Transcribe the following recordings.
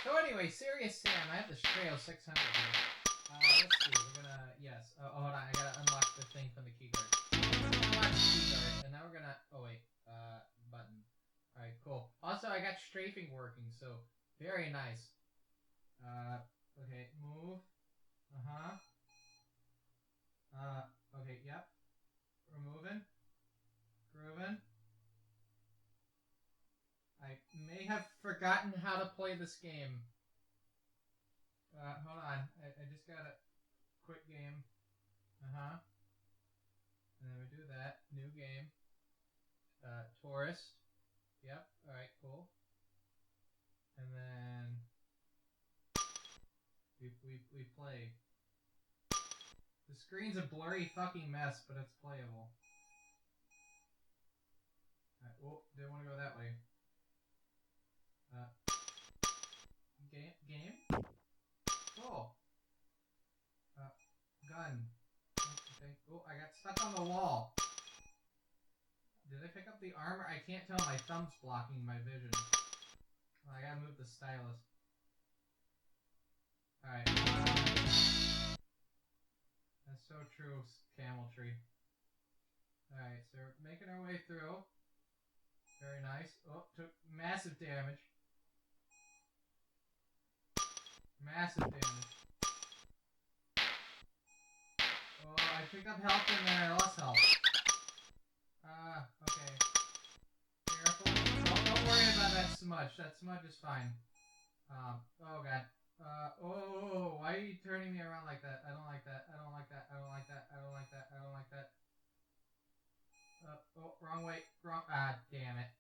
So anyway, Serious Sam, I have this trail 600 here. Let's see, we're gonna, yes. Hold on, I gotta unlock the thing from the keyguard. Unlock the keyguard, and now we're gonna, button. Alright, cool. Also, I got strafing working, so very nice. Okay, move. Okay, yep. We're moving. Grooving. I may have forgotten how to play this game. Hold on. I just gotta quit game. And then we do that. New game. Tourist. Yep. Alright, cool. And then we play. The screen's a blurry fucking mess, but it's playable. Alright, oh, didn't want to go that way. Game? Cool. Gun. Okay. Oh, I got stuck on the wall. Did I pick up the armor? I can't tell. My thumb's blocking my vision. Oh, I gotta move the stylus. Alright. That's so true, camel tree. Alright, so we're making our way through. Very nice. Oh, took massive damage. Massive damage. Oh, I picked up health and then I lost health. Okay. Careful. Don't worry about that smudge. That smudge is fine. Oh god. Why are you turning me around like that? I don't like that. I don't like that. I don't like that. I don't like that. I don't like that. Wrong way. Wrong. Damn it.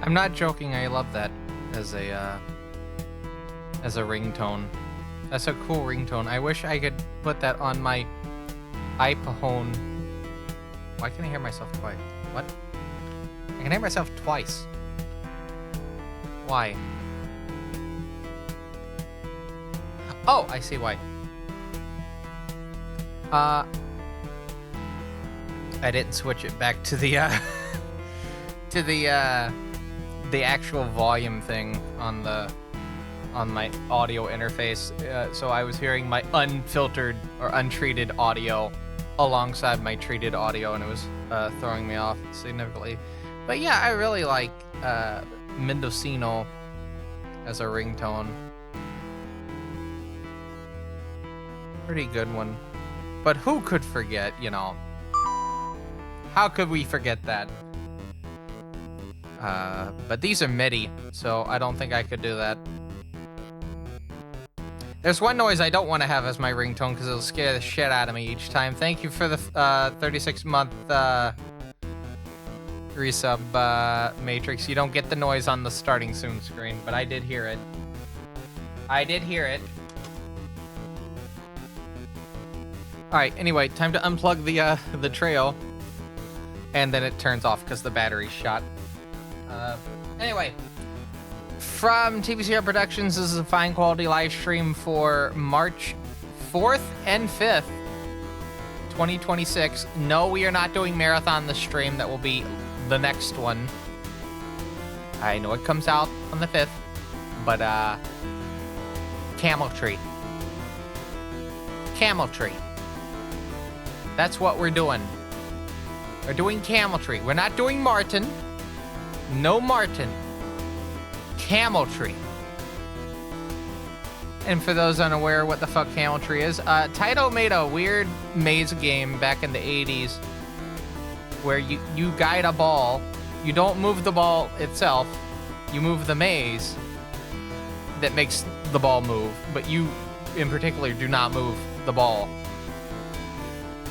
I'm not joking. I love that as a ringtone. That's a cool ringtone. I wish I could put that on my iPhone. Why can't I hear myself twice? What? I can hear myself twice. Why? Oh, I see why. I didn't switch it back to the to the actual volume thing on my audio interface. So I was hearing my unfiltered or untreated audio alongside my treated audio, and it was throwing me off significantly. But yeah, I really like Mendocino as a ringtone. Pretty good one. But who could forget, you know? How could we forget that? But these are MIDI, so I don't think I could do that. There's one noise I don't want to have as my ringtone because it'll scare the shit out of me each time. Thank you for the 36-month resub, Matrix. You don't get the noise on the starting soon screen, but I did hear it. I did hear it. Alright, anyway, time to unplug the Treo. And then it turns off because the battery's shot. Anyway, from TVCR Productions, this is a fine quality live stream for March 4th and 5th, 2026. No, we are not doing Marathon the stream. That will be the next one. I know it comes out on the 5th, but Camel Tree. Camel Tree. That's what we're doing. We're doing Camel Tree. We're not doing Martin. No Martin. Camel Tree. And for those unaware what the fuck Camel Tree is, Taito made a weird maze game back in the 80s where you guide a ball. You don't move the ball itself. You move the maze that makes the ball move. But you, in particular, do not move the ball.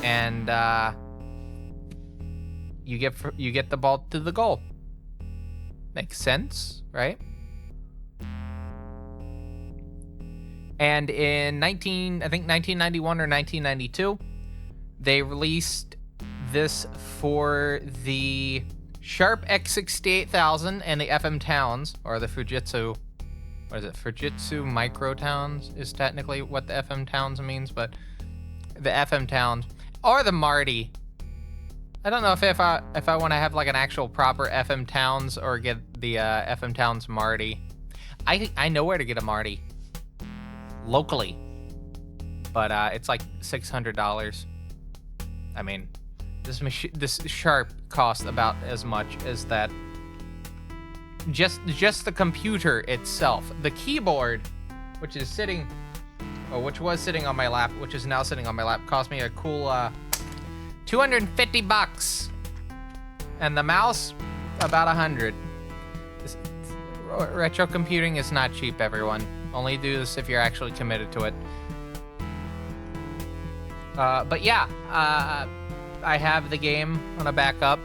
And you get the ball to the goal. Makes sense, right? And in 1991 or 1992, they released this for the Sharp x68000 and the FM Towns, or the Fujitsu. What is it? Fujitsu Micro Towns is technically what the FM Towns means, but the FM Towns or the Marty. I don't know if I want to have like an actual proper FM Towns or get the FM Towns Marty. I know where to get a Marty locally, but it's like $600. I mean, this Sharp costs about as much as that. Just the computer itself, the keyboard, which was sitting on my lap, which is now sitting on my lap, cost me a cool $250, and the mouse about $100. Retro computing is not cheap, everyone. Only do this if you're actually committed to it. But yeah, I have the game on a backup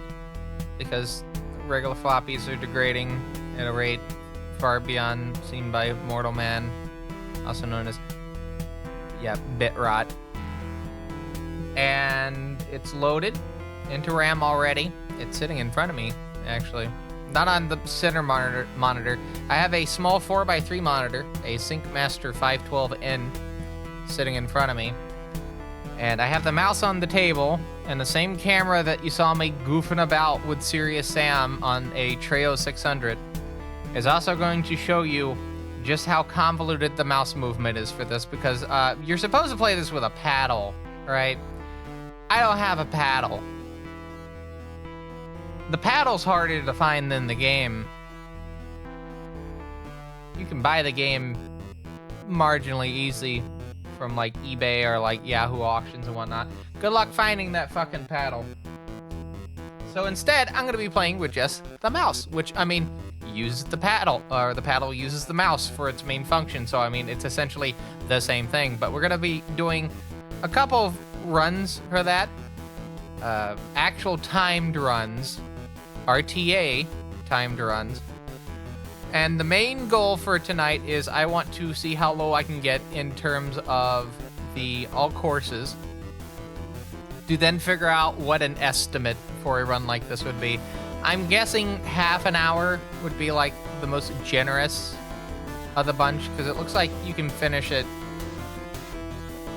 because regular floppies are degrading at a rate far beyond seen by mortal man, also known as bit rot. And it's loaded into RAM already. It's sitting in front of me, actually. Not on the center monitor. I have a small 4x3 monitor, a SyncMaster 512N, sitting in front of me. And I have the mouse on the table, and the same camera that you saw me goofing about with Serious Sam on a Treo 600 is also going to show you just how convoluted the mouse movement is for this, because you're supposed to play this with a paddle, right? I don't have a paddle. The paddle's harder to find than the game. You can buy the game marginally easy from like eBay or like Yahoo auctions and whatnot. Good luck finding that fucking paddle. So instead, I'm gonna be playing with just the mouse, which, I mean, uses the paddle, or the paddle uses the mouse for its main function. So, I mean, it's essentially the same thing, but we're gonna be doing a couple of runs for that. Actual timed runs, RTA timed runs, And the main goal for tonight is I want to see how low I can get in terms of the all courses, to then figure out what an estimate for a run like this would be. I'm guessing half an hour would be like the most generous of the bunch, because it looks like you can finish it,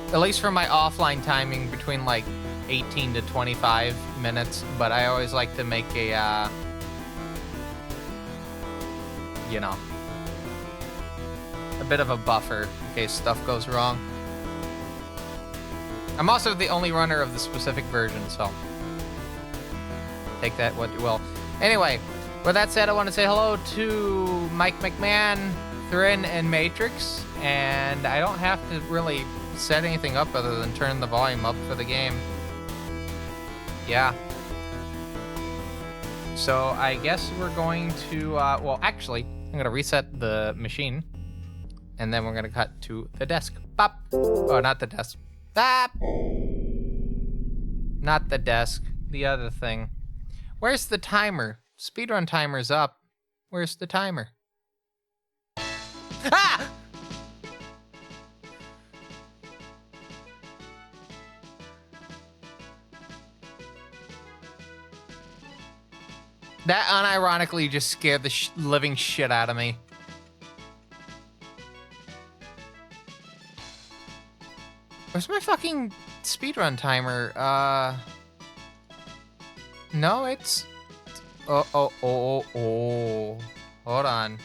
at least for my offline timing, between like 18 to 25 minutes. But I always like to make a, you know, a bit of a buffer in case stuff goes wrong. I'm also the only runner of the specific version, so take that what you will. Anyway, with that said, I want to say hello to Mike McMahon, Thrin, and Matrix, and I don't have to really set anything up other than turn the volume up for the game. Yeah. So I guess we're going to, well, actually, I'm going to reset the machine, and then we're going to cut to the desk. Bop. Oh, not the desk. Bop. Not the desk. The other thing. Where's the timer? Speedrun timer's up. Where's the timer? Ah! That unironically just scared the living shit out of me. Where's my fucking speedrun timer? No, it's... Oh. Hold on.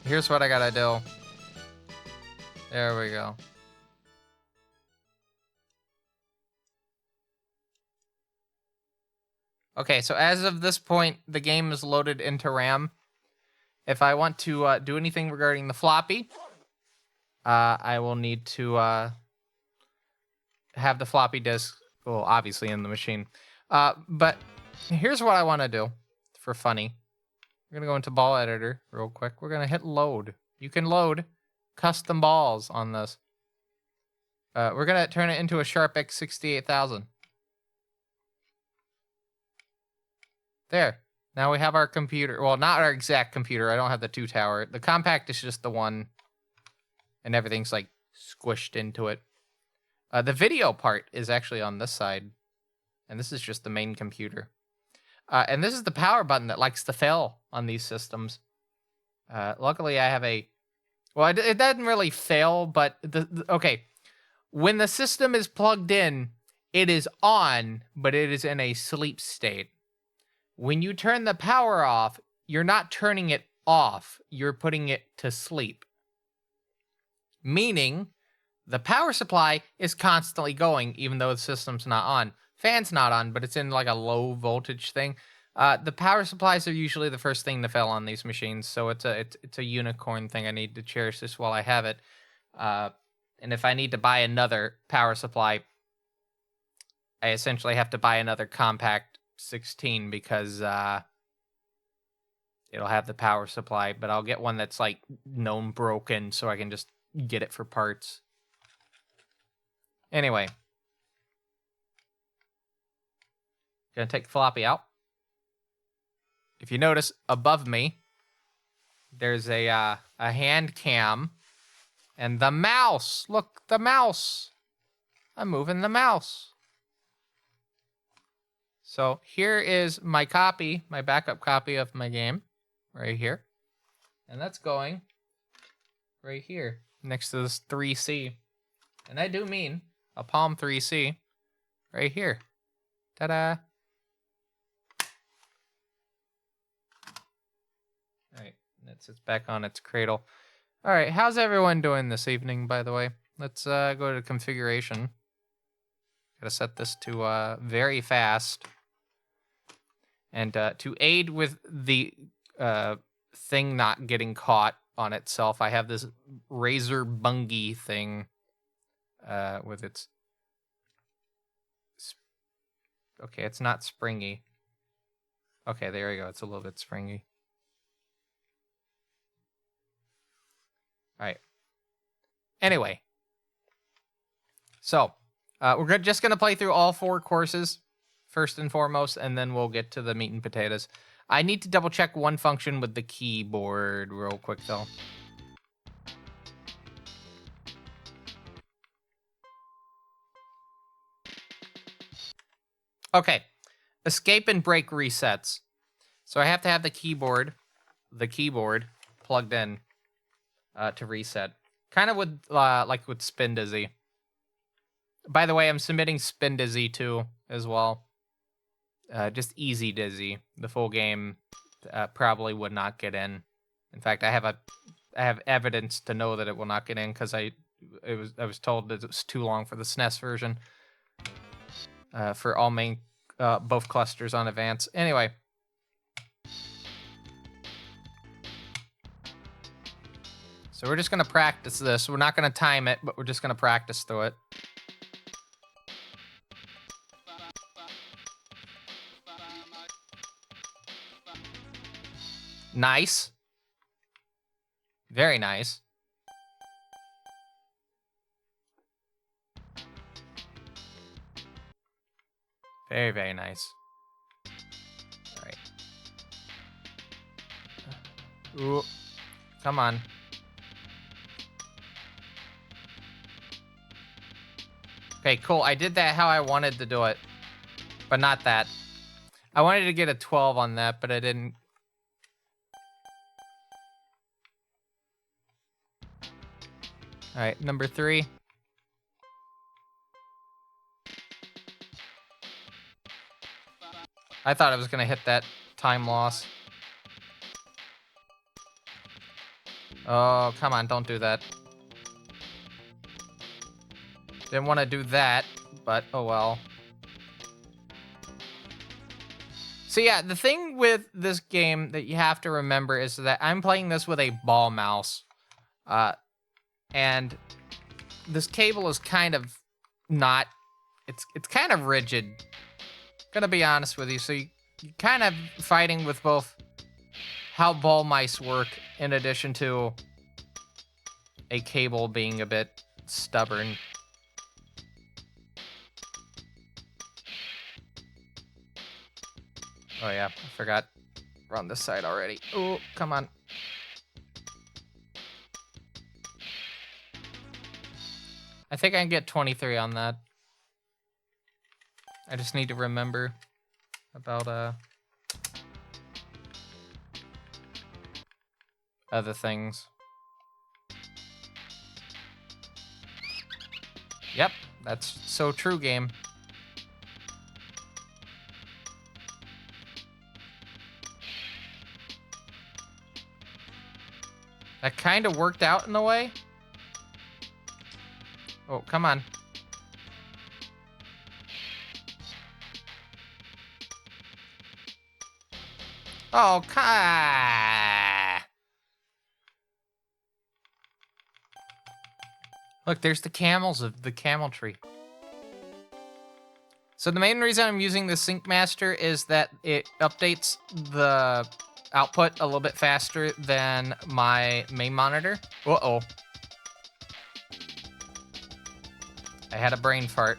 Here's what I gotta do. There we go. Okay, so as of this point, the game is loaded into RAM. If I want to do anything regarding the floppy, I will need to have the floppy disk, well, obviously in the machine. But here's what I want to do for funny. We're going to go into ball editor real quick. We're going to hit load. You can load custom balls on this. We're going to turn it into a Sharp x68000. There. Now we have our computer. Well, not our exact computer. I don't have the 2 tower. The compact is just the one. And everything's like squished into it. The video part is actually on this side. And this is just the main computer. And this is the power button that likes to fail on these systems. Luckily, I have a... Well, it doesn't really fail, but... Okay. When the system is plugged in, it is on, but it is in a sleep state. When you turn the power off, you're not turning it off. You're putting it to sleep. Meaning, the power supply is constantly going, even though the system's not on. Fan's not on, but it's in like a low voltage thing. The power supplies are usually the first thing to fail on these machines, so it's a unicorn thing. I need to cherish this while I have it. And if I need to buy another power supply, I essentially have to buy another compact 16 because it'll have the power supply, but I'll get one that's like known broken so I can just get it for parts. Anyway. Gonna take the floppy out. If you notice above me, there's a hand cam and the mouse. Look, the mouse. I'm moving the mouse. So here is my copy, my backup copy of my game, right here. And that's going right here, next to this 3C. And I do mean a Palm 3C right here. Ta-da! Alright, that sits back on its cradle. Alright, how's everyone doing this evening, by the way? Let's go to configuration. Gotta set this to very fast. And to aid with the thing not getting caught on itself, I have this razor bungie thing with its... Okay, it's not springy. Okay, there we go. It's a little bit springy. All right. Anyway. So, we're just going to play through all 4 courses first and foremost, and then we'll get to the meat and potatoes. I need to double check one function with the keyboard real quick, though. Okay. Escape and break resets. So I have to have the keyboard plugged in to reset. Kind of with like with Spin Dizzy. By the way, I'm submitting Spin Dizzy too as well. Just Easy Dizzy. The full game probably would not get in. In fact, I have evidence to know that it will not get in because I was told that it was too long for the SNES version. For all main both clusters on advance. Anyway. So we're just gonna practice this. We're not gonna time it, but we're just gonna practice through it. Nice. Very nice. Very, very nice. All right. Ooh. Come on. Okay, cool. I did that how I wanted to do it. But not that. I wanted to get a 12 on that, but I didn't. All right, number 3. I thought I was gonna hit that time loss. Oh, come on, don't do that. Didn't want to do that, but oh well. So yeah, the thing with this game that you have to remember is that I'm playing this with a ball mouse. And this cable is kind of not, it's kind of rigid. Gonna be honest with you. So you're kind of fighting with both how ball mice work in addition to a cable being a bit stubborn. Oh yeah, I forgot we're on this side already. Oh, come on. I think I can get 23 on that. I just need to remember about other things. Yep, that's so true, game. That kind of worked out in a way. Oh, come on. Oh, look, there's the camels of the camel tree. So the main reason I'm using the Sync Master is that it updates the output a little bit faster than my main monitor. Uh-oh. I had a brain fart.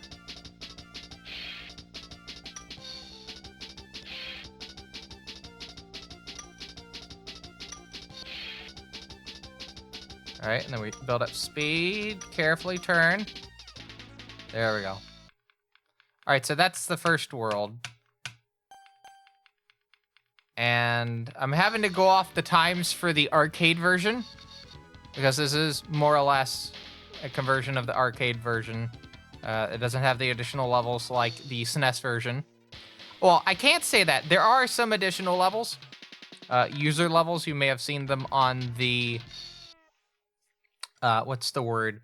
All right, and then we build up speed, carefully turn. There we go. All right, so that's the first world. And I'm having to go off the times for the arcade version because this is more or less a conversion of the arcade version. It doesn't have the additional levels like the SNES version. Well, I can't say that. There are some additional levels. User levels, you may have seen them on the... what's the word?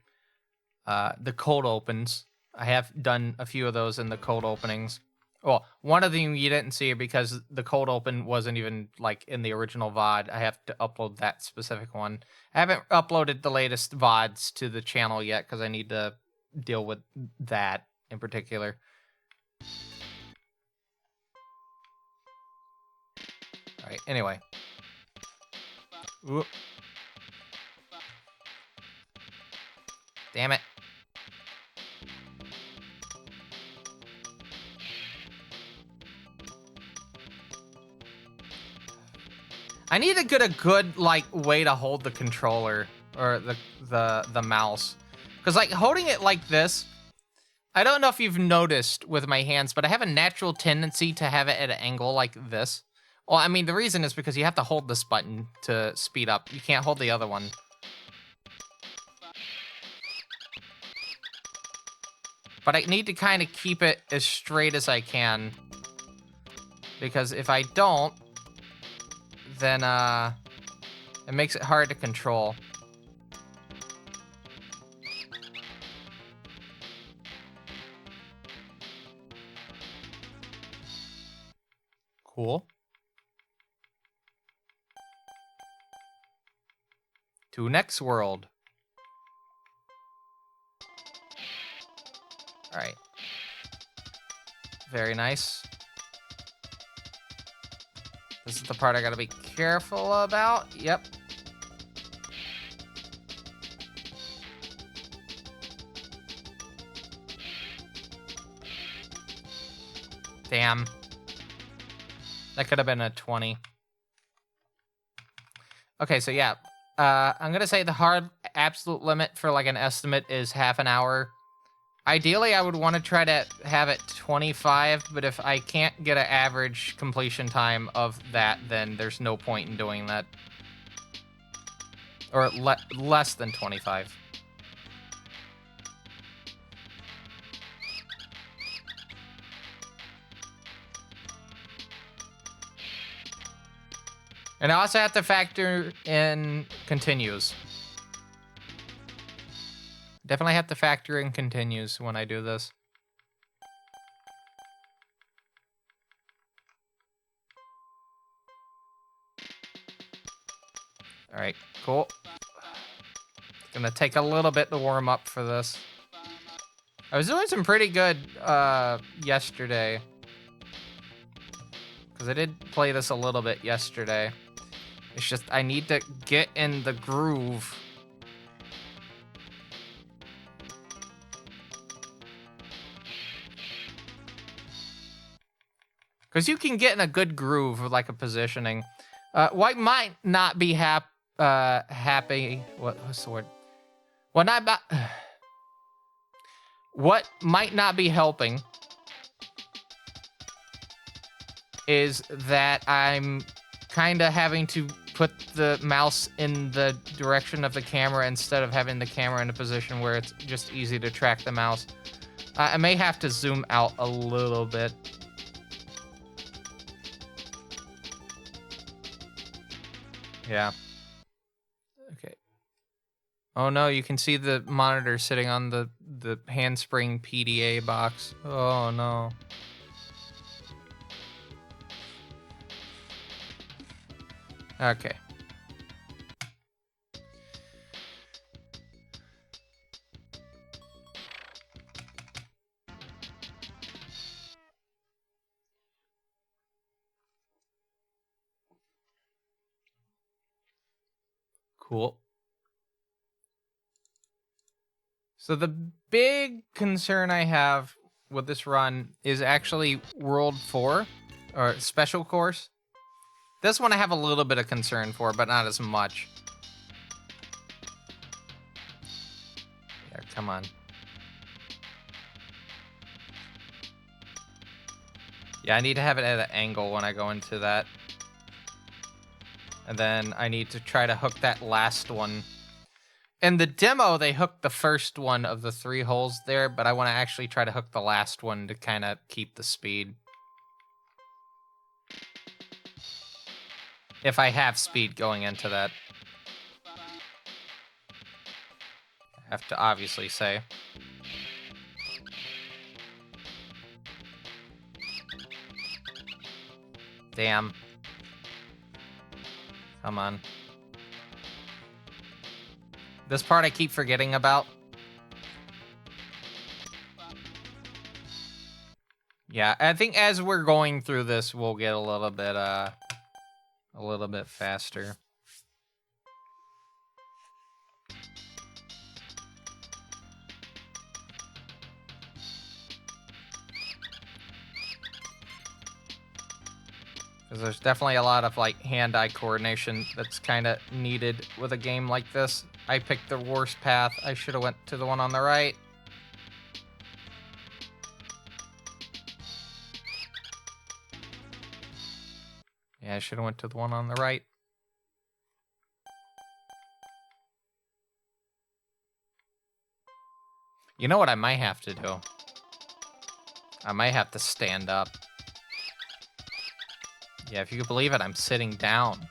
The cold opens. I have done a few of those in the cold openings. Well, one of them you didn't see because the cold open wasn't even like in the original VOD. I have to upload that specific one. I haven't uploaded the latest VODs to the channel yet because I need to deal with that in particular. All right, anyway. Ooh. Damn it. I need to get a good, like, way to hold the controller or the mouse. Because, like, holding it like this, I don't know if you've noticed with my hands, but I have a natural tendency to have it at an angle like this. Well, I mean, the reason is because you have to hold this button to speed up. You can't hold the other one. But I need to kind of keep it as straight as I can. Because if I don't, then it makes it hard to control. Cool. To next world. All right. Very nice. This is the part I gotta be careful about. Yep. Damn. That could have been a 20. Okay, so yeah. I'm gonna say the hard absolute limit for like an estimate is half an hour. Ideally, I would want to try to have it 25, but if I can't get an average completion time of that, then there's no point in doing that. Or less than 25. And I also have to factor in continues. Definitely have to factor in continues when I do this. All right, cool. It's gonna take a little bit to warm up for this. I was doing some pretty good yesterday. Because I did play this a little bit yesterday. It's just I need to get in the groove. Because you can get in a good groove with like a positioning. What might not be happy. What's the word? What might not be helping is that I'm kind of having to put the mouse in the direction of the camera instead of having the camera in a position where it's just easy to track the mouse. I may have to zoom out a little bit. Yeah. Okay. Oh no, you can see the monitor sitting on the handspring PDA box. Oh no. Okay. Cool. So the big concern I have with this run is actually World 4, or Special Course. This one I have a little bit of concern for, but not as much. Yeah, come on. Yeah, I need to have it at an angle when I go into that. And then I need to try to hook that last one. In the demo, they hooked the first one of the 3 holes there, but I want to actually try to hook the last one to kind of keep the speed. If I have speed going into that. I have to obviously say. Damn. Come on. This part I keep forgetting about. Yeah, I think as we're going through this, we'll get a little bit faster. Because there's definitely a lot of like hand-eye coordination that's kind of needed with a game like this. I picked the worst path. I should have went to the one on the right. Yeah, I should have went to the one on the right. You know what I might have to do? I might have to stand up. Yeah, if you could believe it, I'm sitting down.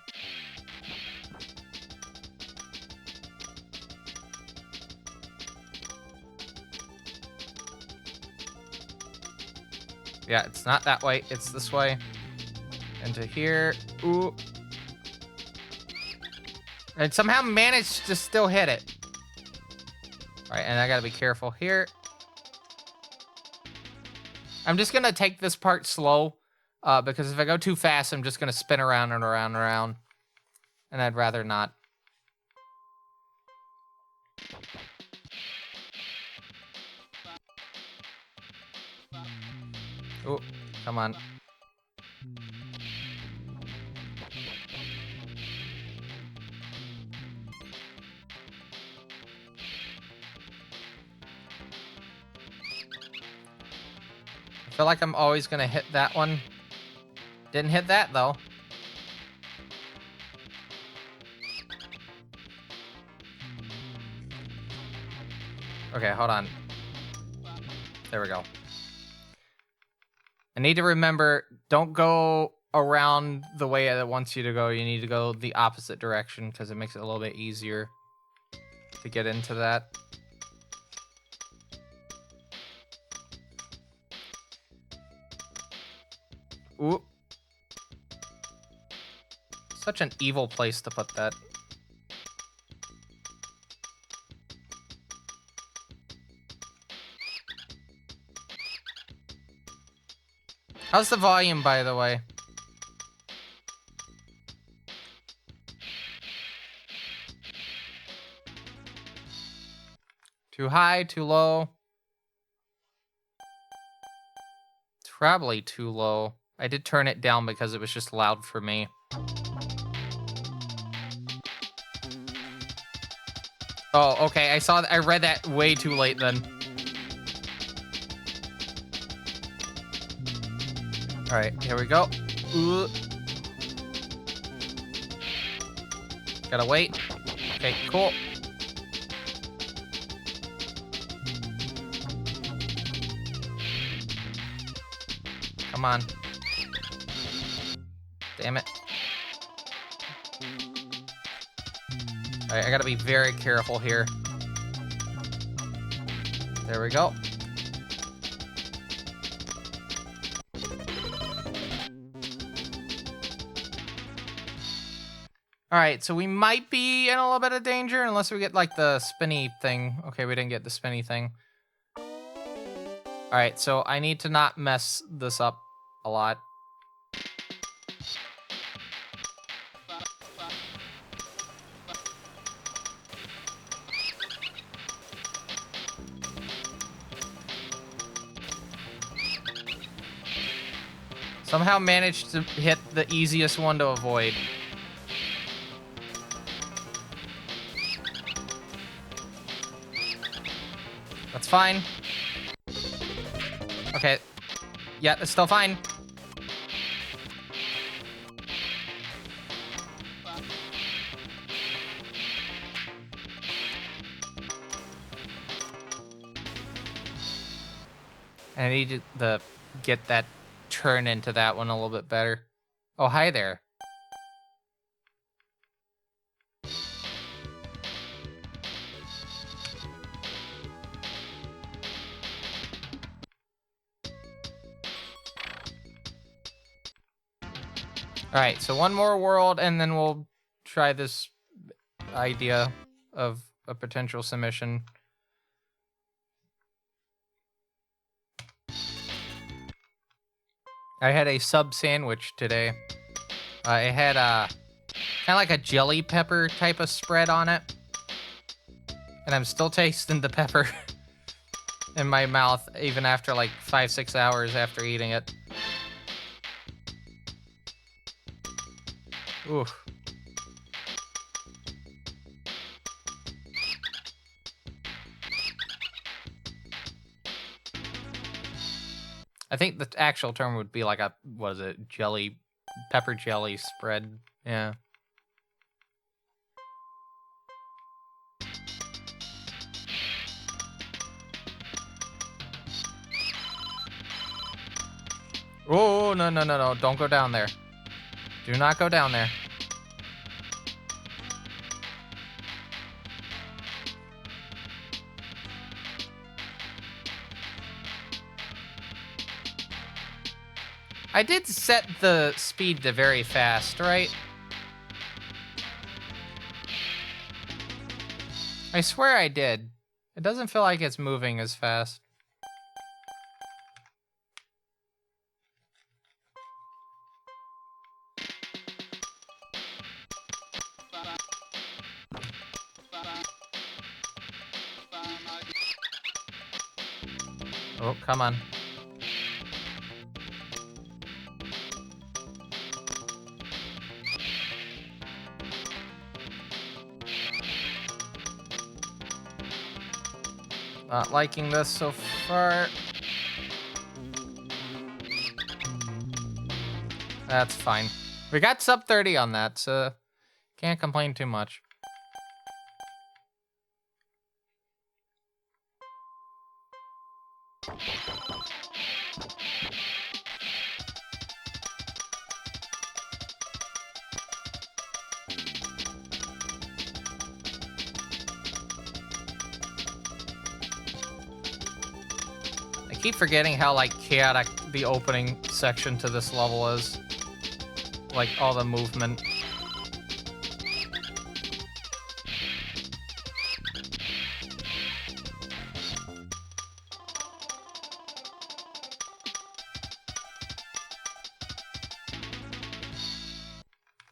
Yeah, it's not that way. It's this way. Into here. Ooh. And somehow managed to still hit it. All right, and I gotta be careful here. I'm just gonna take this part slow, because if I go too fast, I'm just gonna spin around and around and around. And I'd rather not. Oh, come on. I feel like I'm always gonna hit that one. Didn't hit that though. Okay, hold on. There we go. I need to remember, don't go around the way it wants you to go. You need to go the opposite direction because it makes it a little bit easier to get into that. Ooh. Such an evil place to put that. How's the volume, by the way? Too high, too low? It's probably too low. I did turn it down because it was just loud for me. Oh, okay. I read that way too late then. All right, here we go. Ooh. Gotta wait. Okay, cool. Come on. Damn it. All right, I gotta be very careful here. There we go. All right, so we might be in a little bit of danger unless we get like the spinny thing. Okay, we didn't get the spinny thing. All right, so I need to not mess this up a lot. Somehow managed to hit the easiest one to avoid. That's fine. Okay. Yeah, it's still fine. I need to get that turn into that one a little bit better. Oh, hi there. All right, so one more world, and then we'll try this idea of a potential submission. I had a sub sandwich today. It had kind of like a jelly pepper type of spread on it. And I'm still tasting the pepper in my mouth even after like 5-6 hours after eating it. Oof. I think the actual term would be like a, what is it, pepper jelly spread. Yeah. Oh, no, no, no, no. Don't go down there. Do not go down there. I did set the speed to very fast, right? I swear I did. It doesn't feel like it's moving as fast. Oh, come on. Not liking this so far. That's fine. We got sub 30 on that, so can't complain too much. I keep forgetting how, like, chaotic the opening section to this level is. Like, all the movement.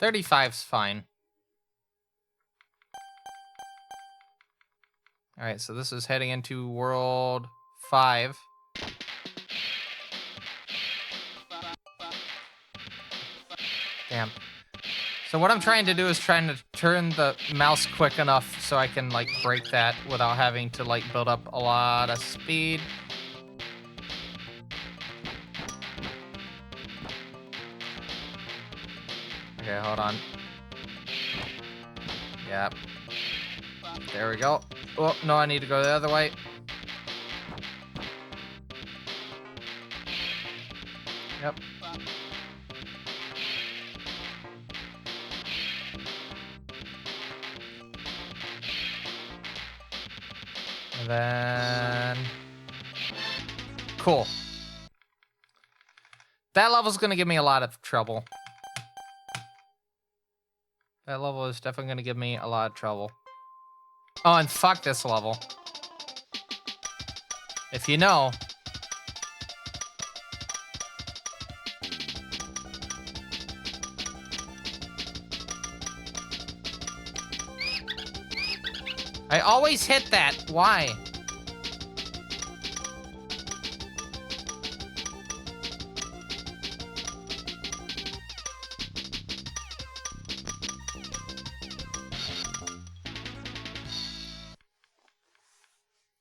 $35's fine. Alright, so this is heading into World 5. Damn. So what I'm trying to do is trying to turn the mouse quick enough so I can, like, break that without having to, like, build up a lot of speed. Okay, hold on. Yep. There we go. Oh, no, I need to go the other way. Yep. And then... Cool. That level's gonna give me a lot of trouble. That level is definitely gonna give me a lot of trouble. Oh, and fuck this level. If you know... I always hit that. Why?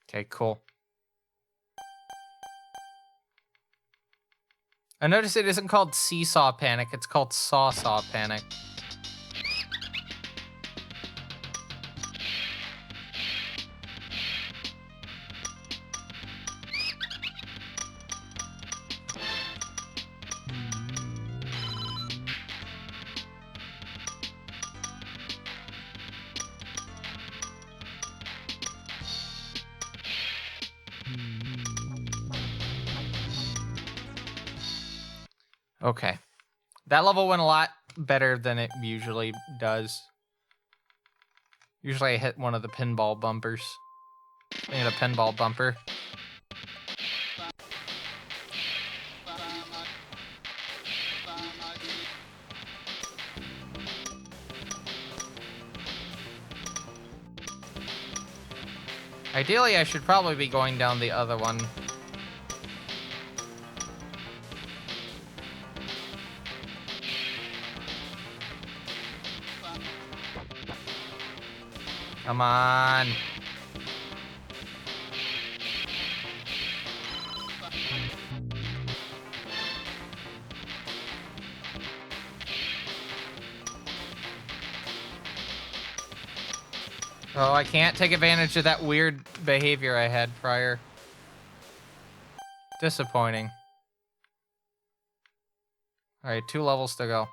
Okay, cool. I noticed it isn't called Seesaw Panic, it's called Saw Panic. Okay. That level went a lot better than it usually does. Usually I hit one of the pinball bumpers. I need a pinball bumper. Ideally, I should probably be going down the other one. Come on. Oh, I can't take advantage of that weird behavior I had prior. Disappointing. Alright, 2 levels to go.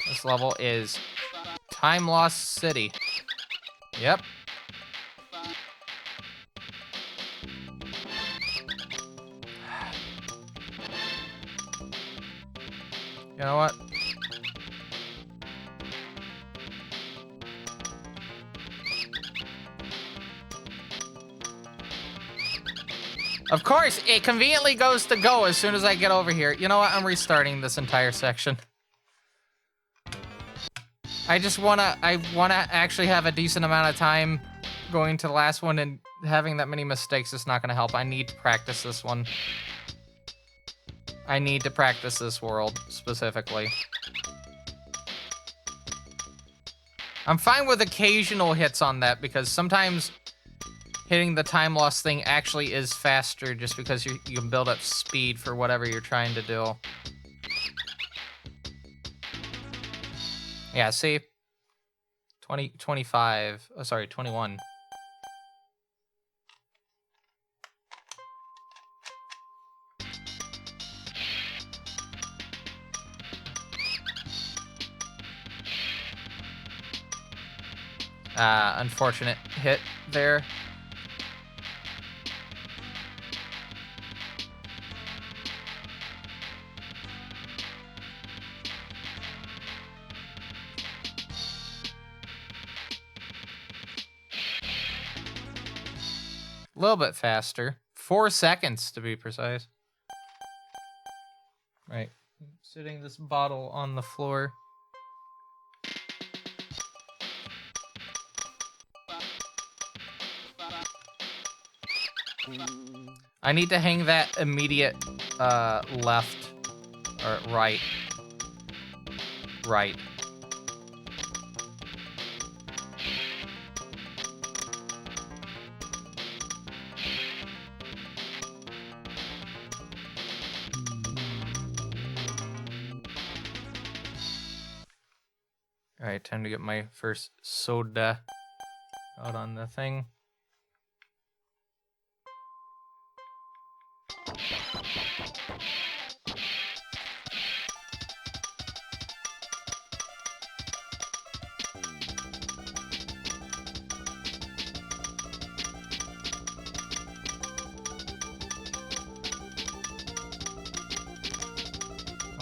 This level is Time Lost City. Yep. You know what? Of course, it conveniently goes to go as soon as I get over here. You know what? I'm restarting this entire section. I wanna actually have a decent amount of time going to the last one, and having that many mistakes is not gonna help. I need to practice this one. I need to practice this world, specifically. I'm fine with occasional hits on that, because sometimes hitting the time loss thing actually is faster just because you can build up speed for whatever you're trying to do. Yeah, see? 25. Oh, sorry, 21. Unfortunate hit there. A little bit faster. 4 seconds to be precise. Right. Sitting this bottle on the floor. I need to hang that immediate left or right. Right. All right, time to get my first soda out on the thing.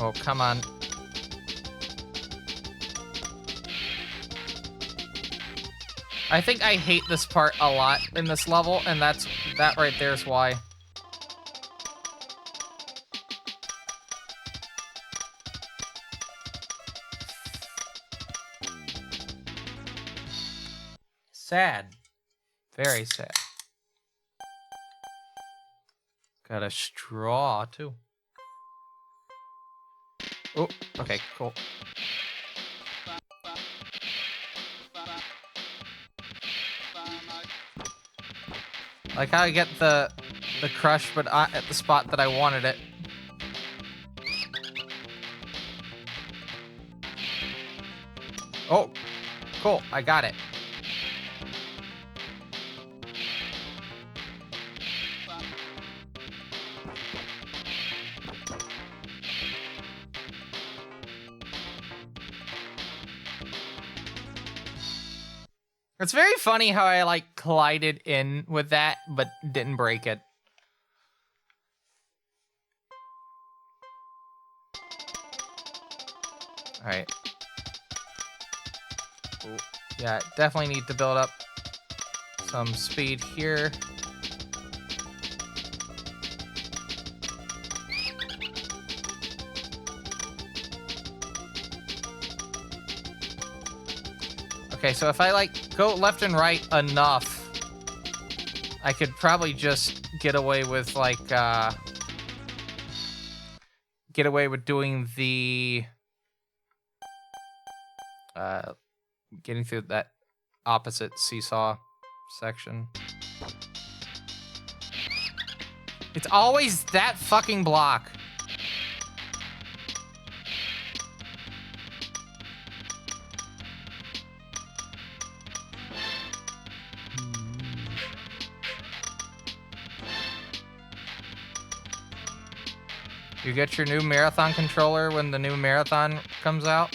Oh, come on. I think I hate this part a lot in this level, and that right there is why. Sad. Very sad. Got a straw, too. Oh, okay, cool. Like how I get the crush, but at the spot that I wanted it. Oh, cool, I got it. It's very funny how I, like, collided in with that, but didn't break it. Alright. Yeah, definitely need to build up some speed here. Okay, so if I, like, go left and right enough, I could probably just get away with, like, get away with doing the, getting through that opposite seesaw section. It's always that fucking block. You get your new marathon controller when the new marathon comes out?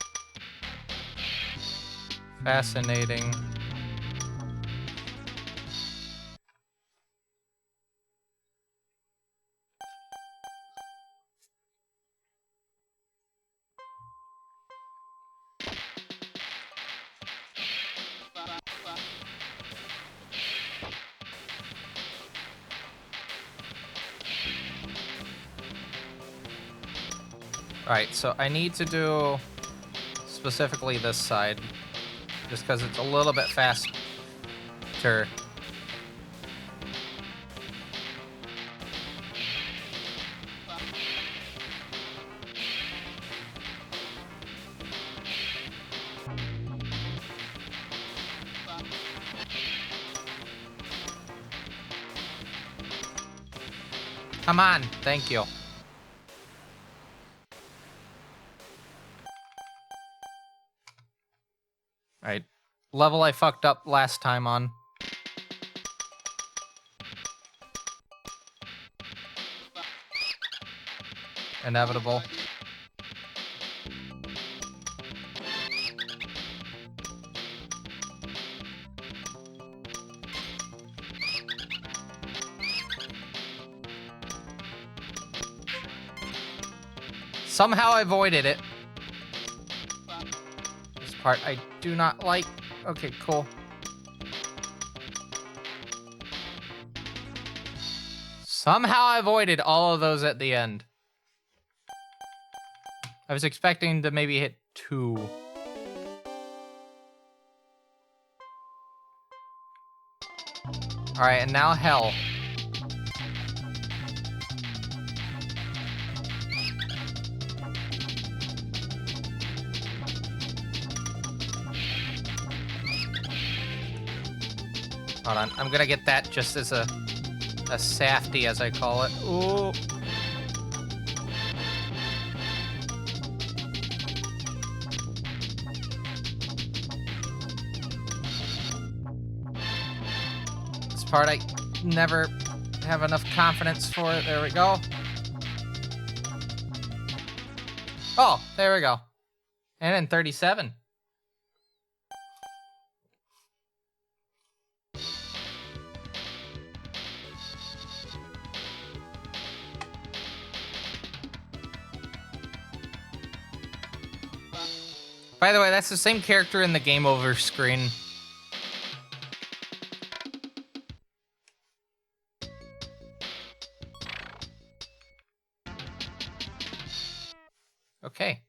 Fascinating. Alright, so I need to do specifically this side, just because it's a little bit faster. Come on, thank you. Alright, level I fucked up last time on. Inevitable. Somehow I avoided it. This part I do not like. Okay, cool. Somehow I avoided all of those at the end. I was expecting to maybe hit 2. Alright, and now hell. Hold on, I'm gonna get that just as a safety, as I call it. Ooh. This part I never have enough confidence for it. There we go. Oh, there we go. And then 37. By the way, that's the same character in the game over screen. Okay.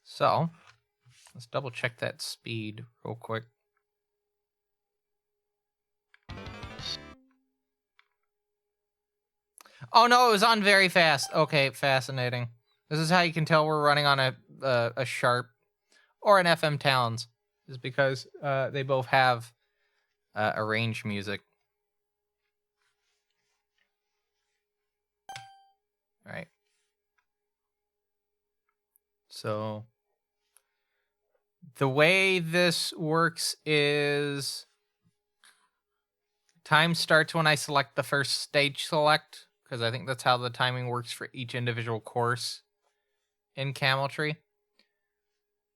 So, let's double check that speed real quick. Oh no, it was on very fast. Okay, fascinating. This is how you can tell we're running on a Sharp or an FM Towns, is because they both have arranged music. All right. So the way this works is time starts when I select the first stage select, because I think that's how the timing works for each individual course in Camel Tree.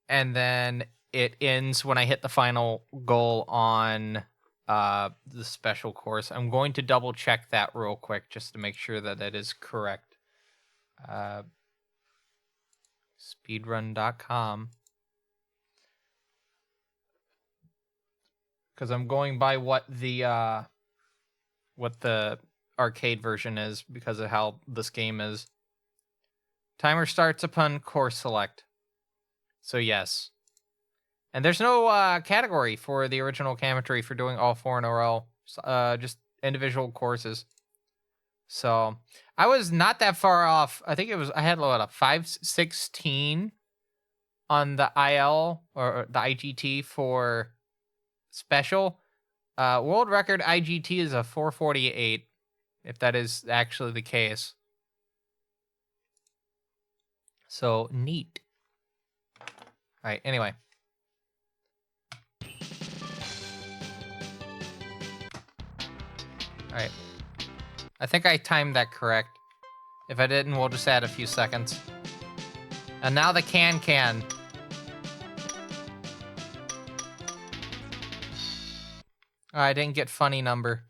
And then it ends when I hit the final goal on the special course. I'm going to double check that real quick just to make sure that it is correct. Speedrun.com. Because I'm going by what the arcade version is because of how this game is. Timer starts upon course select. So yes. And there's no category for the original Camel Tree for doing all 4 in a row. Just individual courses. So I was not that far off. I think I had a 516 on the IL or the IGT for special. World record IGT is a 448, if that is actually the case. So neat. All right, anyway. All right. I think I timed that correct. If I didn't, we'll just add a few seconds. And now the can. Oh, I didn't get funny number.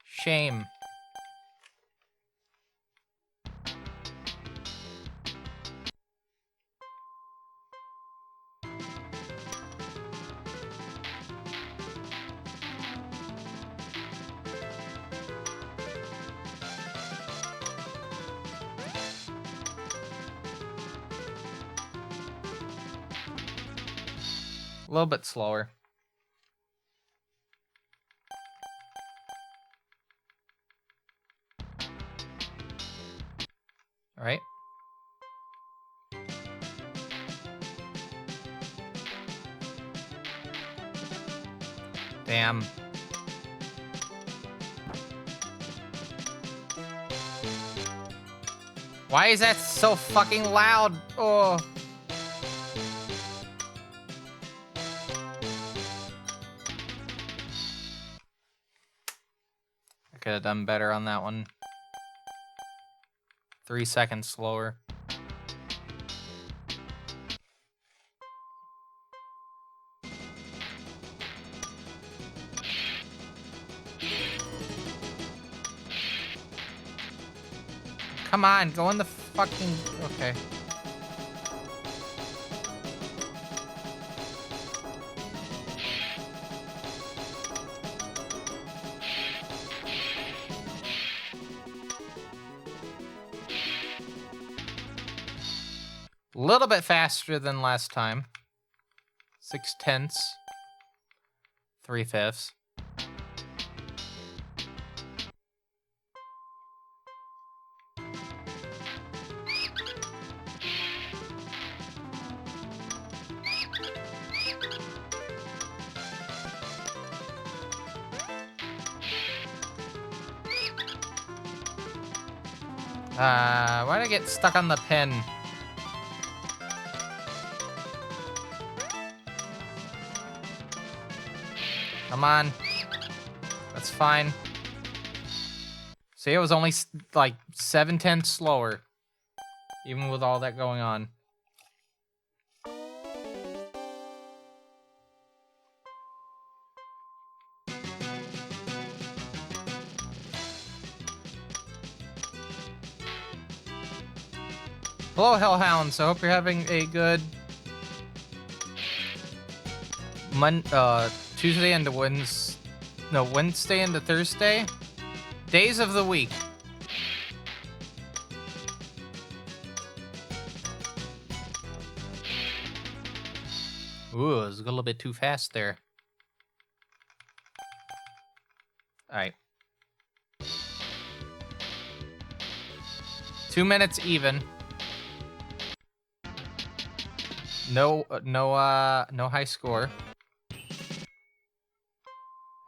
Shame. A little bit slower. All right. Damn. Why is that so fucking loud? Oh. I could have done better on that one. 3 seconds slower. Come on, go in the fucking... Okay. A little bit faster than last time. 6/10. 3/5. Why'd I get stuck on the pin? Come on. That's fine. See, it was only like 7/10 slower. Even with all that going on. Hello, Hellhounds. I hope you're having a good Tuesday into Wednesday into Thursday. Days of the week. Ooh, it was a little bit too fast there. All right. 2 minutes even. No high score.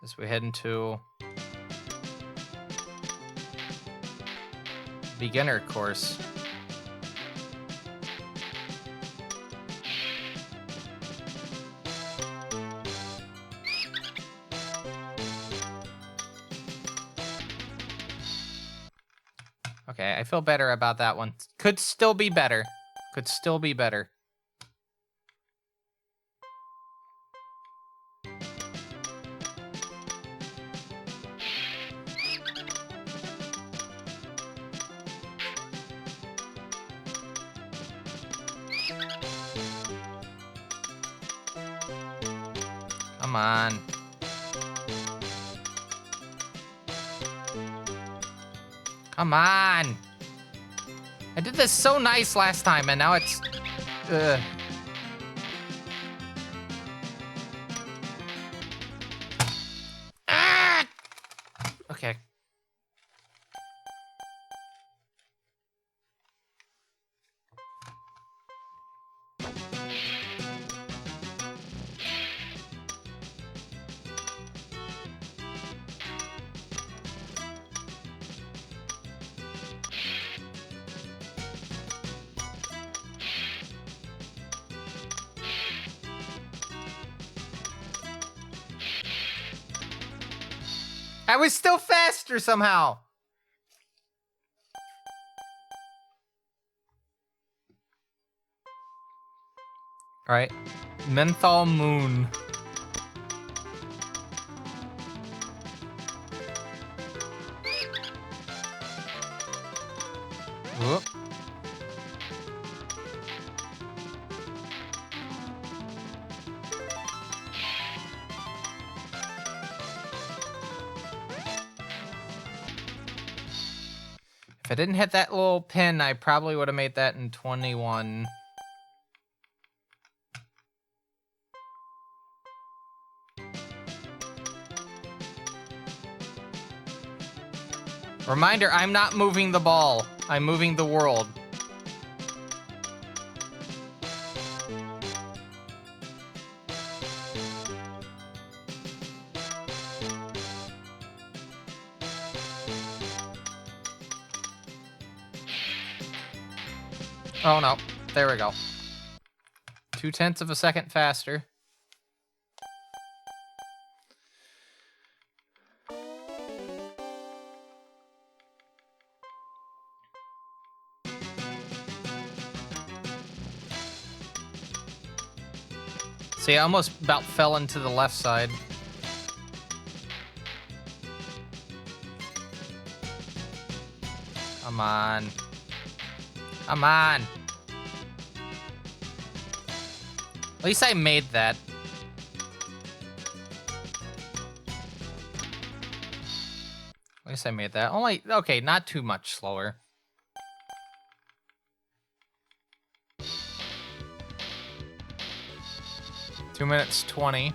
As we head into beginner course. Okay, I feel better about that one. Could still be better. Could still be better. Come on. Come on. I did this so nice last time, and now it's... Ah! Okay. I was still faster somehow. All right, Menthol Moon. Whoop. If I didn't hit that little pin, I probably would have made that in 21. Reminder, I'm not moving the ball. I'm moving the world. Oh no, there we go. 0.2 of a second faster. See, I almost about fell into the left side. Come on. Come on. At least I made that. At least I made that. Only, okay, not too much slower. Two minutes 20.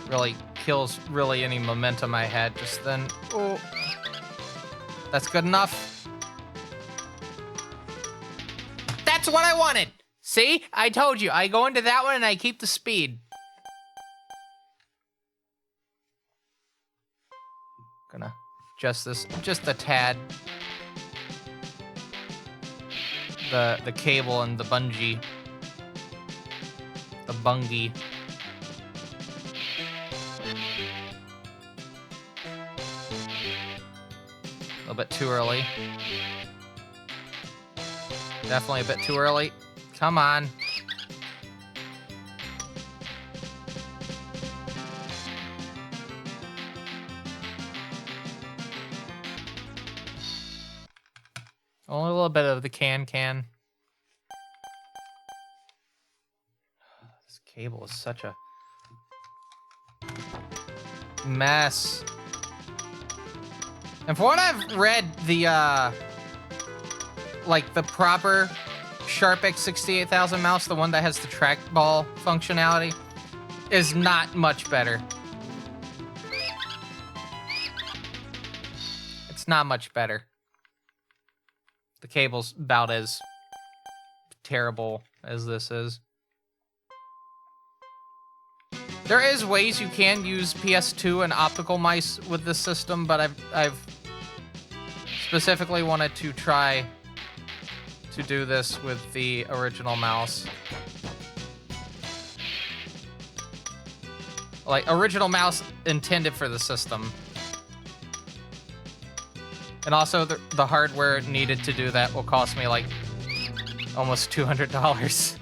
Really kills really any momentum I had just then. Oh, that's good enough. That's what I wanted. See, I told you. I go into that one and I keep the speed. Gonna adjust this just a tad. The cable and the bungee. The bungie. A little bit too early. Definitely a bit too early. Come on. Only a little bit of the can. This cable is such a mess. And for what I've read, the like the proper Sharp x68000 mouse, the one that has the trackball functionality, is not much better. It's not much better. The cable's about as terrible as this is. There is ways you can use PS2 and optical mice with this system, but I've specifically wanted to try to do this with the original mouse. Like, original mouse intended for the system. And also, the hardware needed to do that will cost me, like, almost $200.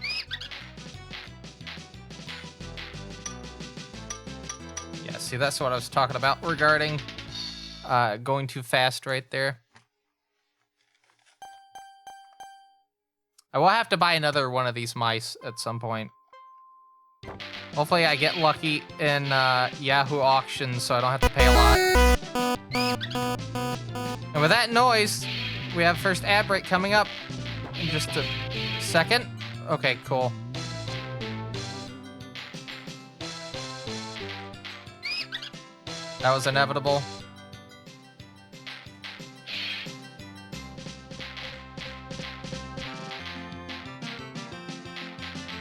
Yeah, see, that's what I was talking about regarding going too fast right there. I will have to buy another one of these mice at some point. Hopefully I get lucky in Yahoo auctions so I don't have to pay a lot. And with that noise, we have first ad break coming up in just a second. Okay, cool. That was inevitable.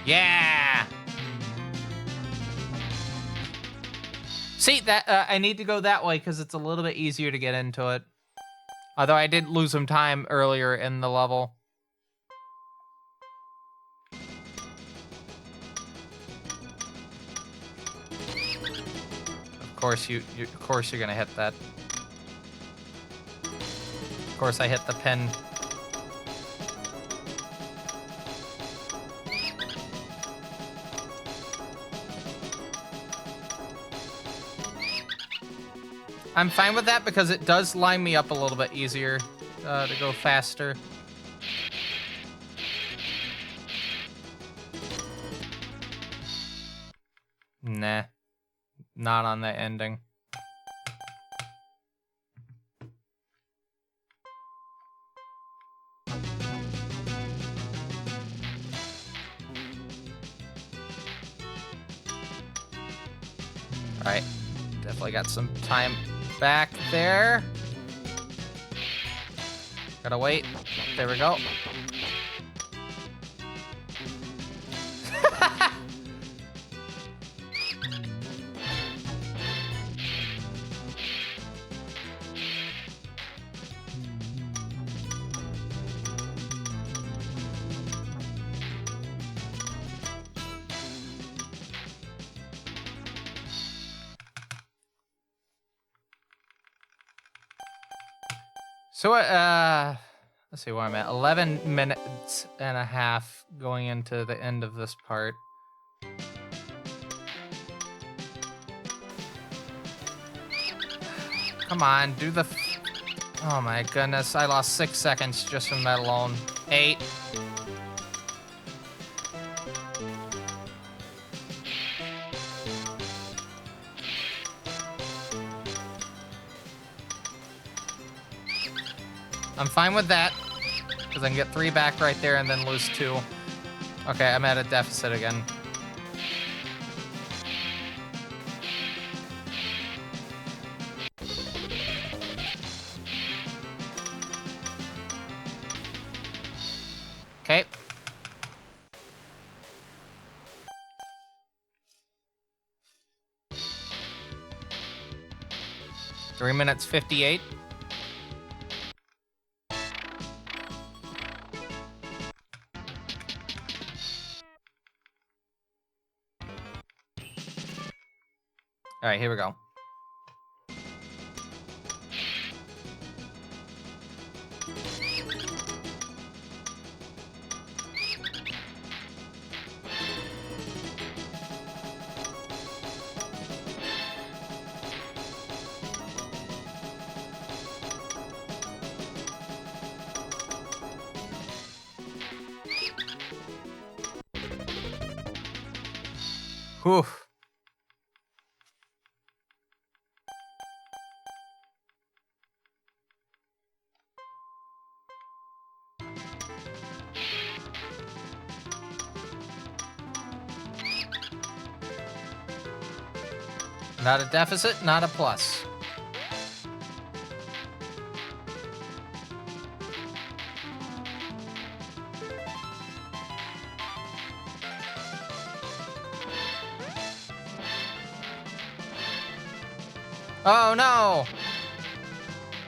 Yeah! See, that I need to go that way because it's a little bit easier to get into it. Although I did lose some time earlier in the level. Of course you're gonna hit that. Of course I hit the pin. I'm fine with that because it does line me up a little bit easier to go faster. Nah, not on that ending. Alright, definitely got some time back there. Gotta wait. There we go. So, let's see where I'm at. 11 minutes and a half going into the end of this part. Come on, do the... Oh my goodness, I lost 6 seconds just from that alone. 8. I'm fine with that, because I can get 3 back right there and then lose 2. Okay, I'm at a deficit again. Okay. Three minutes 58. All right, here we go. Whew. Not a deficit, not a plus. Oh no!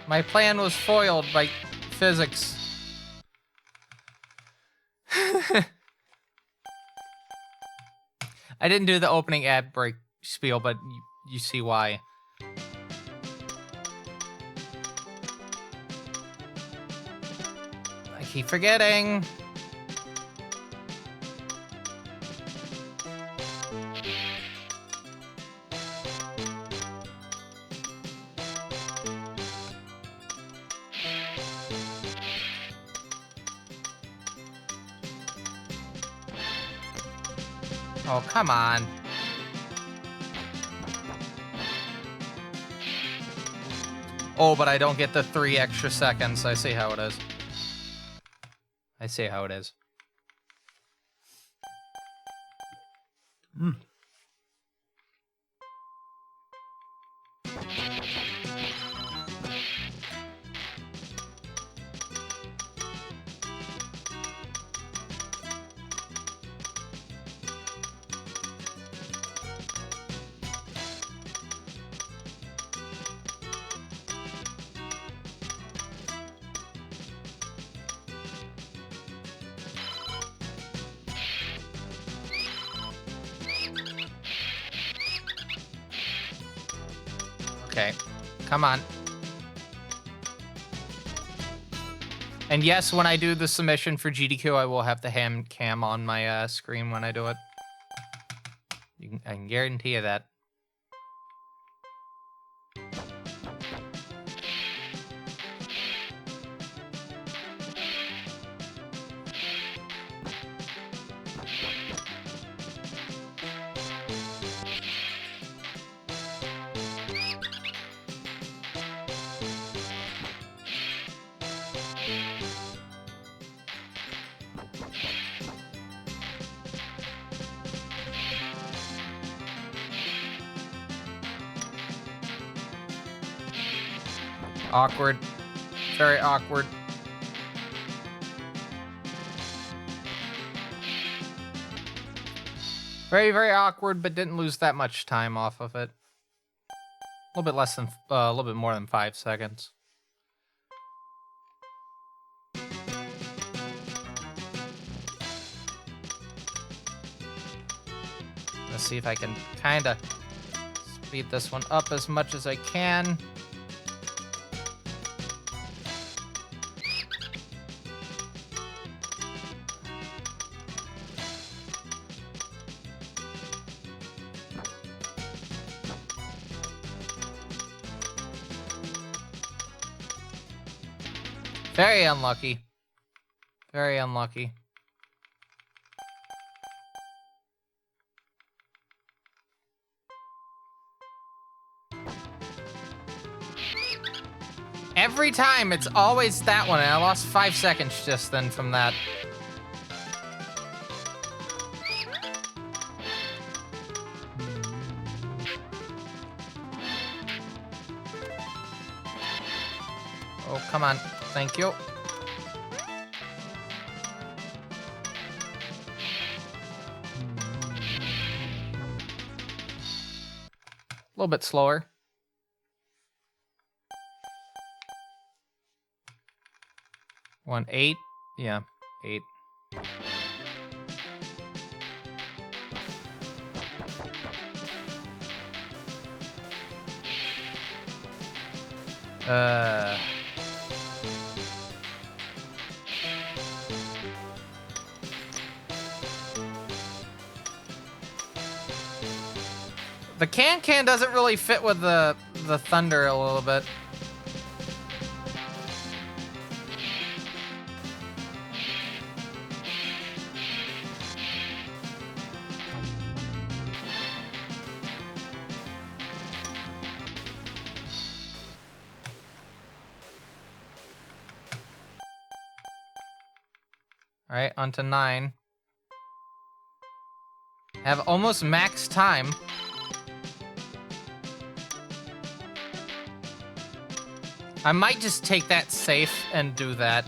My plan was foiled by physics. I didn't do the opening ad break spiel, but you see why. I keep forgetting. Oh, come on. Oh, but I don't get the 3 extra seconds. I see how it is. I see how it is. Okay. Come on. And yes, when I do the submission for GDQ, I will have the ham cam on my screen when I do it. I can guarantee you that. Awkward. Very awkward. Very, very awkward, but didn't lose that much time off of it. A little bit less than, a little bit more than 5 seconds. Let's see if I can kind of speed this one up as much as I can. Very unlucky. Very unlucky. Every time, it's always that one, and I lost 5 seconds just then from that. Oh, come on. Thank you. A little bit slower. One, 8. Yeah, 8. The can doesn't really fit with the thunder a little bit. All right, on to 9. Have almost max time. I might just take that safe and do that.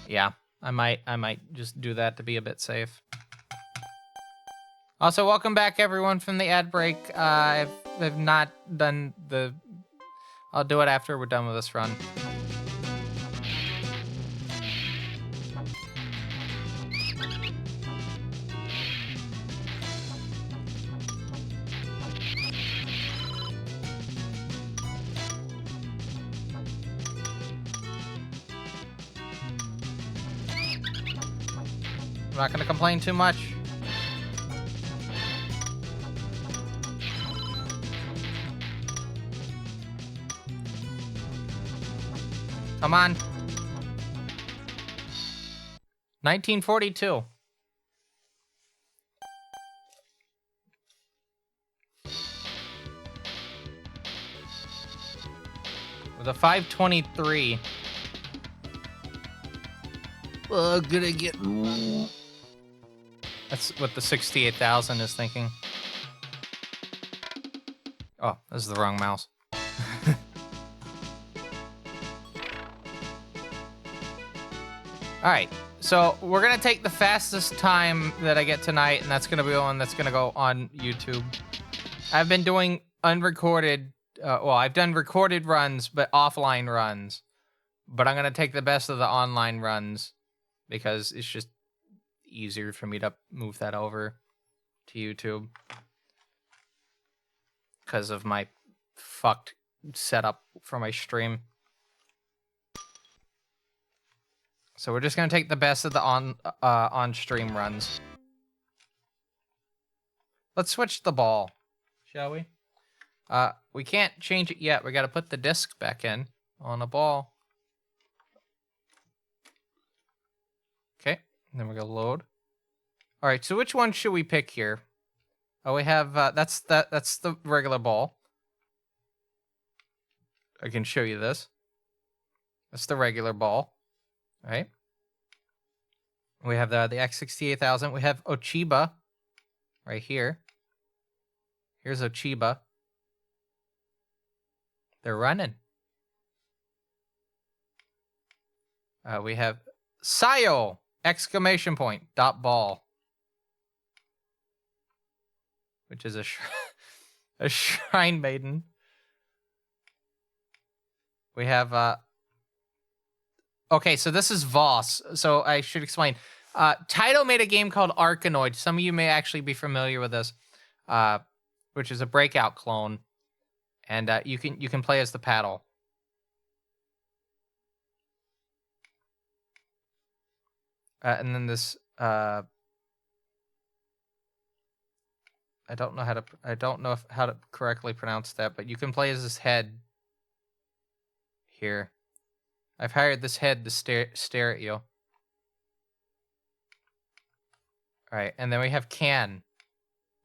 Yeah, I might just do that to be a bit safe. Also, welcome back everyone from the ad break. I've not done the... I'll do it after we're done with this run. I'm not gonna complain too much. Come on. 1942. With a 523. Well, gonna get... That's what the 68,000 is thinking. Oh, this is the wrong mouse. All right, So we're gonna take the fastest time that I get tonight, and that's gonna be one that's gonna go on YouTube. I've been doing unrecorded, well, I've done recorded runs, but offline runs. But I'm gonna take the best of the online runs because it's just easier for me to move that over to YouTube because of my fucked setup for my stream. So we're just gonna take the best of the on stream runs. Let's switch the ball, shall we? We can't change it yet. We gotta put the disc back in on a ball. Okay, and then we're gonna load. All right, so which one should we pick here? Oh, we have that's the regular ball. I can show you this. That's the regular ball. Right? We have the x68000. We have Ochiba right here. Here's Ochiba. They're running. We have Sayo! Exclamation point. Dot ball. Which is a shrine maiden. We have okay, so this is Voss. So I should explain. Taito made a game called Arkanoid. Some of you may actually be familiar with this, which is a Breakout clone, and you can play as the paddle. And then this I don't know how to correctly pronounce that, but you can play as this head here. I've hired this head to stare at you. All right, and then we have can.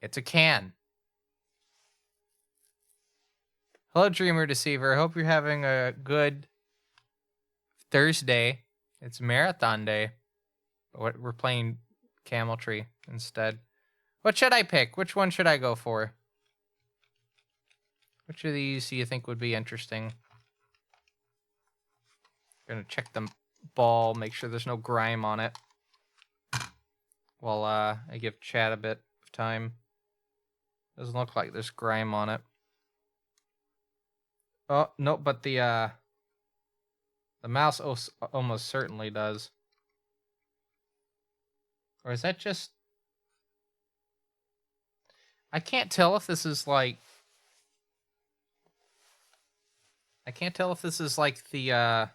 It's a can. Hello, Dreamer Deceiver. I hope you're having a good Thursday. It's marathon day. But we're playing Camel Tree instead. What should I pick? Which one should I go for? Which of these do you think would be interesting? Gonna check the ball, make sure there's no grime on it. While I give chat a bit of time. Doesn't look like there's grime on it. Oh no, but the mouse almost certainly does. Or is that just? I can't tell if this is like. I can't tell if this is like the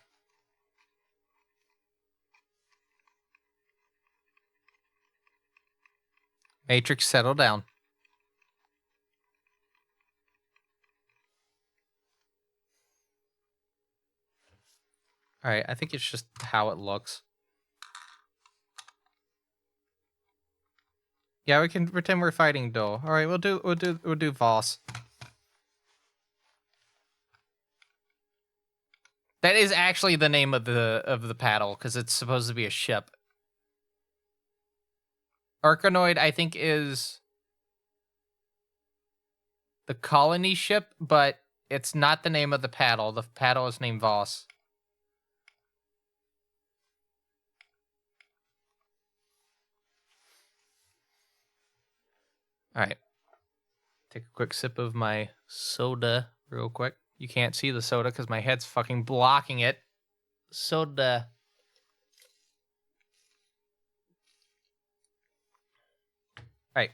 Matrix, settle down. All right, I think it's just how it looks. Yeah, we can pretend we're fighting Do. All right, we'll do Voss. That is actually the name of the paddle because it's supposed to be a ship. Arkanoid, I think, is the colony ship, but it's not the name of the paddle. The paddle is named Voss. All right. Take a quick sip of my soda real quick. You can't see the soda because my head's fucking blocking it. Soda. All right.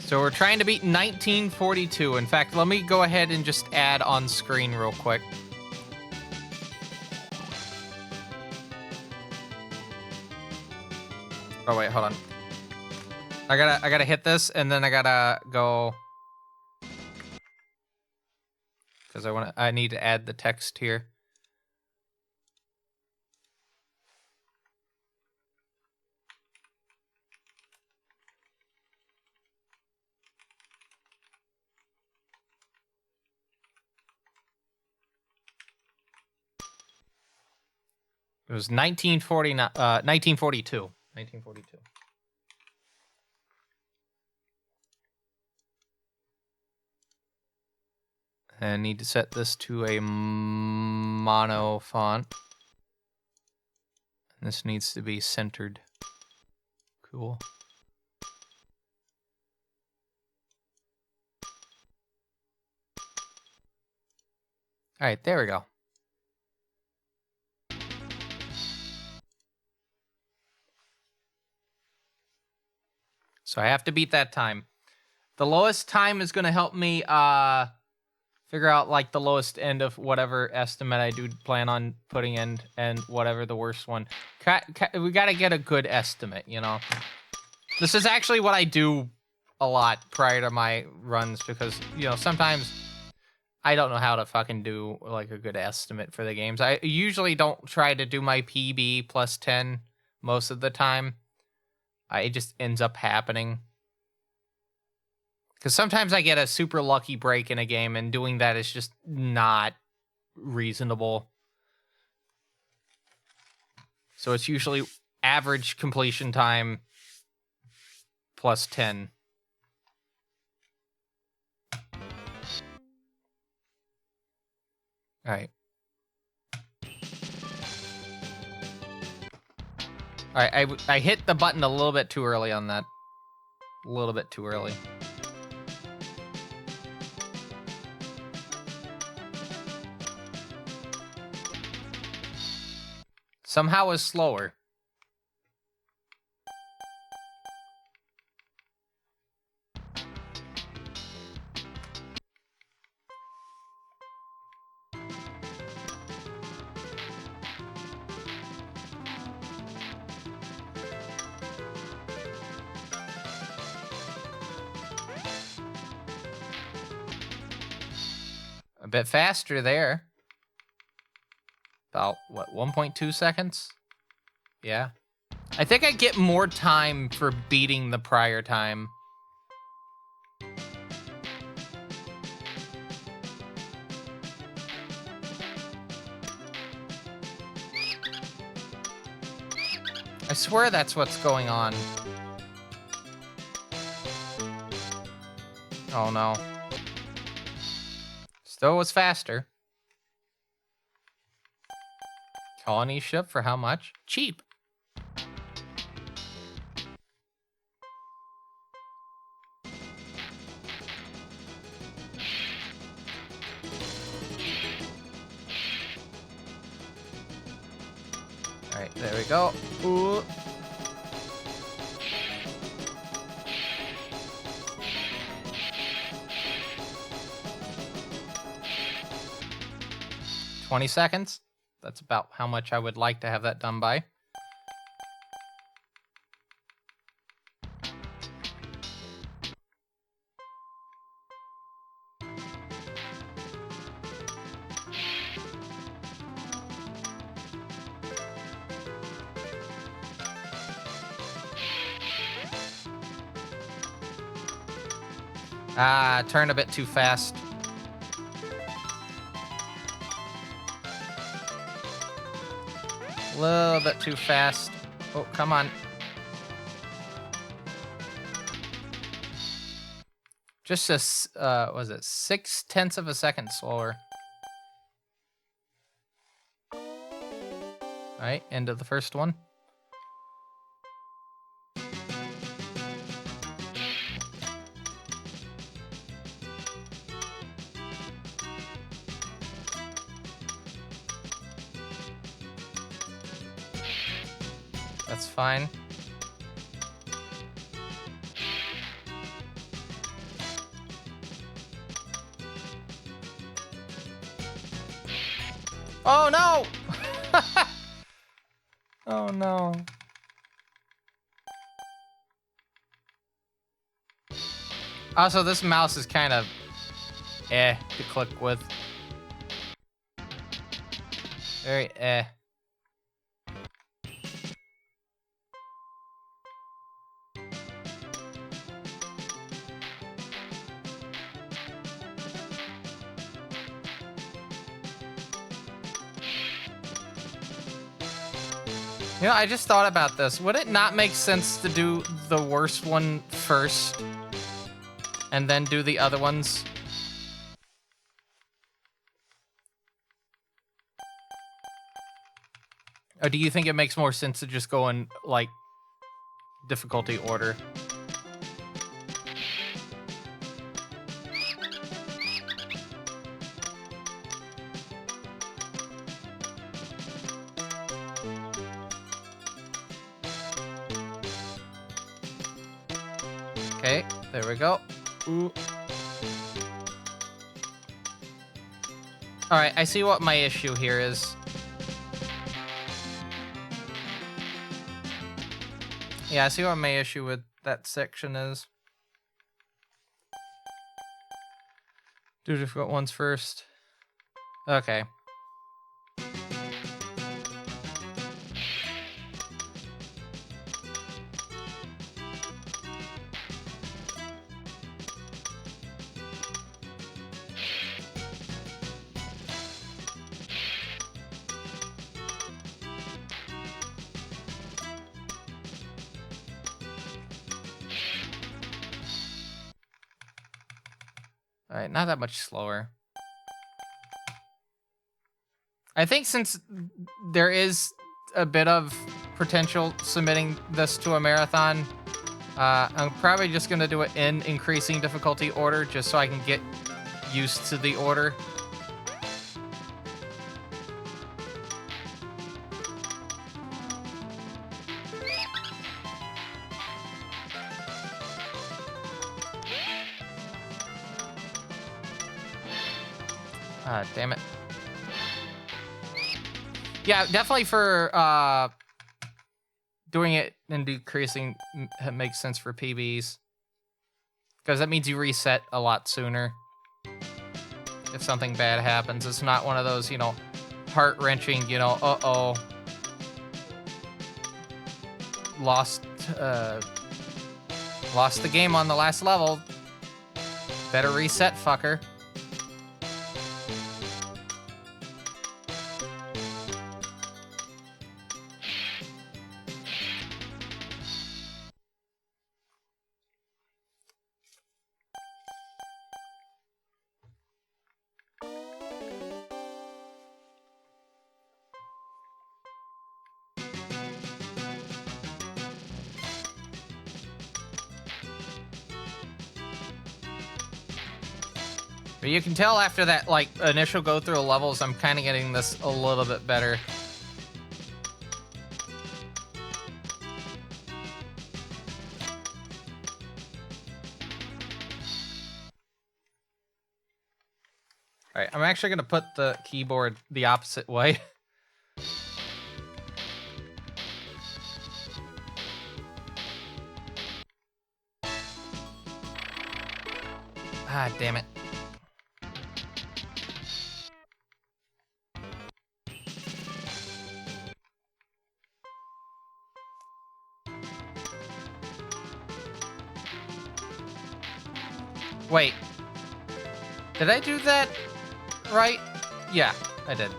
So we're trying to beat 1942. In fact, let me go ahead and just add on screen real quick. Oh wait, hold on. I gotta hit this and then I gotta go because I need to add the text here. It was 1942. 1942. And I need to set this to a mono font. This needs to be centered. Cool. All right, there we go. So I have to beat that time. The lowest time is going to help me figure out like the lowest end of whatever estimate I do plan on putting in, and whatever the worst one. We got to get a good estimate, you know. This is actually what I do a lot prior to my runs, because, you know, sometimes I don't know how to fucking do like a good estimate for the games. I usually don't try to do my PB plus 10 most of the time. It just ends up happening. Because sometimes I get a super lucky break in a game, and doing that is just not reasonable. So it's usually average completion time plus 10. All right. All right, I hit the button a little bit too early on that. A little bit too early. Somehow is slower. A bit faster there. About, what, 1.2 seconds? Yeah. I think I get more time for beating the prior time. I swear that's what's going on. Oh no. Still was faster. Colony ship for how much? Cheap. All right, there we go. Ooh. $20 seconds. That's about how much I would like to have that done by. Turned a bit too fast. A little bit too fast. Oh, come on. Just a, was it 0.6 of a second slower. All right, end of the first one. That's fine. Oh no! Oh no. Also, this mouse is kind of to click with. Very You know, I just thought about this. Would it not make sense to do the worst one first and then do the other ones? Or do you think it makes more sense to just go in, like, difficulty order? Okay, there we go. Ooh. All right, I see what my issue here is. Yeah, I see what my issue with that section is. Do difficult ones first. Okay. All right, not that much slower. I think since there is a bit of potential submitting this to a marathon, I'm probably just going to do it in increasing difficulty order just so I can get used to the order. Damn it. Yeah, definitely for doing it and decreasing makes sense for PBs. Because that means you reset a lot sooner. If something bad happens, it's not one of those, you know, heart-wrenching, you know, uh-oh. Lost the game on the last level. Better reset, fucker. But you can tell after that, like, initial go through of levels, I'm kind of getting this a little bit better. All right, I'm actually going to put the keyboard the opposite way. Ah, damn it. Wait. Did I do that right? Yeah, I did.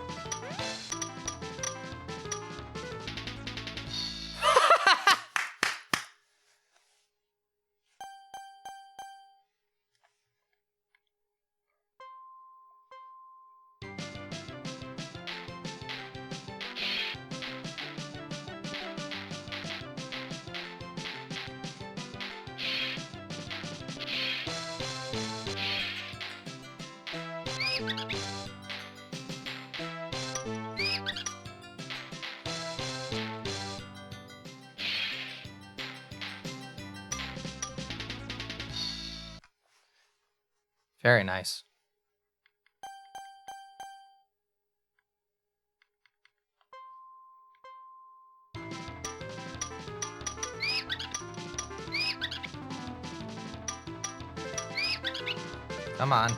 Very nice. Come on.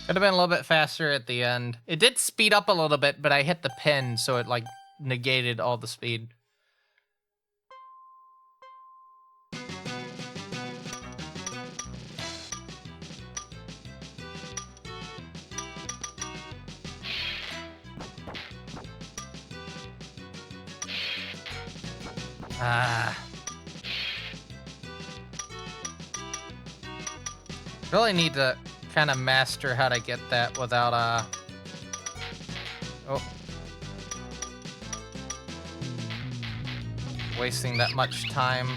Could have been a little bit faster at the end. It did speed up a little bit, but I hit the pin, so it, like, negated all the speed. Really need to kind of master how to get that without, oh. Wasting that much time.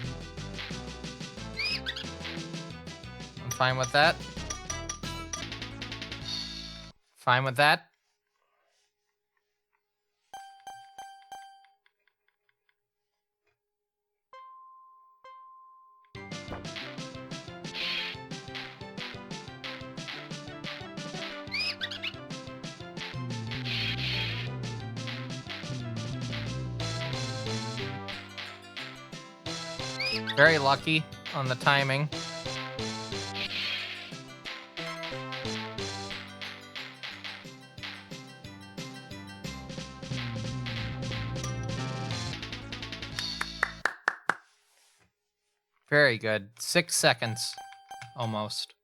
I'm fine with that. Fine with that. Very lucky on the timing. Very good. 6 seconds. Almost.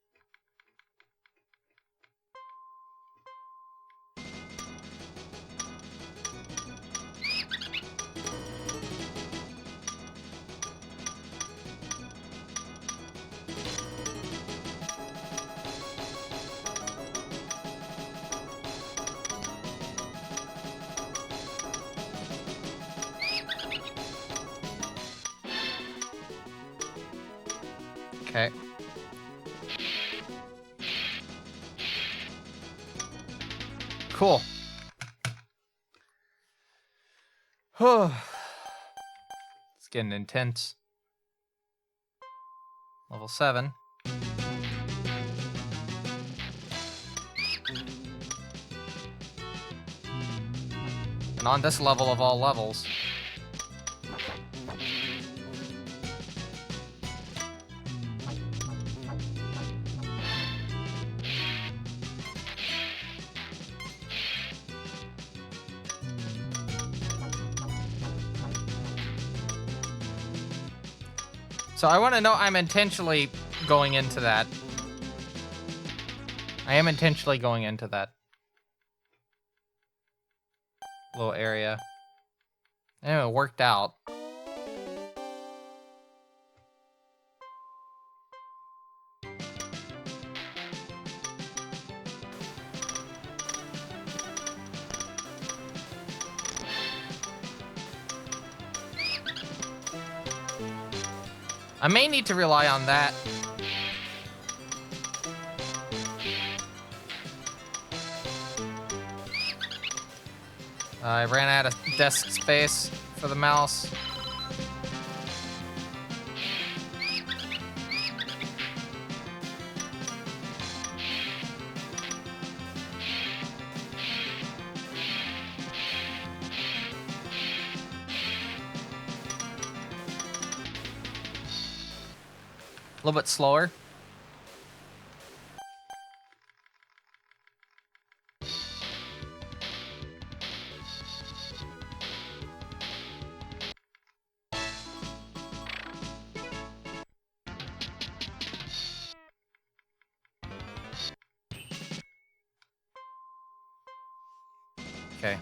Okay. Cool. It's getting intense. Level 7. And on this level of all levels. So I want to know I'm intentionally going into that. I am intentionally going into that little area. Anyway, it worked out. I may need to rely on that. I ran out of desk space for the mouse. A little bit slower. Okay.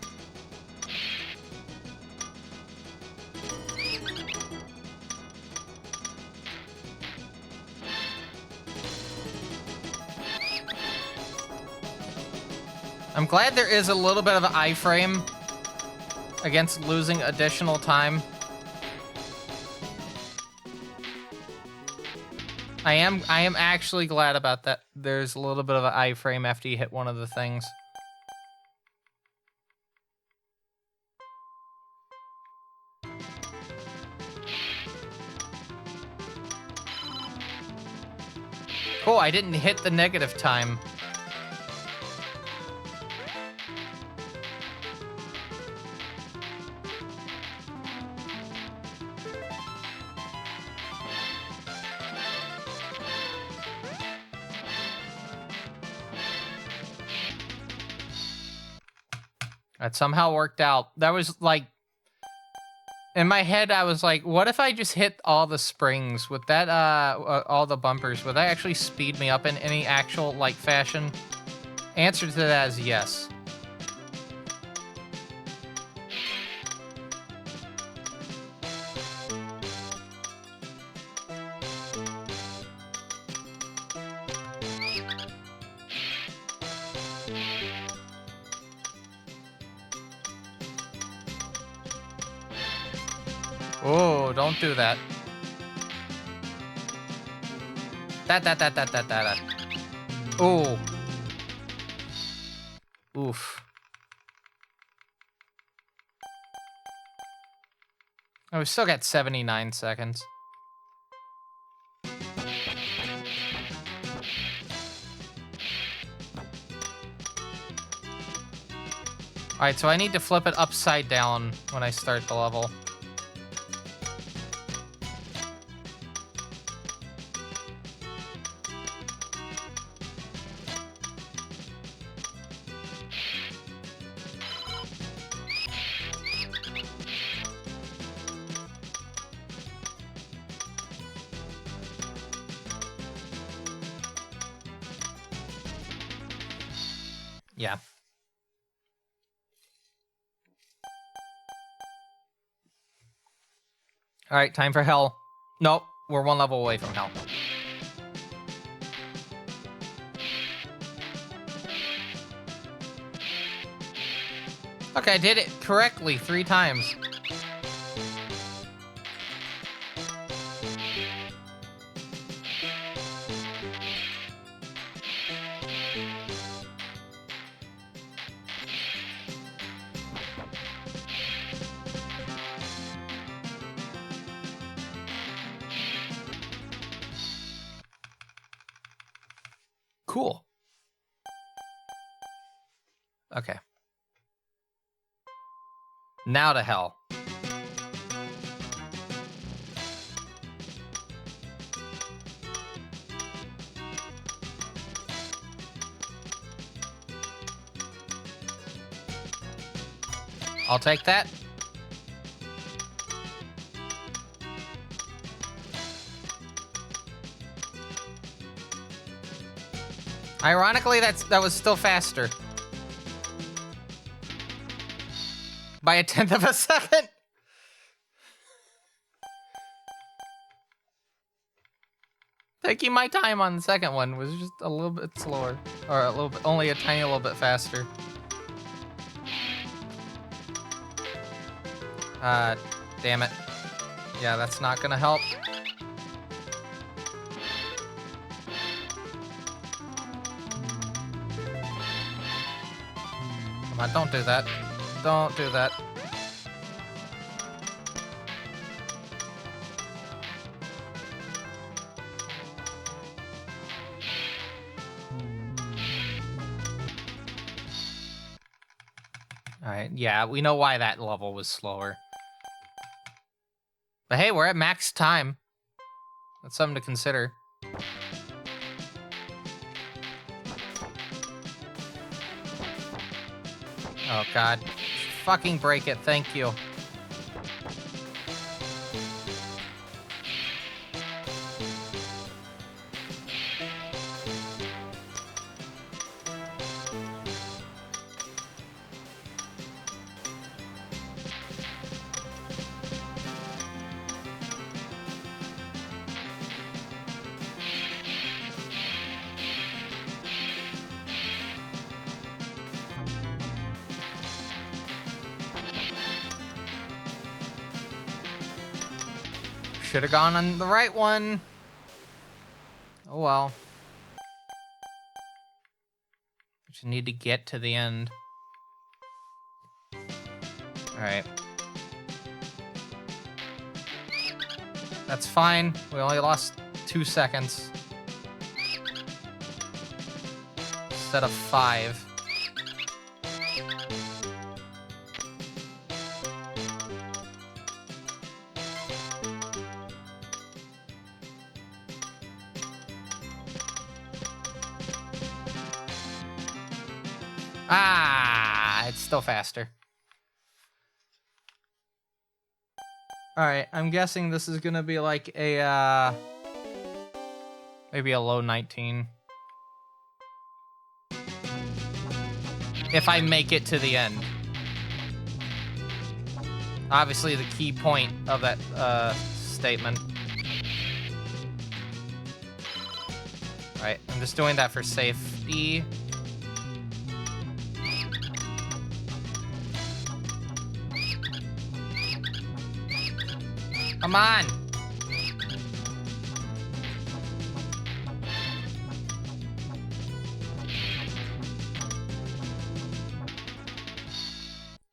I'm glad there is a little bit of an iframe against losing additional time. I am actually glad about that. There's a little bit of an iframe after you hit one of the things. Cool, I didn't hit the negative time. That somehow worked out. That was like, in my head, I was like, what if I just hit all the springs with that, all the bumpers? Would that actually speed me up in any actual, like, fashion? Answer to that is yes. Oh, don't do that. That. Oh. Oof. Oh, we still got 79 seconds. Alright, so I need to flip it upside down when I start the level. Yeah. Alright, time for hell. Nope, we're one level away from hell. Okay, I did it correctly 3 times. Cool. Okay. Now to hell. I'll take that. Ironically, that was still faster. By a 1/10 of a second. Taking my time on the second one was just a little bit slower. Or a little bit, only a tiny little bit faster. Damn it. Yeah, that's not gonna help. Come on, don't do that. Don't do that. Alright, yeah, we know why that level was slower. But hey, we're at max time. That's something to consider. Oh god. Fucking break it, thank you. Should have gone on the right one. Oh well. Just need to get to the end. Alright. That's fine. We only lost 2 seconds. Instead of 5. Ah, it's still faster. Alright, I'm guessing this is gonna be like a, maybe a low 19. If I make it to the end. Obviously the key point of that, statement. Alright, I'm just doing that for safety. Come on.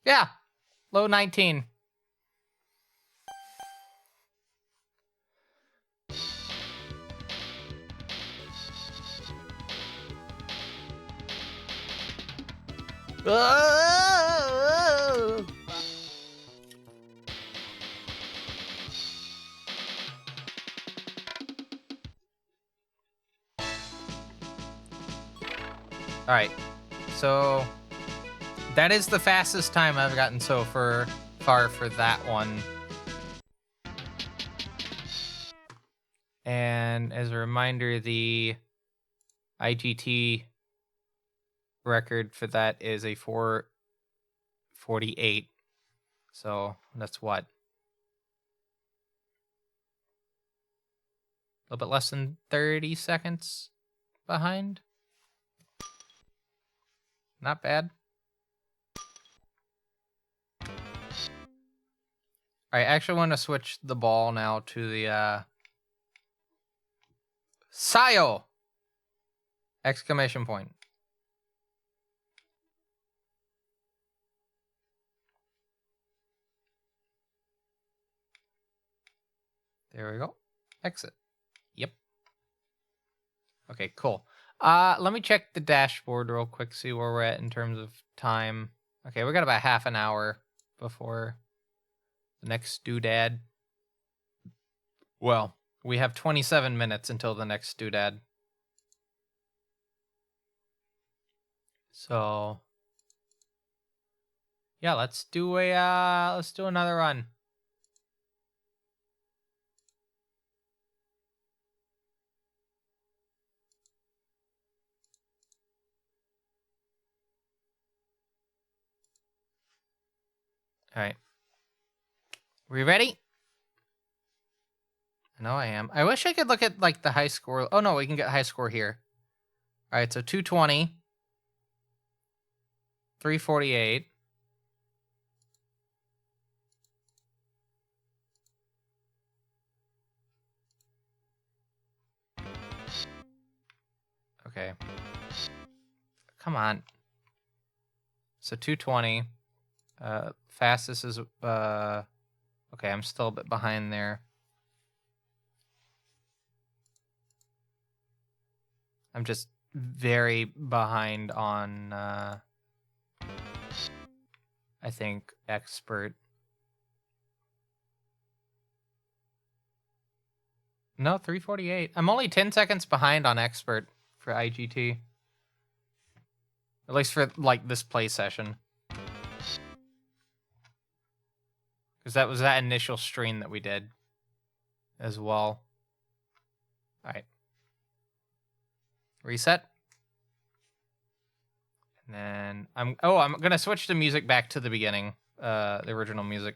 Yeah. Low 19. All right, so that is the fastest time I've gotten so far for that one. And as a reminder, the IGT record for that is a 4:48. So that's what? A little bit less than 30 seconds behind. Not bad. I actually want to switch the ball now to the Sayo! Exclamation point. There we go. Exit. Yep. Okay, cool. Let me check the dashboard real quick, see where we're at in terms of time. Okay, we got about half an hour before the next doodad. Well, we have 27 minutes until the next doodad. So yeah, let's do another run. All right. We ready? I know I am. I wish I could look at like the high score. Oh no, we can get high score here. All right, so 220, 348. Okay. Come on. So 220. Fastest is okay, I'm still a bit behind there. I'm just very behind on I think expert. No, 348. I'm only 10 seconds behind on expert for IGT. At least for like this play session. Because that was that initial stream that we did as well. All right. Reset. And then I'm going to switch the music back to the beginning, the original music.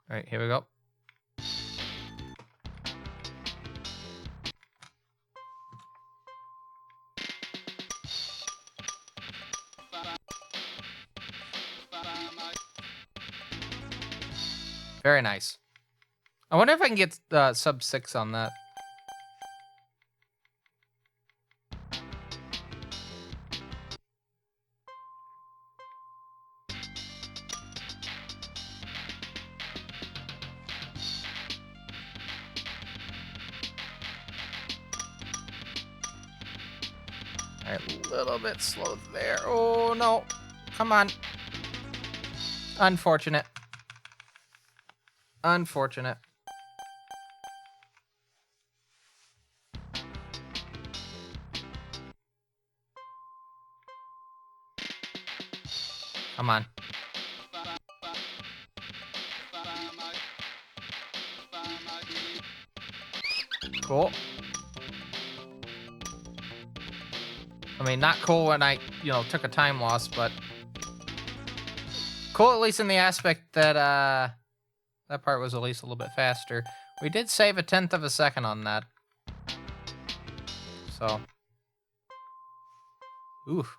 All right, here we go. Very nice. I wonder if I can get sub 6 on that. All right, a little bit slow there. Oh, no. Come on. Unfortunate. Unfortunate. Come on. Cool. I mean, not cool when I, took a time loss, but cool at least in the aspect that that part was at least a little bit faster. We did save 1/10 of a second on that. So. Oof.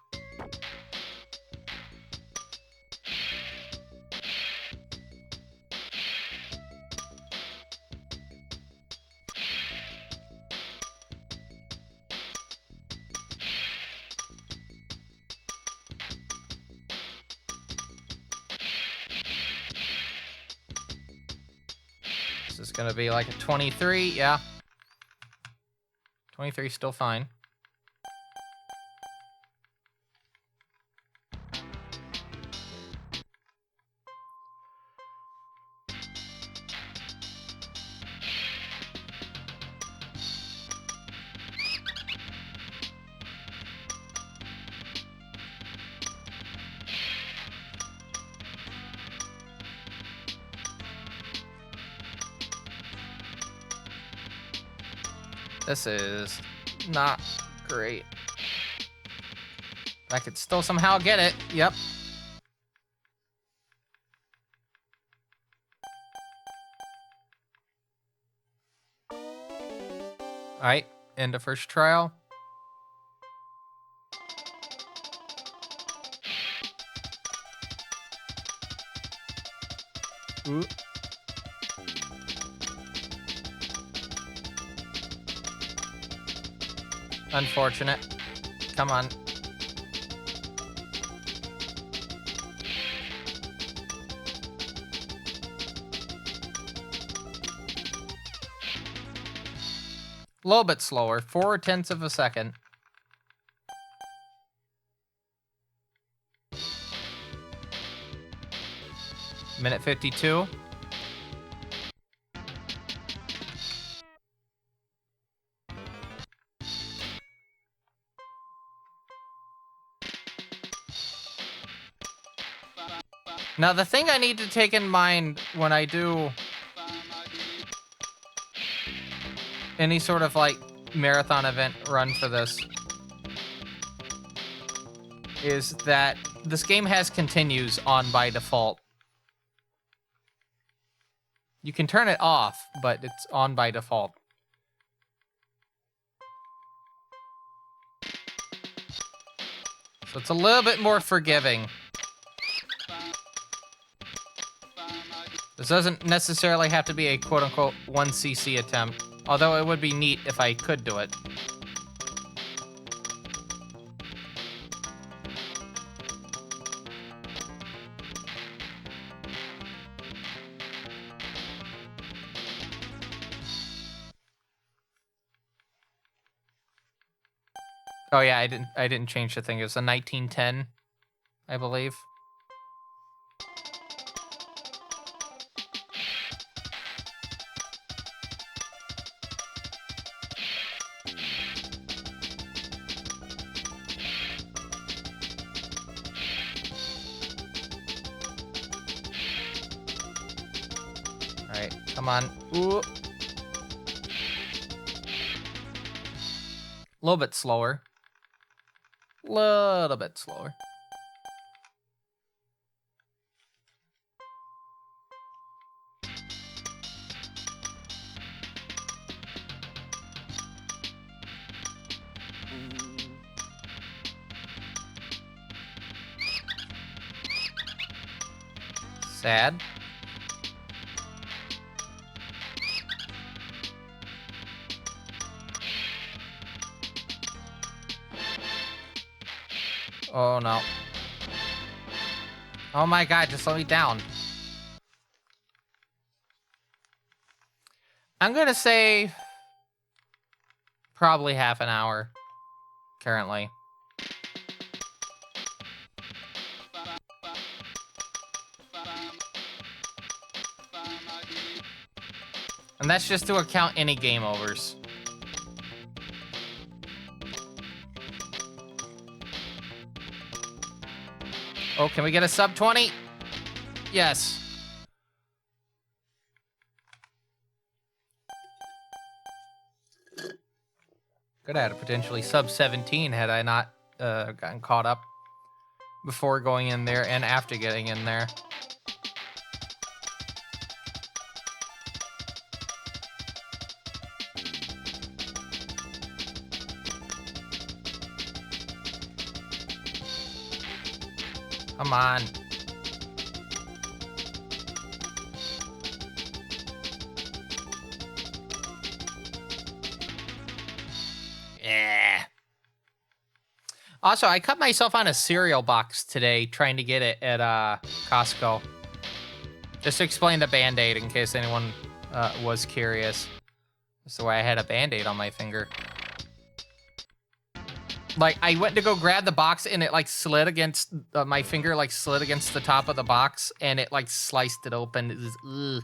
gonna be like a 23, yeah. 23 is still fine. This is not great. I could still somehow get it. Yep. Alright, end of first trial. Ooh. Unfortunate. Come on. A little bit slower. 4/10 of a second. Minute 52. Now, the thing I need to take in mind when I do any sort of, like, marathon event run for this is that this game has continues on by default. You can turn it off, but it's on by default. So it's a little bit more forgiving. This doesn't necessarily have to be a quote-unquote 1cc attempt, although it would be neat if I could do it. Oh yeah, I didn't change the thing. It was a 1910, I believe. Alright, come on. Ooh. A little bit slower. Little bit slower. Sad. Oh no. Oh my god, just let me down. I'm gonna say probably half an hour currently. And that's just to account any game overs. Oh, can we get a sub 20? Yes. Could have had a potentially sub 17 had I not gotten caught up before going in there and after getting in there. Come on. Yeah. Also, I cut myself on a cereal box today trying to get it at Costco. Just to explain the Band-Aid in case anyone was curious. That's why I had a Band-Aid on my finger. Like, I went to go grab the box, and it, like, slid against... my finger, like, slid against the top of the box, and it, like, sliced it open. It was... ugh.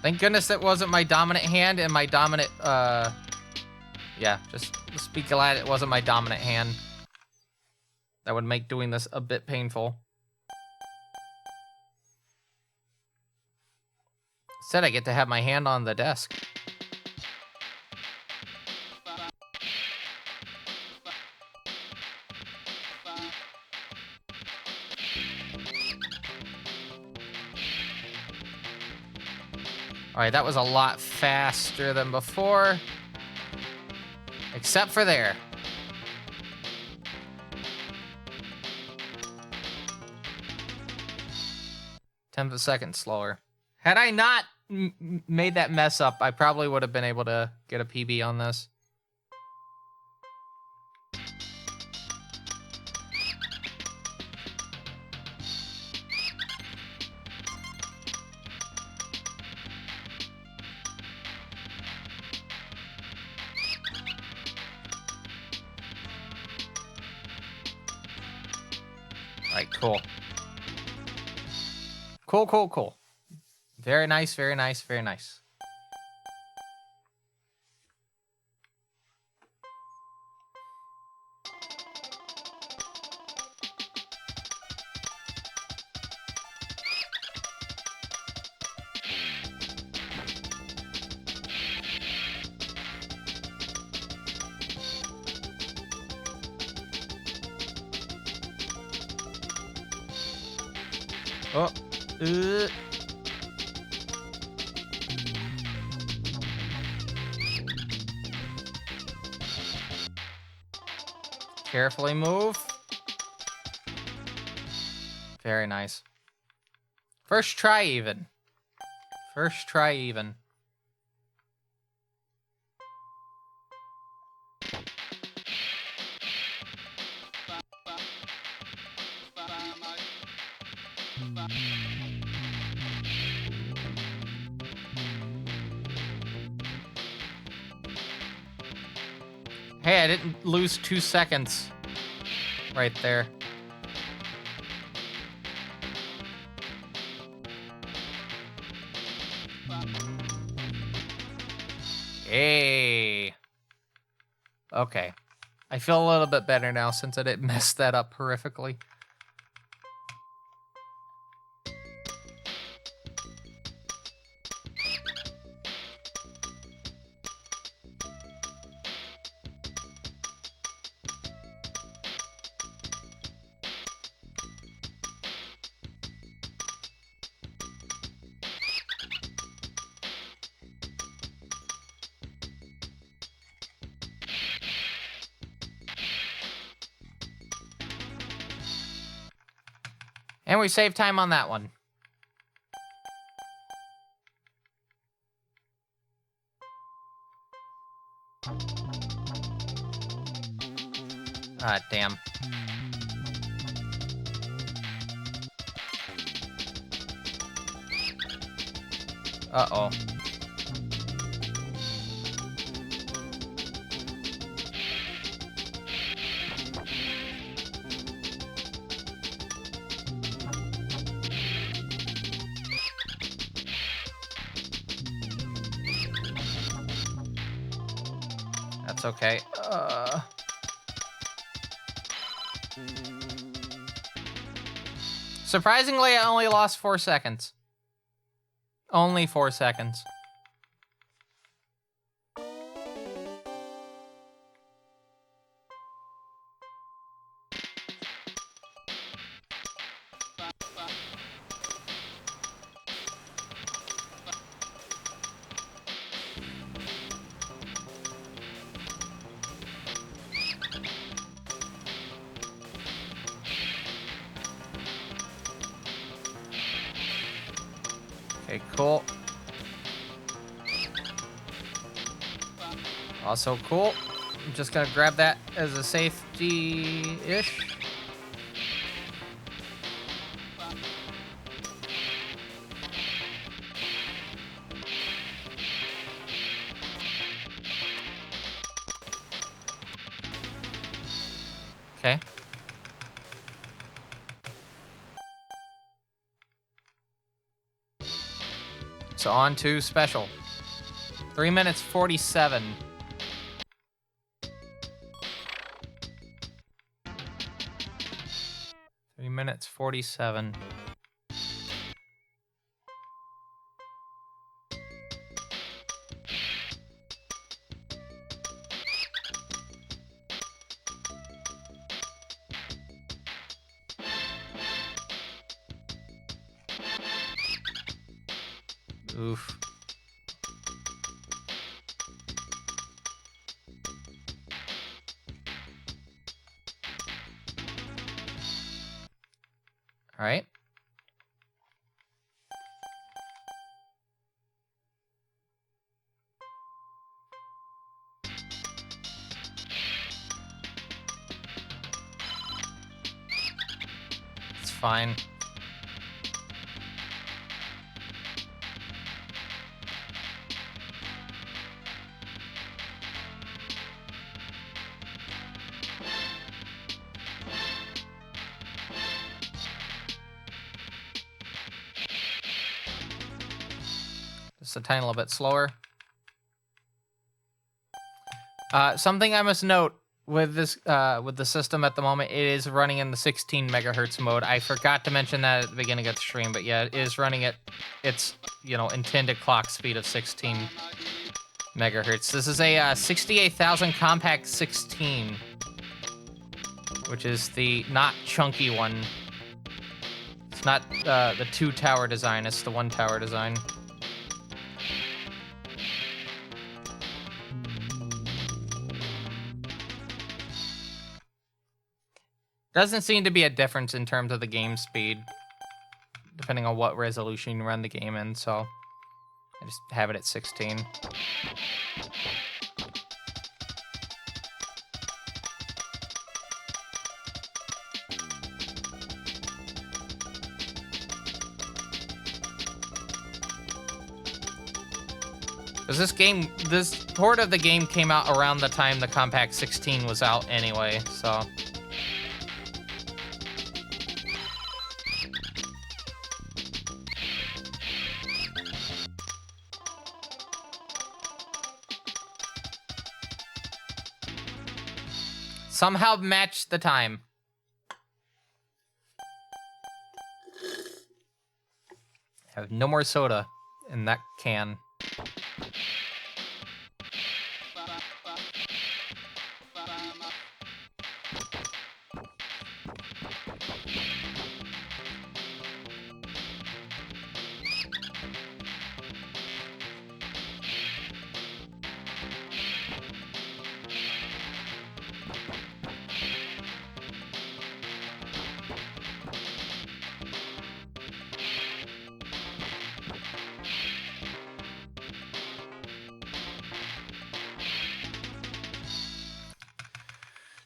Thank goodness that wasn't my dominant hand, and my dominant, yeah, just be glad it wasn't my dominant hand. That would make doing this a bit painful. Instead, I get to have my hand on the desk. All right, that was a lot faster than before. Except for there. 10th of a second slower. Had I not made that mess up, I probably would have been able to get a PB on this. All right, cool. Cool, cool, cool. Very nice, very nice, very nice. Oh. Carefully move. Very nice. First try even. First try even. Hey, I didn't lose 2 seconds right there. Hey. Okay. I feel a little bit better now since I didn't mess that up horrifically. And we save time on that one. Ah, damn. Uh-oh. That's okay. Surprisingly, I only lost 4 seconds. Only 4 seconds. Okay, cool. Also cool. I'm just gonna grab that as a safety-ish. Okay. So on to special. 3 minutes 47. 3 minutes 47. Oof. All right. It's fine. Just a tiny little bit slower. Something I must note with this with the system at the moment, it is running in the 16 megahertz mode. I forgot to mention that at the beginning of the stream, but yeah, it is running at its intended clock speed of 16 megahertz. This is a 68,000 compact 16, which is the not chunky one. It's not the 2 tower design, it's the 1 tower design. Doesn't seem to be a difference in terms of the game speed, depending on what resolution you run the game in, so I just have it at 16. Because this port of the game came out around the time the Compact 16 was out anyway, so... Somehow matched the time. I have no more soda in that can.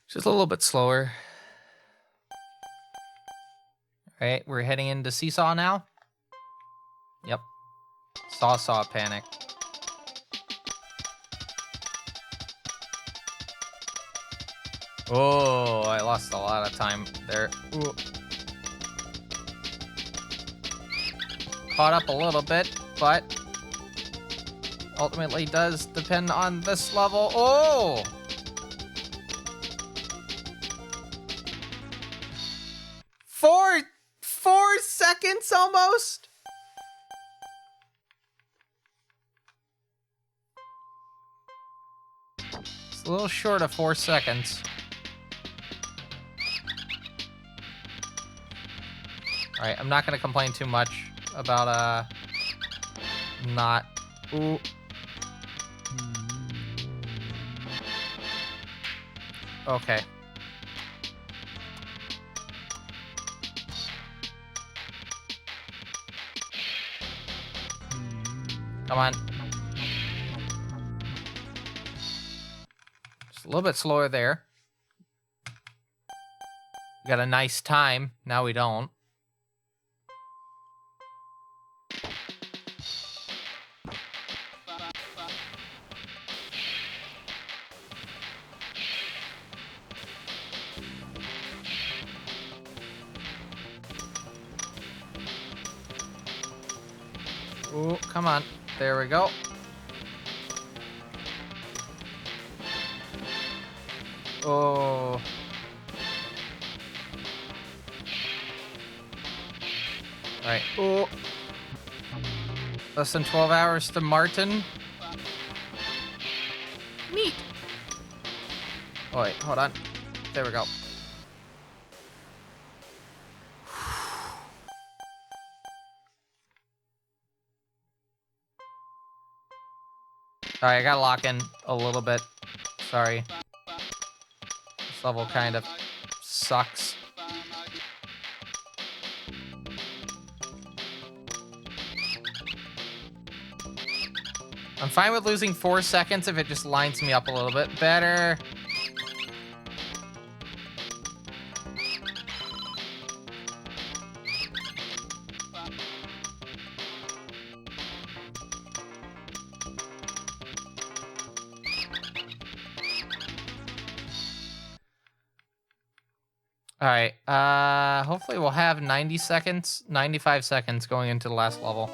Just a little bit slower. All right, we're heading into Seesaw now. Yep. Saw panic. Oh, I lost a lot of time there. Ooh. Caught up a little bit, but ultimately does depend on this level. Oh! Four seconds almost? It's a little short of 4 seconds. Alright, I'm not gonna complain too much about not... Ooh. Okay. Come on. Just a little bit slower there. We got a nice time. Now we don't. Ooh, come on. There we go. Oh. Alright. Oh. Less than 12 hours to Martin. Neat. Oh, wait, hold on. There we go. Alright, I gotta lock in a little bit. Sorry. This level kind of sucks. I'm fine with losing 4 seconds if it just lines me up a little bit better. All right, hopefully we'll have 95 seconds going into the last level.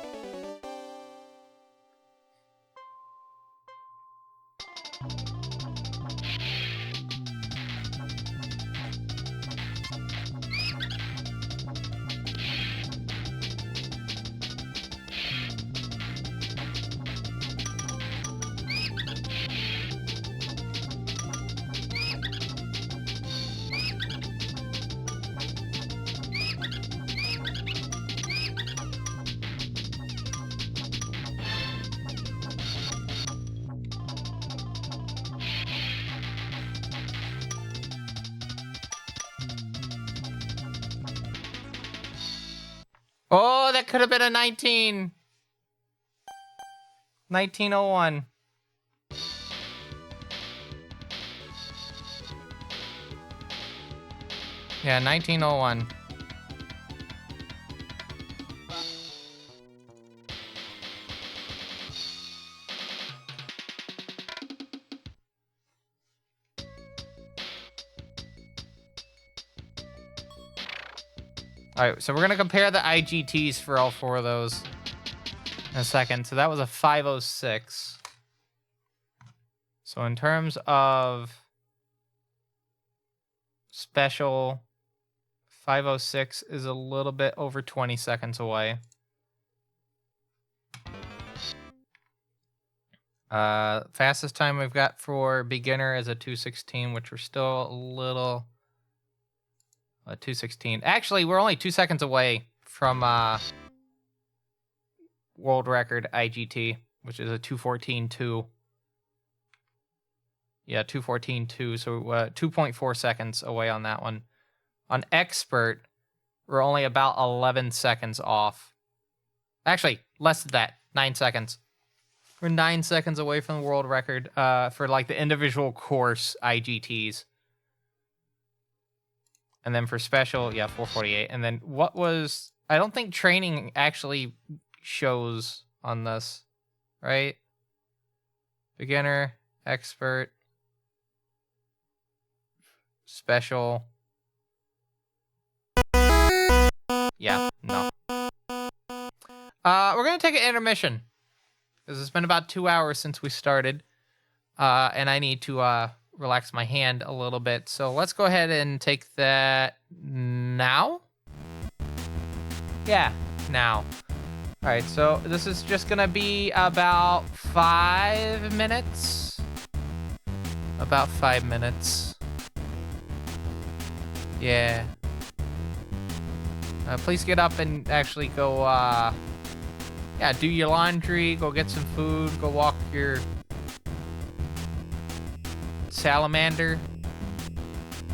Oh, that could have been a 1901. Yeah, 1901. All right, so we're gonna compare the IGTs for all 4 of those in a second. So that was a 506. So in terms of special, 506 is a little bit over 20 seconds away. Fastest time we've got for beginner is a 2:16, which we're still a little... 2:16. Actually, we're only 2 seconds away from world record IGT, which is a 2:14.2. Yeah, 2:14.2. So 2.4 seconds away on that one. On expert, we're only about 11 seconds off. Actually, less than that. 9 seconds. We're 9 seconds away from the world record for like the individual course IGTs. And then for special, yeah, 4:48. And then what was... I don't think training actually shows on this, right? Beginner, expert, special. Yeah, no. We're going to take an intermission. Because it's been about 2 hours since we started. And I need to... relax my hand a little bit. So let's go ahead and take that now. Yeah, now. All right, so this is just gonna be about 5 minutes. About 5 minutes. Yeah. Please get up and actually go, yeah, do your laundry, go get some food, go walk your salamander.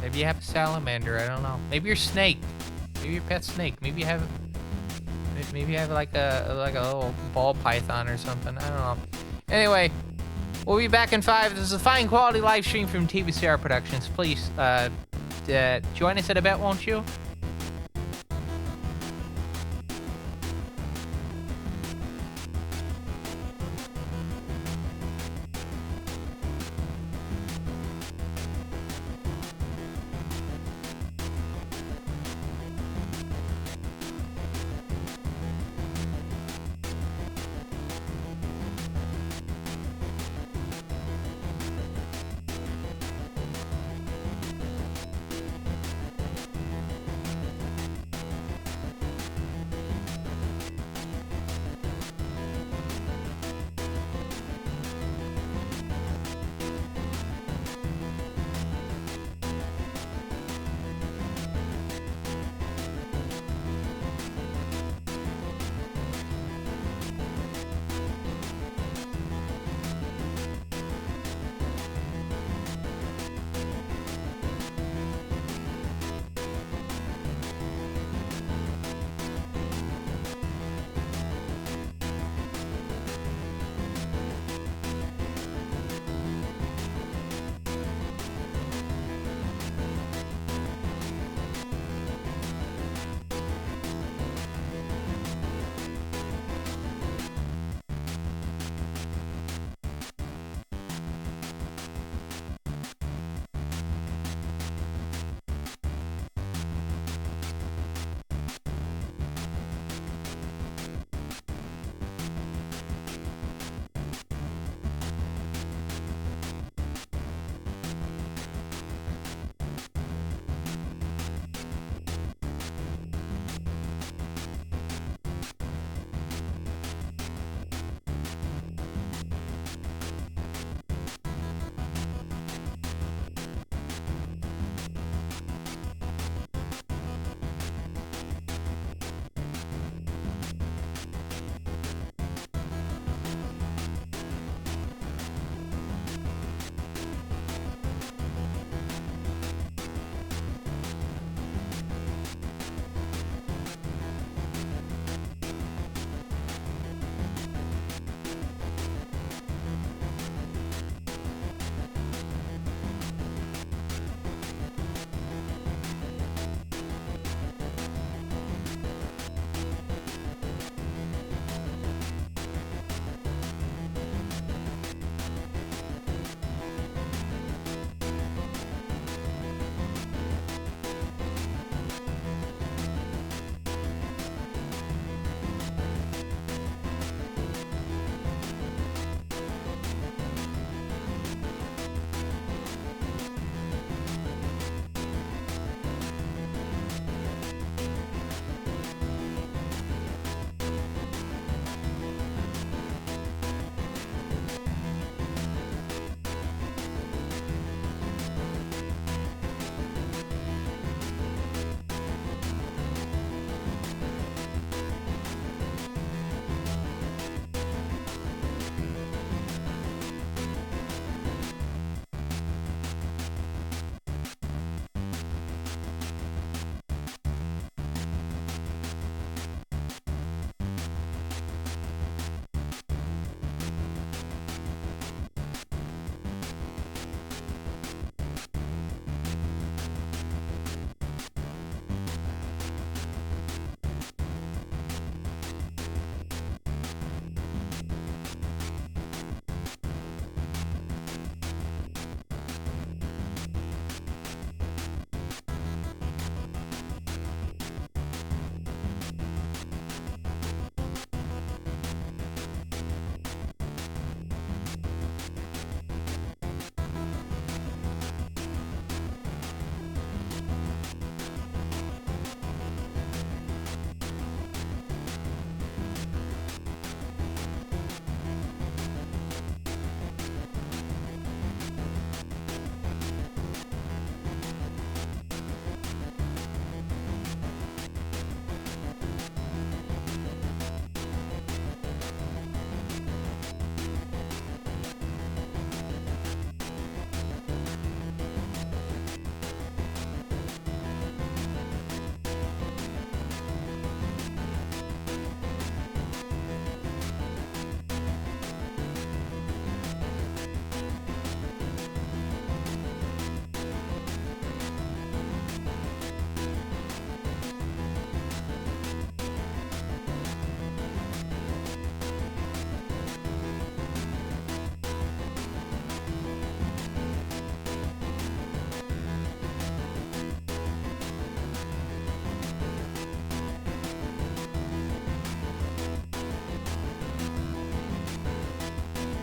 Maybe you have a salamander. I don't know. Maybe your snake. Maybe your pet snake. Maybe you have like a little ball python or something. I don't know. Anyway, We'll be back in 5. This is a fine quality live stream from TVCR Productions. Please join us at a bit, won't you?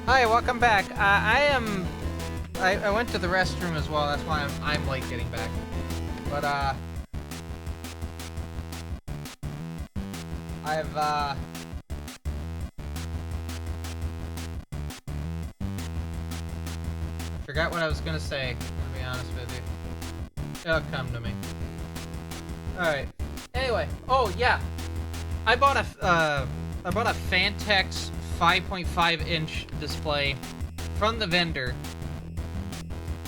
Hi, welcome back. I went to the restroom as well. That's why I'm late getting back. But I forgot what I was gonna say. To be honest with you, it'll come to me. All right. Anyway, oh yeah, I bought a Fantex 5.5-inch display from the vendor,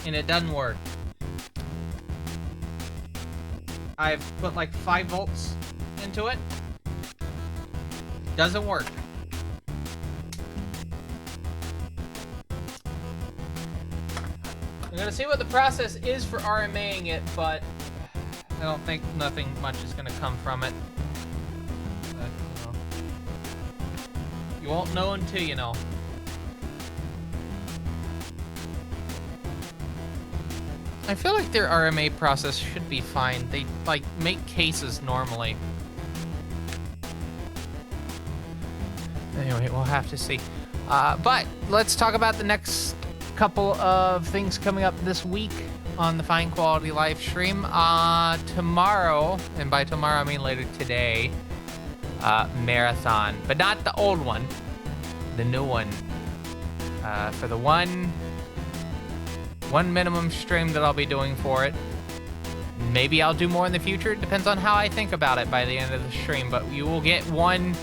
and it doesn't work. I've put like 5 volts into it. Doesn't work. I'm gonna see what the process is for RMAing it, but I don't think nothing much is gonna come from it. But, you know, you won't know until you know. I feel like their RMA process should be fine. They, like, make cases normally. Anyway, we'll have to see. But let's talk about the next couple of things coming up this week on the Fine Quality live stream. Tomorrow, and by tomorrow I mean later today, marathon, but not the old one, the new one. For the one minimum stream that I'll be doing for it. Maybe I'll do more in the future. It depends on how I think about it by the end of the stream, but you will get one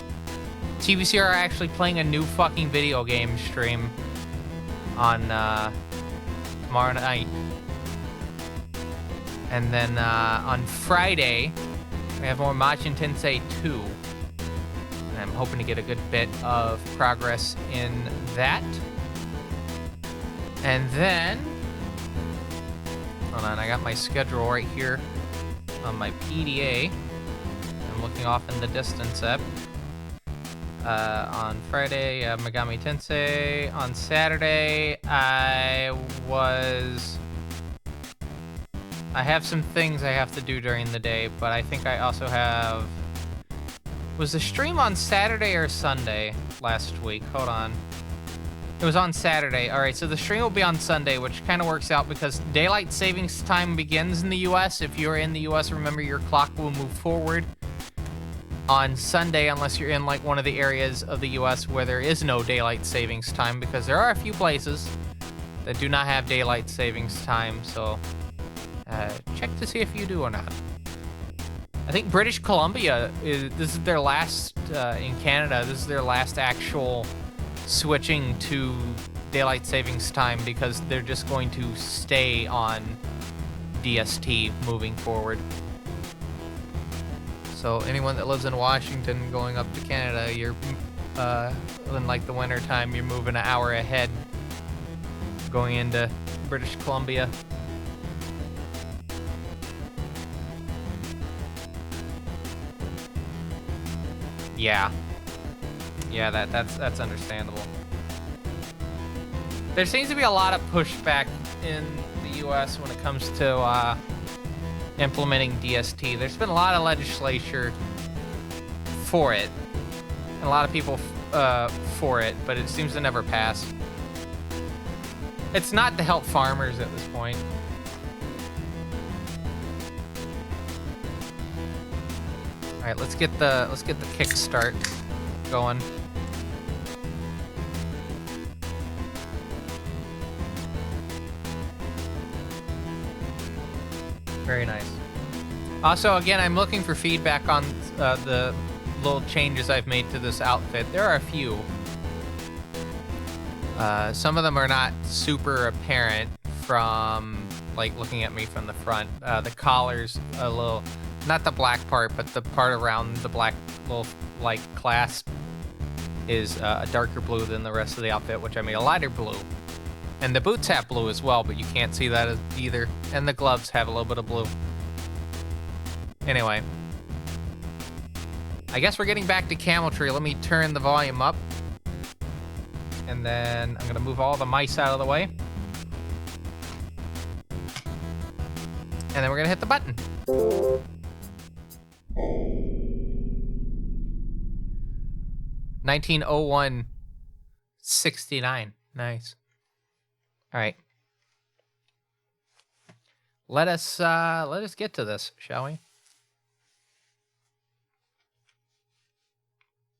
TVC are actually playing a new fucking video game stream on tomorrow night. And then on Friday, we have more Machin Tensei 2. And I'm hoping to get a good bit of progress in that. And then, hold on, I got my schedule right here on my PDA. I'm looking off in the distance app. On Friday, Megami Tensei. On Saturday, I have some things I have to do during the day, but I think I also have... Was the stream on Saturday or Sunday last week? Hold on. It was on Saturday. All right, so the stream will be on Sunday, which kind of works out because daylight savings time begins in the U.S. If you're in the U.S., remember your clock will move forward on Sunday unless you're in like one of the areas of the US where there is no daylight savings time, because there are a few places that do not have daylight savings time, so check to see if you do or not. I think British Columbia, this is their last, in Canada, this is their last actual switching to daylight savings time because they're just going to stay on DST moving forward. So anyone that lives in Washington going up to Canada, you're in like the winter time, you're moving an hour ahead going into British Columbia. Yeah, that's understandable. There seems to be a lot of pushback in the U.S. when it comes to implementing DST. There's been a lot of legislature for it, and a lot of people for it, but it seems to never pass. It's not to help farmers at this point. All right, let's get the kickstart going. Very nice. Also, again, I'm looking for feedback on the little changes I've made to this outfit. There are a few. Some of them are not super apparent from, like, looking at me from the front. The collar's a little, not the black part, but the part around the black little, like, clasp is a darker blue than the rest of the outfit, which I made a lighter blue. And the boots have blue as well, but you can't see that either. And the gloves have a little bit of blue. Anyway. I guess we're getting back to Camel Tree. Let me turn the volume up. And then I'm going to move all the mice out of the way. And then we're going to hit the button. 1901 69. Nice. All right. Let us get to this, shall we?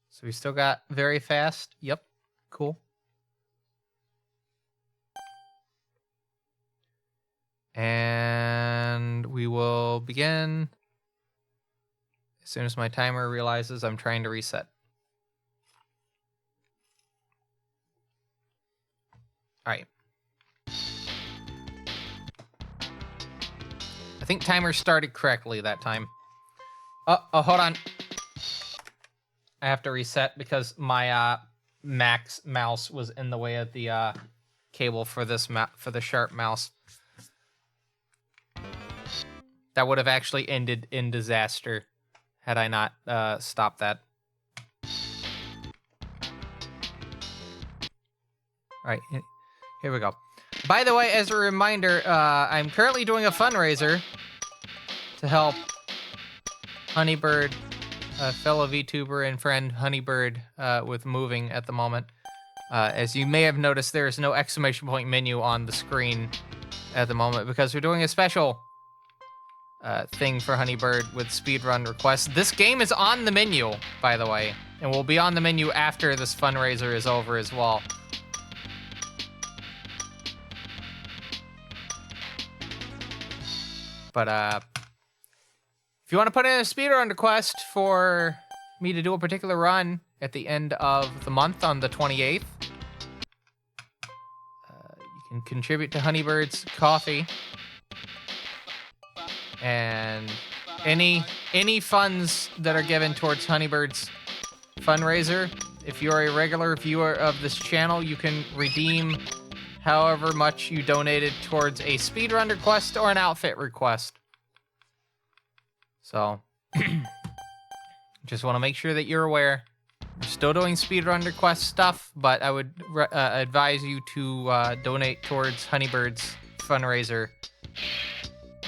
So we still got very fast. Yep. Cool. And we will begin as soon as my timer realizes I'm trying to reset. All right. I think timer started correctly that time. Oh, hold on. I have to reset because my Max mouse was in the way of the cable for this for the Sharp mouse. That would have actually ended in disaster had I not stopped that. All right, here we go. By the way, as a reminder, I'm currently doing a fundraiser to help Honeybird, a fellow VTuber and friend Honeybird, with moving at the moment. As you may have noticed, there is no exclamation point menu on the screen at the moment because we're doing a special thing for Honeybird with speedrun requests. This game is on the menu, by the way, and will be on the menu after this fundraiser is over as well. But if you want to put in a speedrun request for me to do a particular run at the end of the month on the 28th, you can contribute to Honeybird's coffee. And any funds that are given towards Honeybird's fundraiser, if you're a regular viewer of this channel, you can redeem however much you donated towards a speedrun request or an outfit request. So, just want to make sure that you're aware. We're still doing speedrun request stuff, but I would advise you to donate towards Honeybird's fundraiser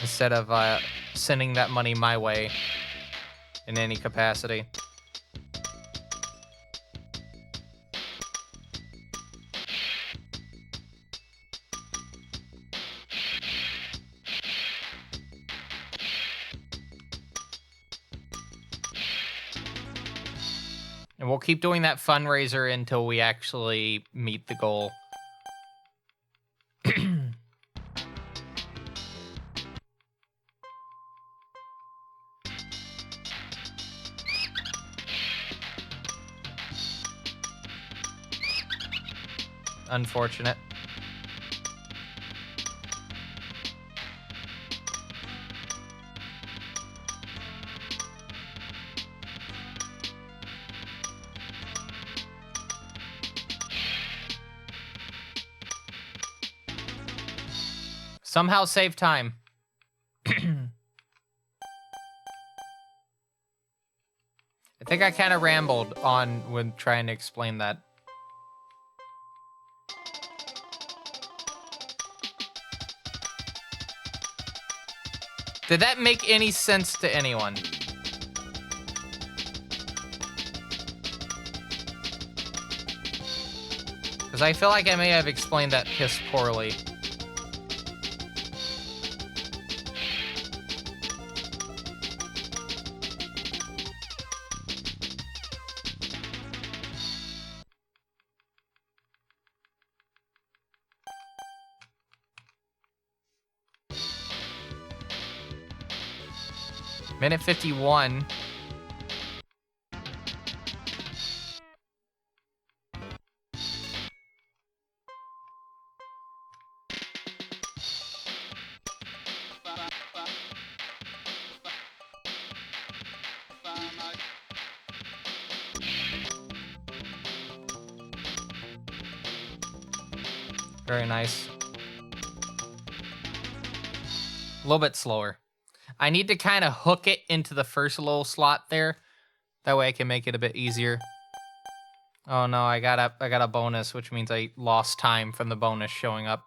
instead of sending that money my way in any capacity. And we'll keep doing that fundraiser until we actually meet the goal. Unfortunate. Somehow save time. I think I kind of rambled on when trying to explain that. Did that make any sense to anyone? Because I feel like I may have explained that piss poorly. Minute 51. Very nice. A little bit slower. I need to kind of hook it into the first little slot there. That way I can make it a bit easier. Oh no, I got a bonus, which means I lost time from the bonus showing up.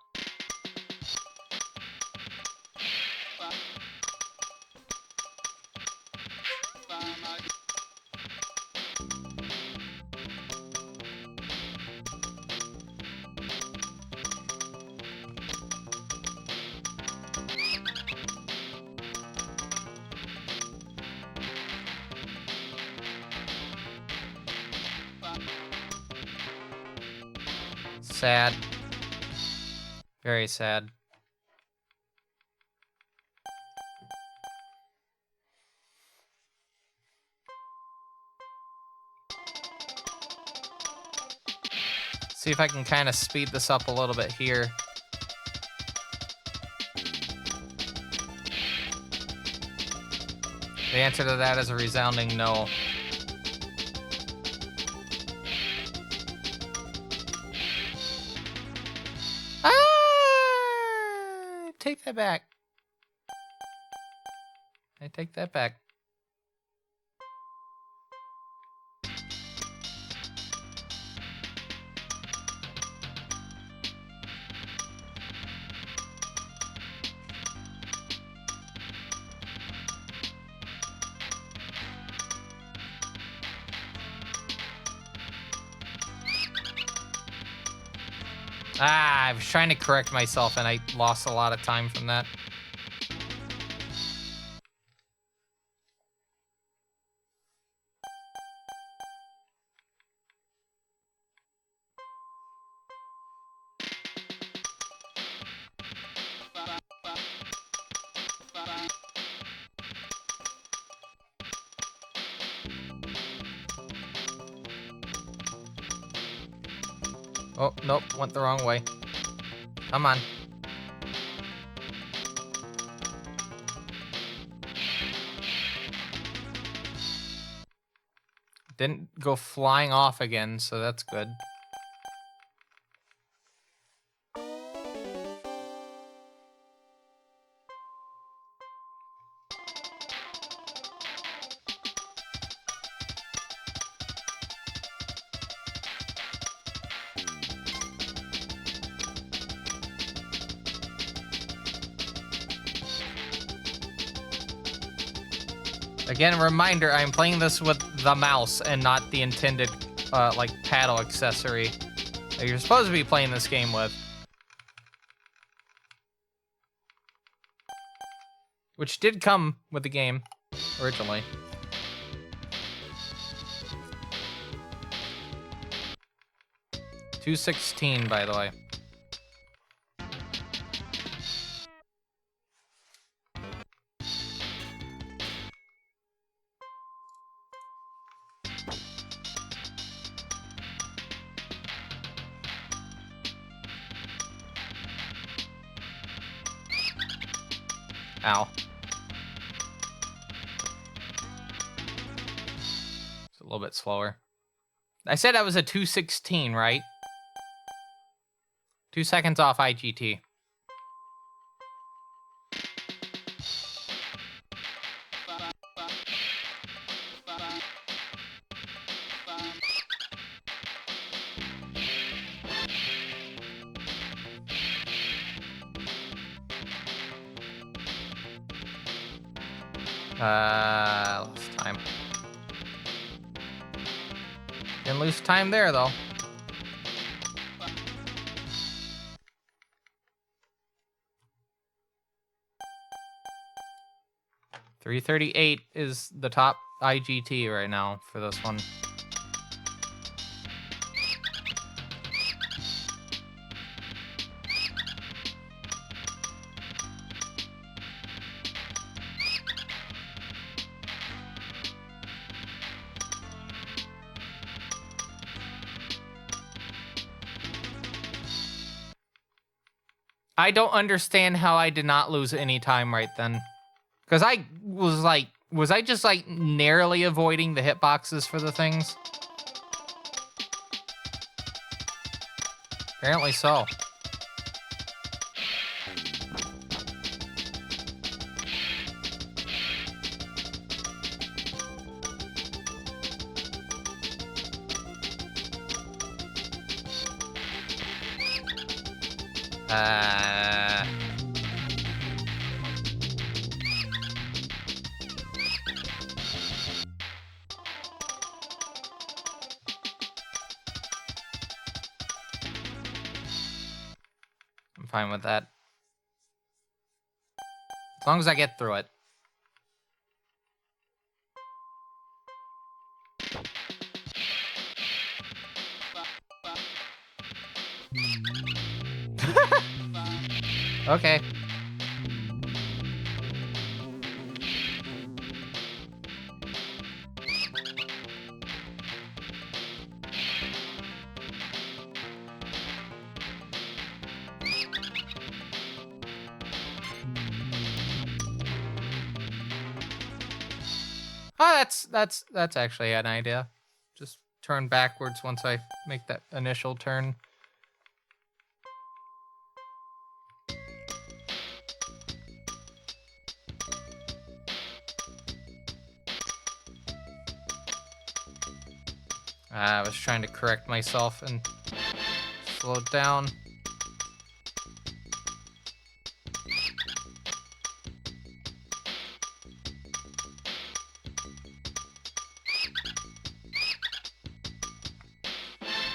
sad. Very sad. See if I can kind of speed this up a little bit here. The answer to that is a resounding no. Take that back. I take that back. I was trying to correct myself and I lost a lot of time from that. Oh, nope, went the wrong way. Come on. Didn't go flying off again, so that's good. Again, a reminder, I'm playing this with the mouse and not the intended, like, paddle accessory that you're supposed to be playing this game with. Which did come with the game, originally. $2.16, by the way. Ow. It's a little bit slower. I said I was a 2.16, right? 2 seconds off IGT. Lost time. Didn't lose time there, though. $3.38 is the top IGT right now for this one. I don't understand how I did not lose any time right then. Because I was like, was I just like narrowly avoiding the hitboxes for the things? Apparently so. I'm fine with that. As long as I get through it. Okay. Oh, that's actually an idea. Just turn backwards once I make that initial turn. I was trying to correct myself and slow it down.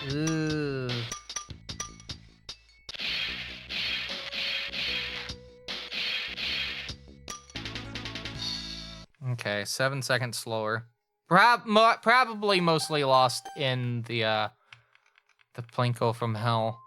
Ugh. Okay, 7 seconds slower. Probably mostly lost in the Plinko from hell.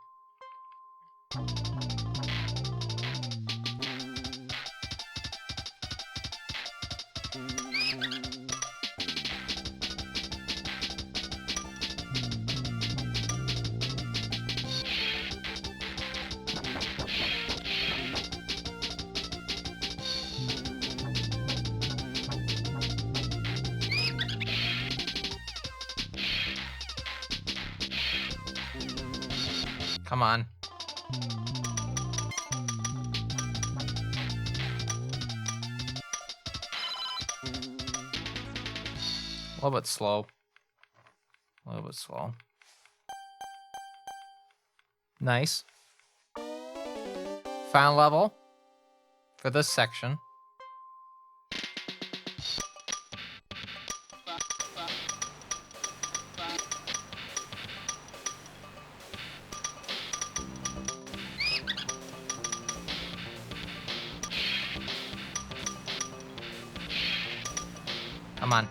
Come on. A little bit slow. A little bit slow. Nice. Final level for this section. Come on.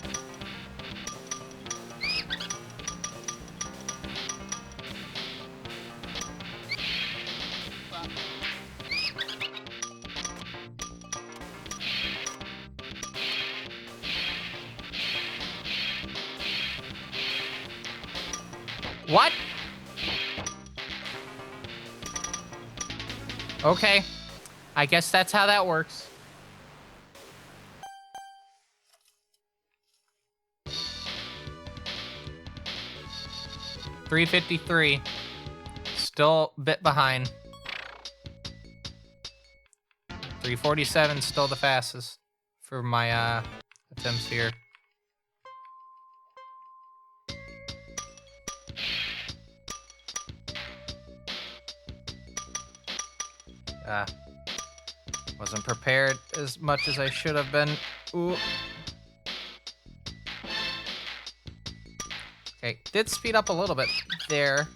What? Okay. I guess that's how that works. $353. Still a bit behind. 347 still the fastest for my attempts here. Wasn't prepared as much as I should have been. Ooh. Okay, did speed up a little bit there.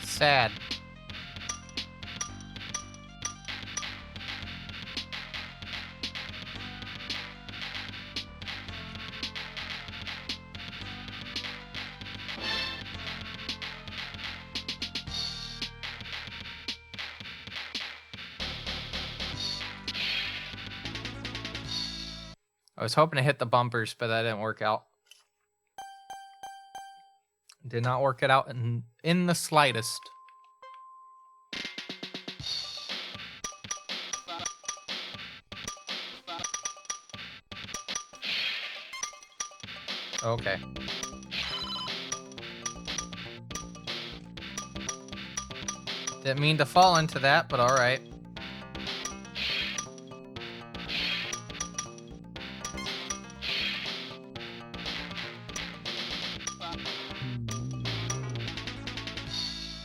Sad. I was hoping to hit the bumpers, but that didn't work out. Did not work it out in the slightest. Okay. Didn't mean to fall into that, but all right.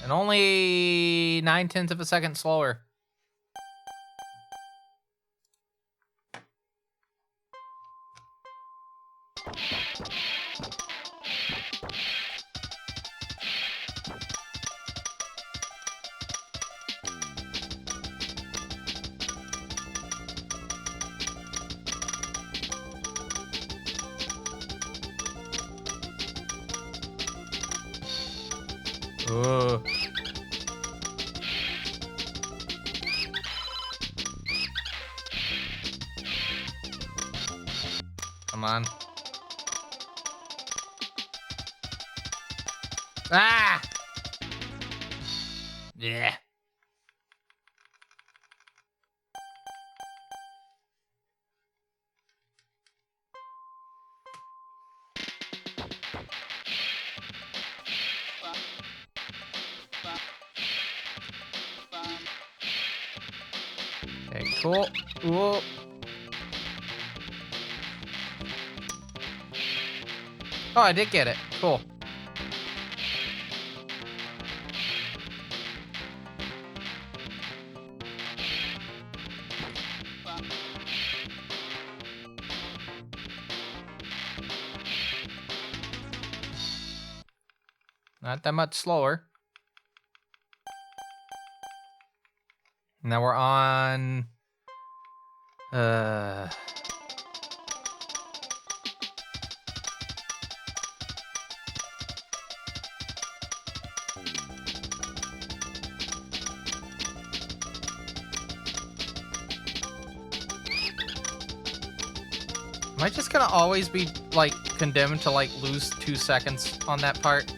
And only 9/10 of a second slower. Ooh. Come on. Ah! Yeah. Okay, cool. Whoa. Oh, I did get it. Cool. Not that much slower. Now we're on... Am I just gonna always be, like, condemned to, like, lose 2 seconds on that part?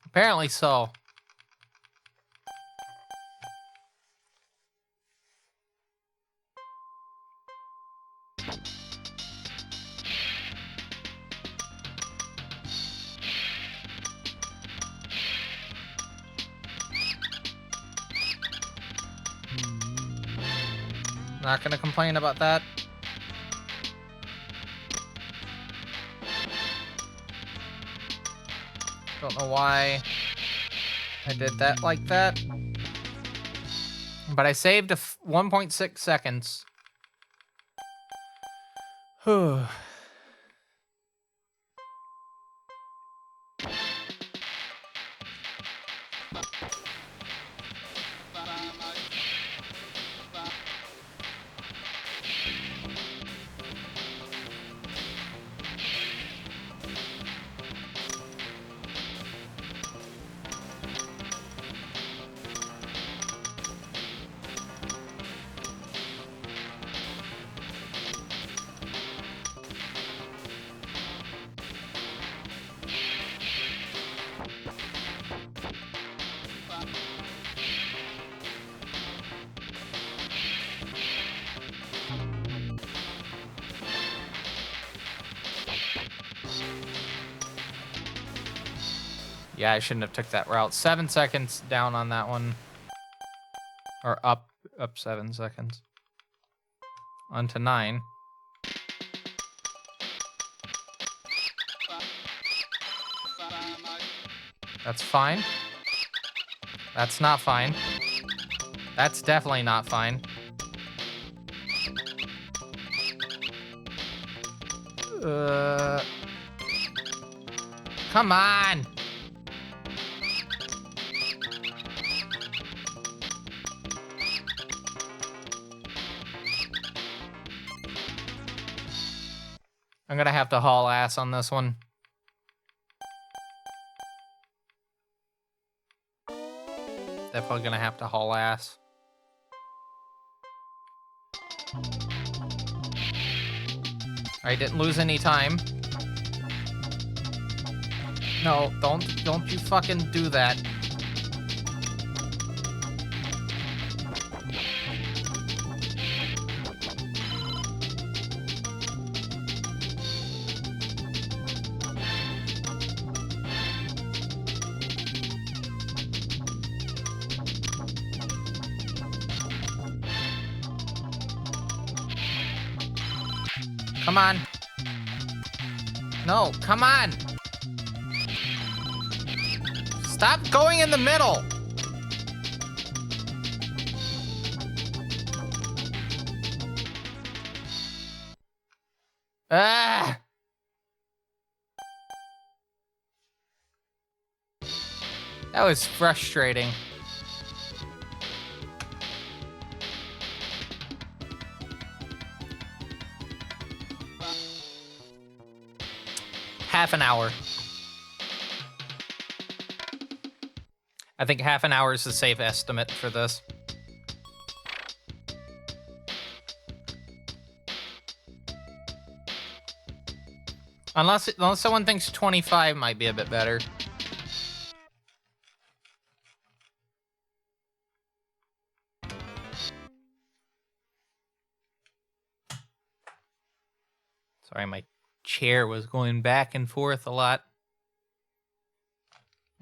Apparently so. Not gonna complain about that. Don't know why I did that like that. But I saved 1.6 seconds. Whew. Yeah, I shouldn't have took that route. 7 seconds down on that one. Or up 7 seconds. On to 9. That's fine. That's not fine. That's definitely not fine. Come on! I'm gonna have to haul ass on this one. Definitely gonna have to haul ass. I didn't lose any time. No, don't you fucking do that. Come on. No, come on. Stop going in the middle. Ah. That was frustrating. half an hour. I think half an hour is the safe estimate for this. Unless someone thinks 25 might be a bit better. Sorry, my chair was going back and forth a lot.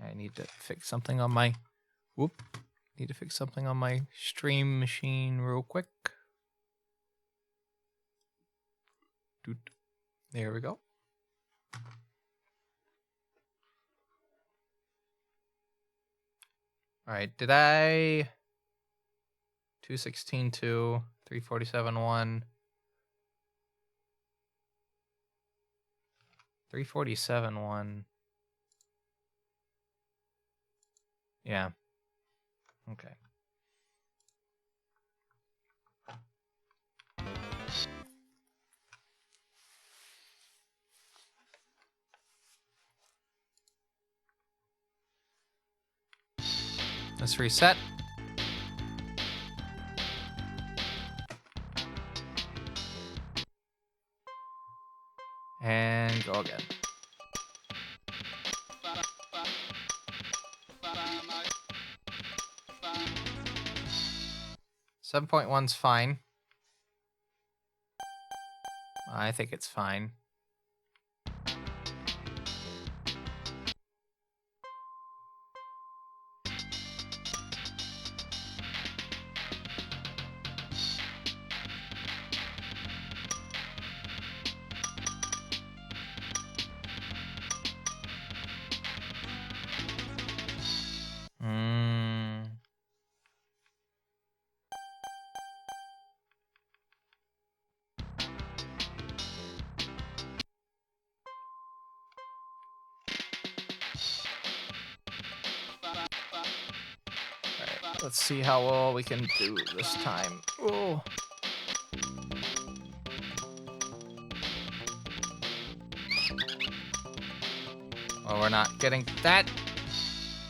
I need to fix something on my... Whoop. Need to fix something on my stream machine real quick. There we go. All right, did I... 216.2, 347.1... 347.1. Yeah. Okay. Let's reset. And go again. 7.1's fine. I think it's fine. Let's see how well we can do this time. Oh. Oh, we're not getting that.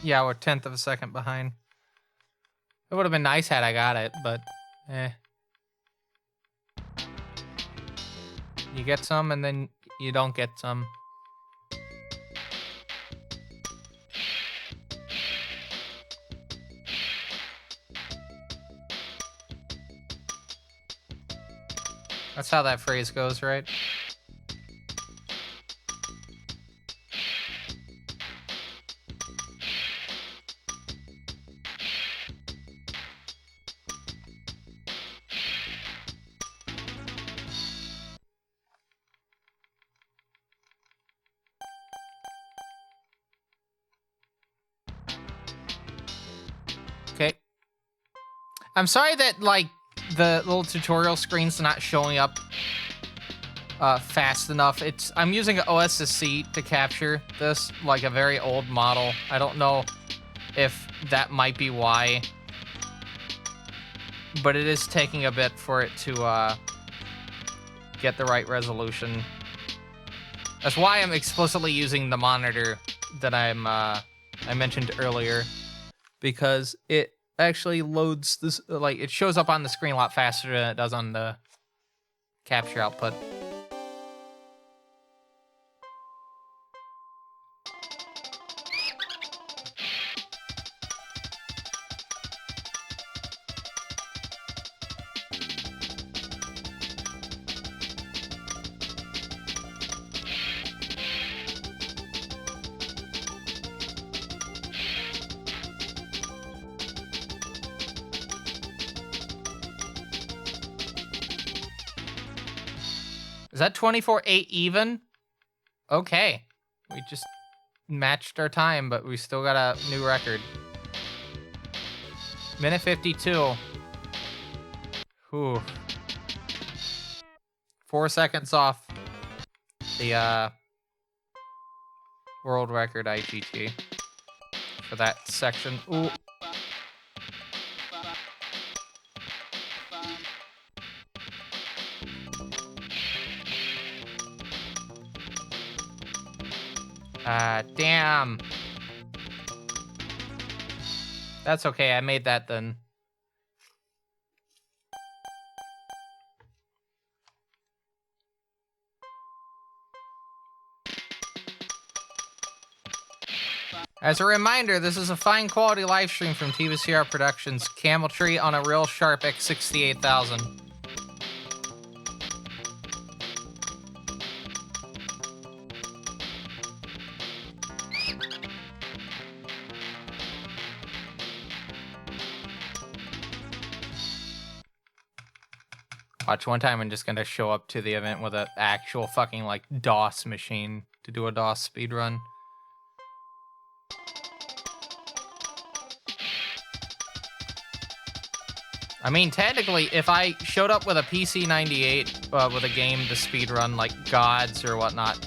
Yeah, we're 1/10 of a second behind. It would have been nice had I got it, but eh. You get some and then you don't get some. That's how that phrase goes, right? Okay. I'm sorry that, like, the little tutorial screen's not showing up fast enough. I'm using an OSSC to capture this, like a very old model. I don't know if that might be why, but it is taking a bit for it to get the right resolution. That's why I'm explicitly using the monitor that I mentioned earlier, because it actually loads this, like, it shows up on the screen a lot faster than it does on the capture output. Is that 24-8 even? Okay. We just matched our time, but we still got a new record. Minute 52. Whew. 4 seconds off the world record IGT for that section. Ooh. Damn. That's okay, I made that then. As a reminder, this is a fine quality live stream from TVCR Productions, Camel Tree on a real sharp x68000. Watch, one time I'm just gonna show up to the event with an actual fucking, like, DOS machine to do a DOS speedrun. I mean, technically, if I showed up with a PC 98 with a game to speedrun, like Gods or whatnot,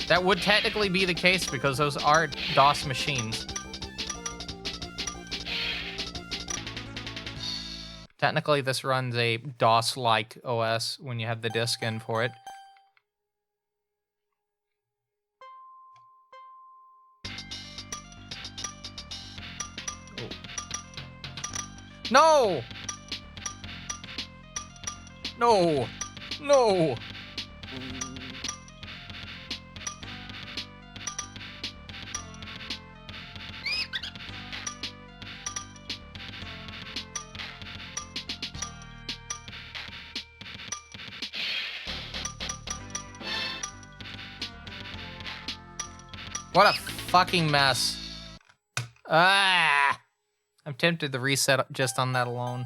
that would technically be the case because those are DOS machines. Technically, this runs a DOS-like OS when you have the disk in for it. Oh. No! No! No! What a fucking mess. Ah! I'm tempted to reset just on that alone.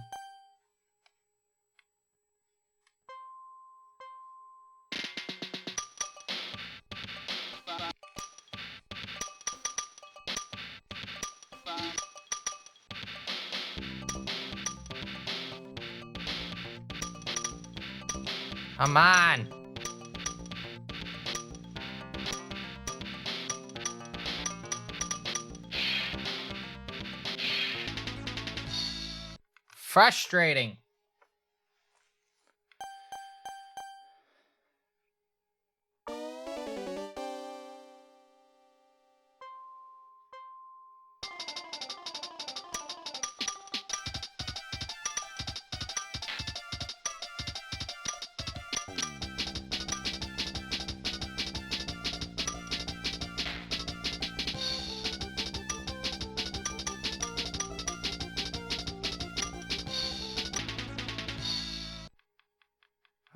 Come on. Frustrating.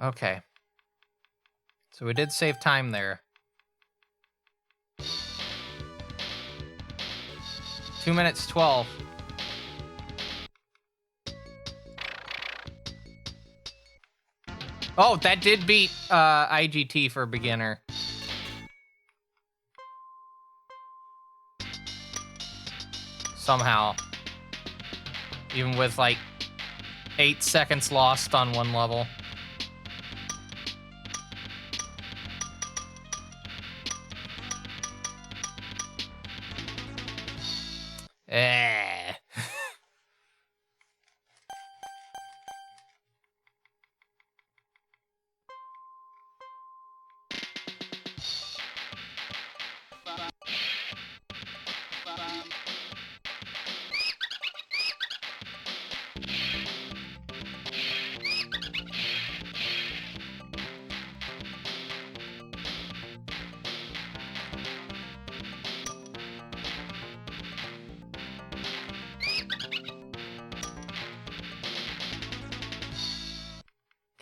Okay. So we did save time there. 2 minutes 12. Oh, that did beat IGT for beginner. Somehow. Even with like 8 seconds lost on one level.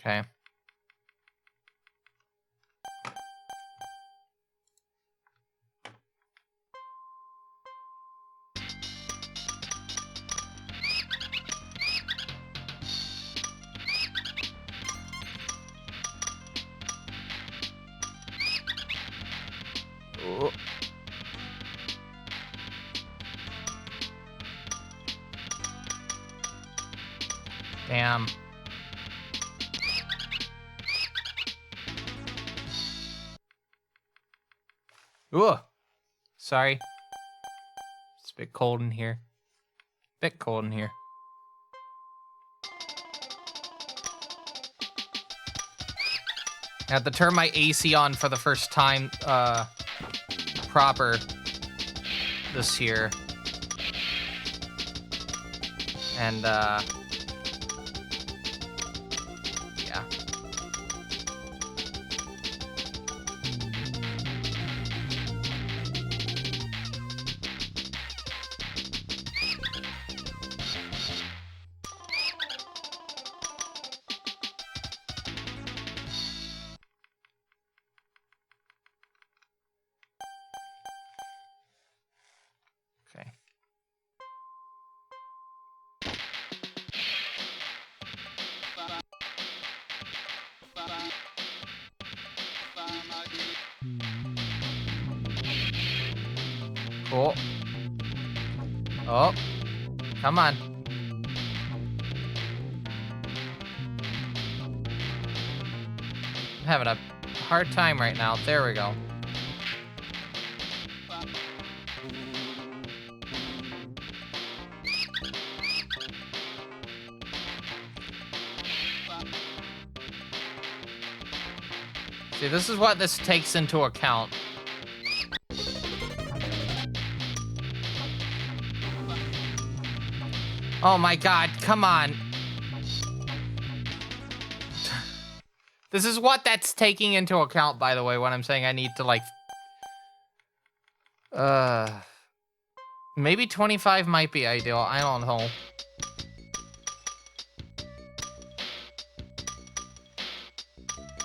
Okay. Oh. Damn. Ooh. Sorry. It's a bit cold in here. Bit cold in here. I had to turn my AC on for the first time, proper, this here. And, yeah. Okay. Cool. Oh, come on. I'm having a hard time right now. There we go. See, this is what this takes into account. Oh my god, come on. This is what that's taking into account, by the way, when I'm saying I need to, like... Maybe 25 might be ideal. I don't know.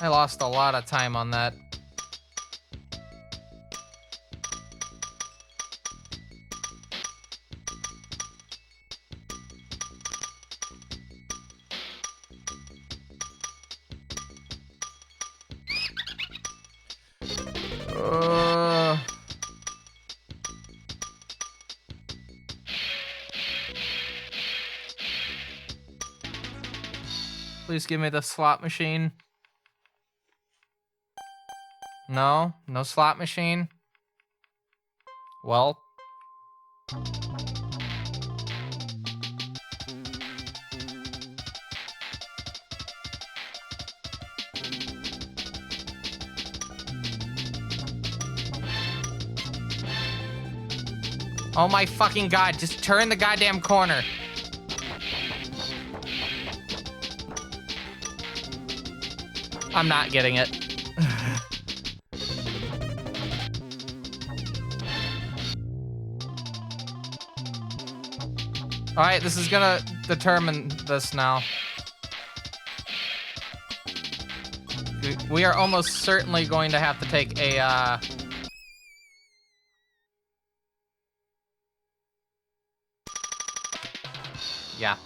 I lost a lot of time on that. Please give me the slot machine. No? No slot machine? Well. Oh my fucking god, just turn the goddamn corner. I'm not getting it. Alright, this is gonna determine this now. We are almost certainly going to have to take a, yeah.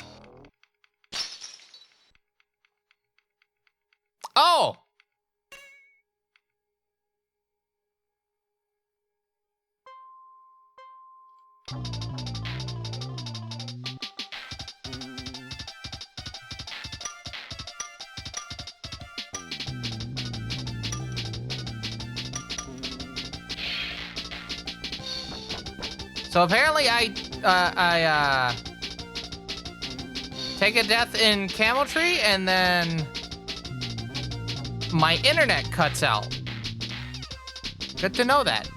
Oh! So apparently I take a death in Camel Tree and then my internet cuts out. Good to know that.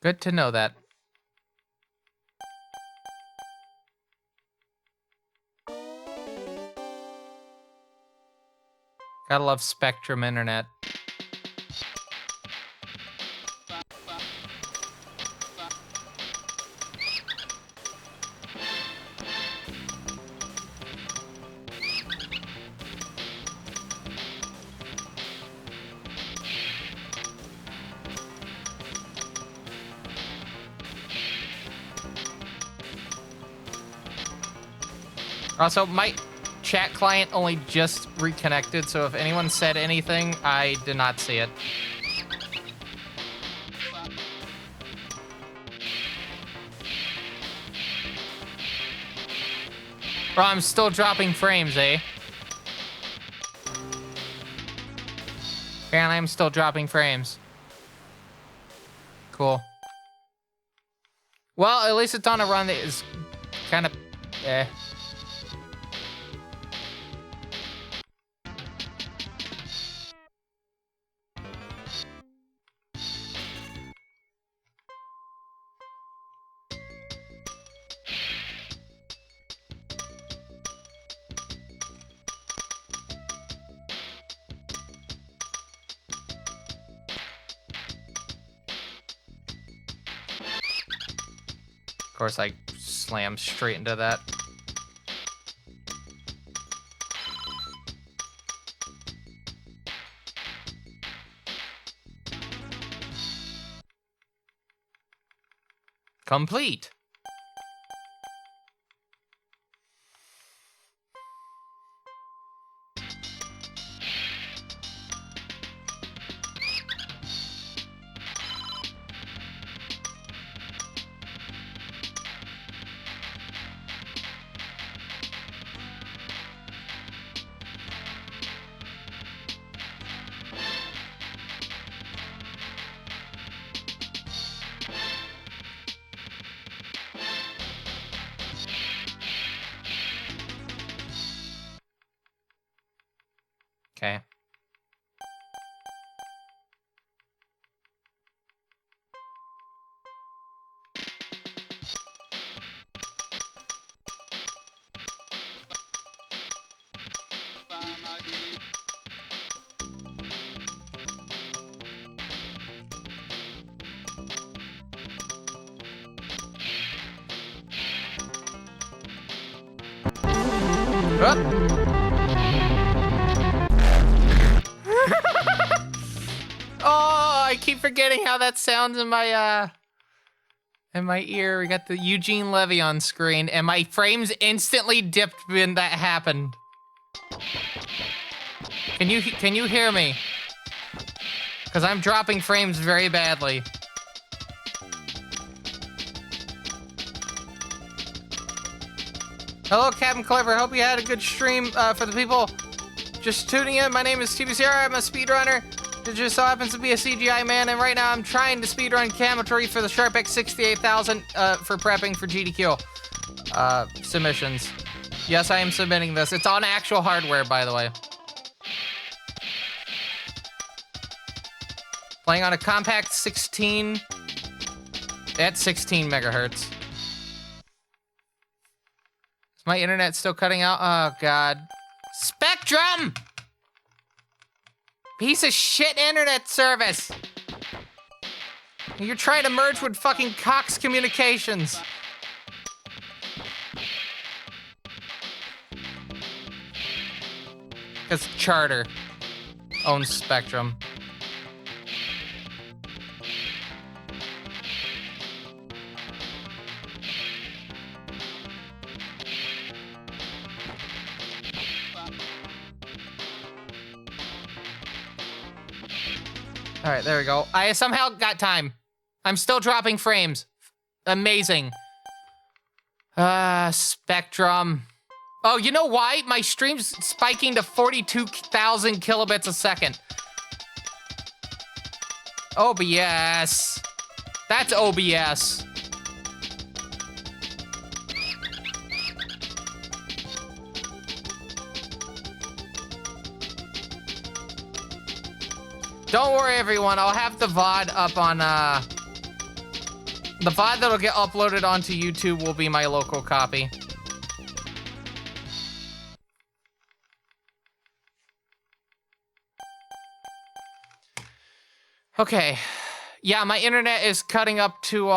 Good to know that. Gotta love Spectrum Internet. Also, my chat client only just reconnected, so if anyone said anything, I did not see it. Bro, I'm still dropping frames, eh? And I'm still dropping frames. Cool. Well, at least it's on a run that is kind of eh. Of course, I slammed straight into that. Complete. Okay. Oh, I keep forgetting how that sounds in my ear. We got the Eugene Levy on screen, and my frames instantly dipped when that happened. Can you hear me? Because I'm dropping frames very badly. Hello, Captain Clever. Hope you had a good stream. For the people just tuning in, my name is TBCR. I'm a speedrunner. It just so happens to be a CGI man, and right now I'm trying to speedrun Camel Tree for the Sharp X68000 for prepping for GDQ submissions. Yes, I am submitting this. It's on actual hardware, by the way. Playing on a compact 16 at 16 megahertz. Is my internet still cutting out? Oh, God. Spectrum! Piece of shit internet service! You're trying to merge with fucking Cox Communications. Because Charter owns Spectrum. All right, there we go. I somehow got time. I'm still dropping frames. Amazing. Spectrum. Oh, you know why? My stream's spiking to 42,000 kilobits a second. OBS. That's OBS. Don't worry, everyone. I'll have the VOD up on, the VOD that'll get uploaded onto YouTube will be my local copy. Okay. Yeah, my internet is cutting up to,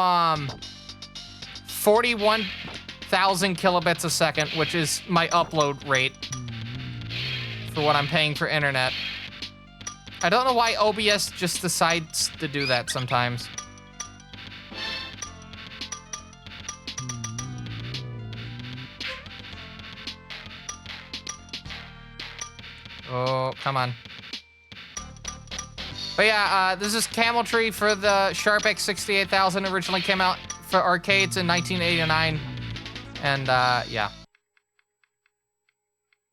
41,000 kilobits a second, which is my upload rate for what I'm paying for internet. I don't know why OBS just decides to do that sometimes. Oh, come on. But yeah, this is Camel Tree for the Sharp X68000. Originally came out for arcades in 1989. And, yeah.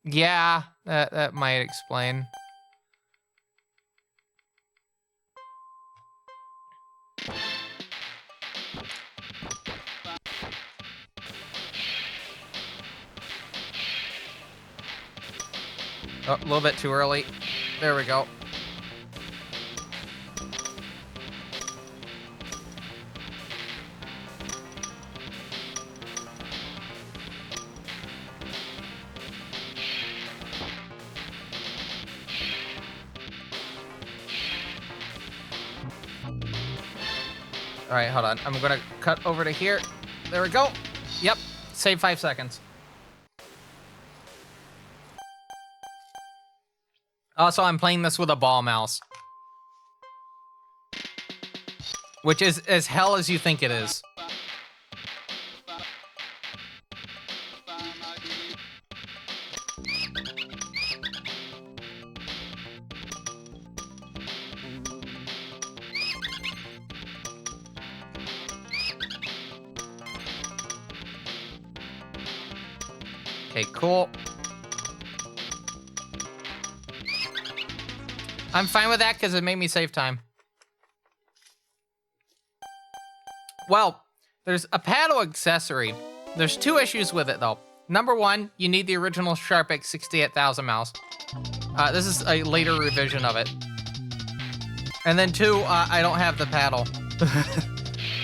Yeah, that might explain. Oh, a little bit too early. There we go. All right, hold on. I'm gonna cut over to here. There we go. Yep, save 5 seconds. Also, I'm playing this with a ball mouse, which is as hell as you think it is. Okay, cool. I'm fine with that because it made me save time. Well, there's a paddle accessory. There's 2 issues with it, though. Number 1, you need the original Sharp x68000 mouse. This is a later revision of it. And then 2, I don't have the paddle.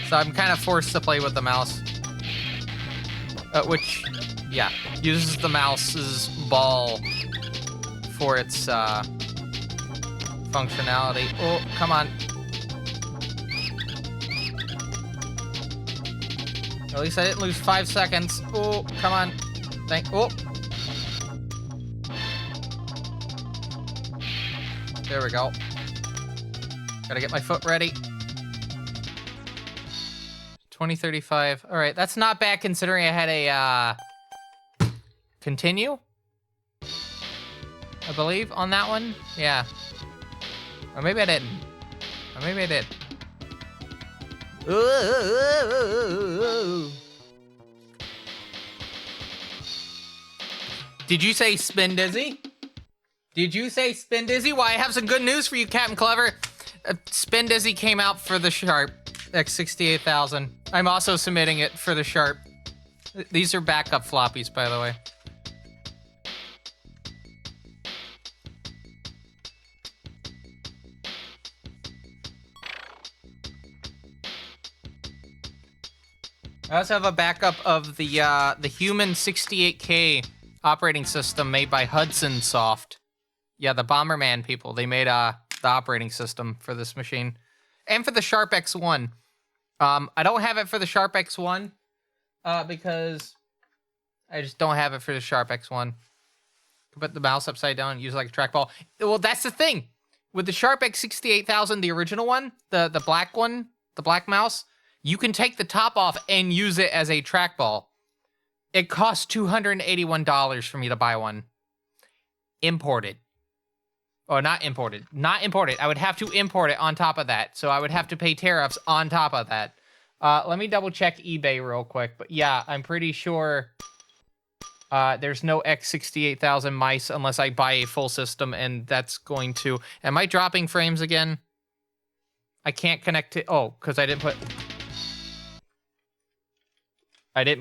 So I'm kind of forced to play with the mouse. Which, yeah, uses the mouse's ball for its functionality. Oh, come on. At least I didn't lose 5 seconds. Oh, come on. Oh. There we go. Gotta get my foot ready. 2035. All right, that's not bad considering I had a continue, I believe, on that one. Yeah. Or maybe I didn't. Or maybe I did. Ooh. Did you say Spin Dizzy? Did you say Spin Dizzy? Well, I have some good news for you, Captain Clever. Spin Dizzy came out for the Sharp x68000. I'm also submitting it for the Sharp. These are backup floppies, by the way. I also have a backup of the Human 68K operating system made by Hudson Soft. Yeah, the Bomberman people. They made the operating system for this machine. And for the Sharp X1. I don't have it for the Sharp X1 because I just don't have it for the Sharp X1. Put the mouse upside down and use it like a trackball. Well, that's the thing. With the Sharp X68000, the original one, the black one, the black mouse, you can take the top off and use it as a trackball. It costs $281 for me to buy one. Imported. Oh, not imported. Not imported. I would have to import it on top of that. So I would have to pay tariffs on top of that. Let me double check eBay real quick. But yeah, I'm pretty sure there's no x68000 mice unless I buy a full system. And that's going to... Am I dropping frames again? I can't connect it. Oh, because I didn't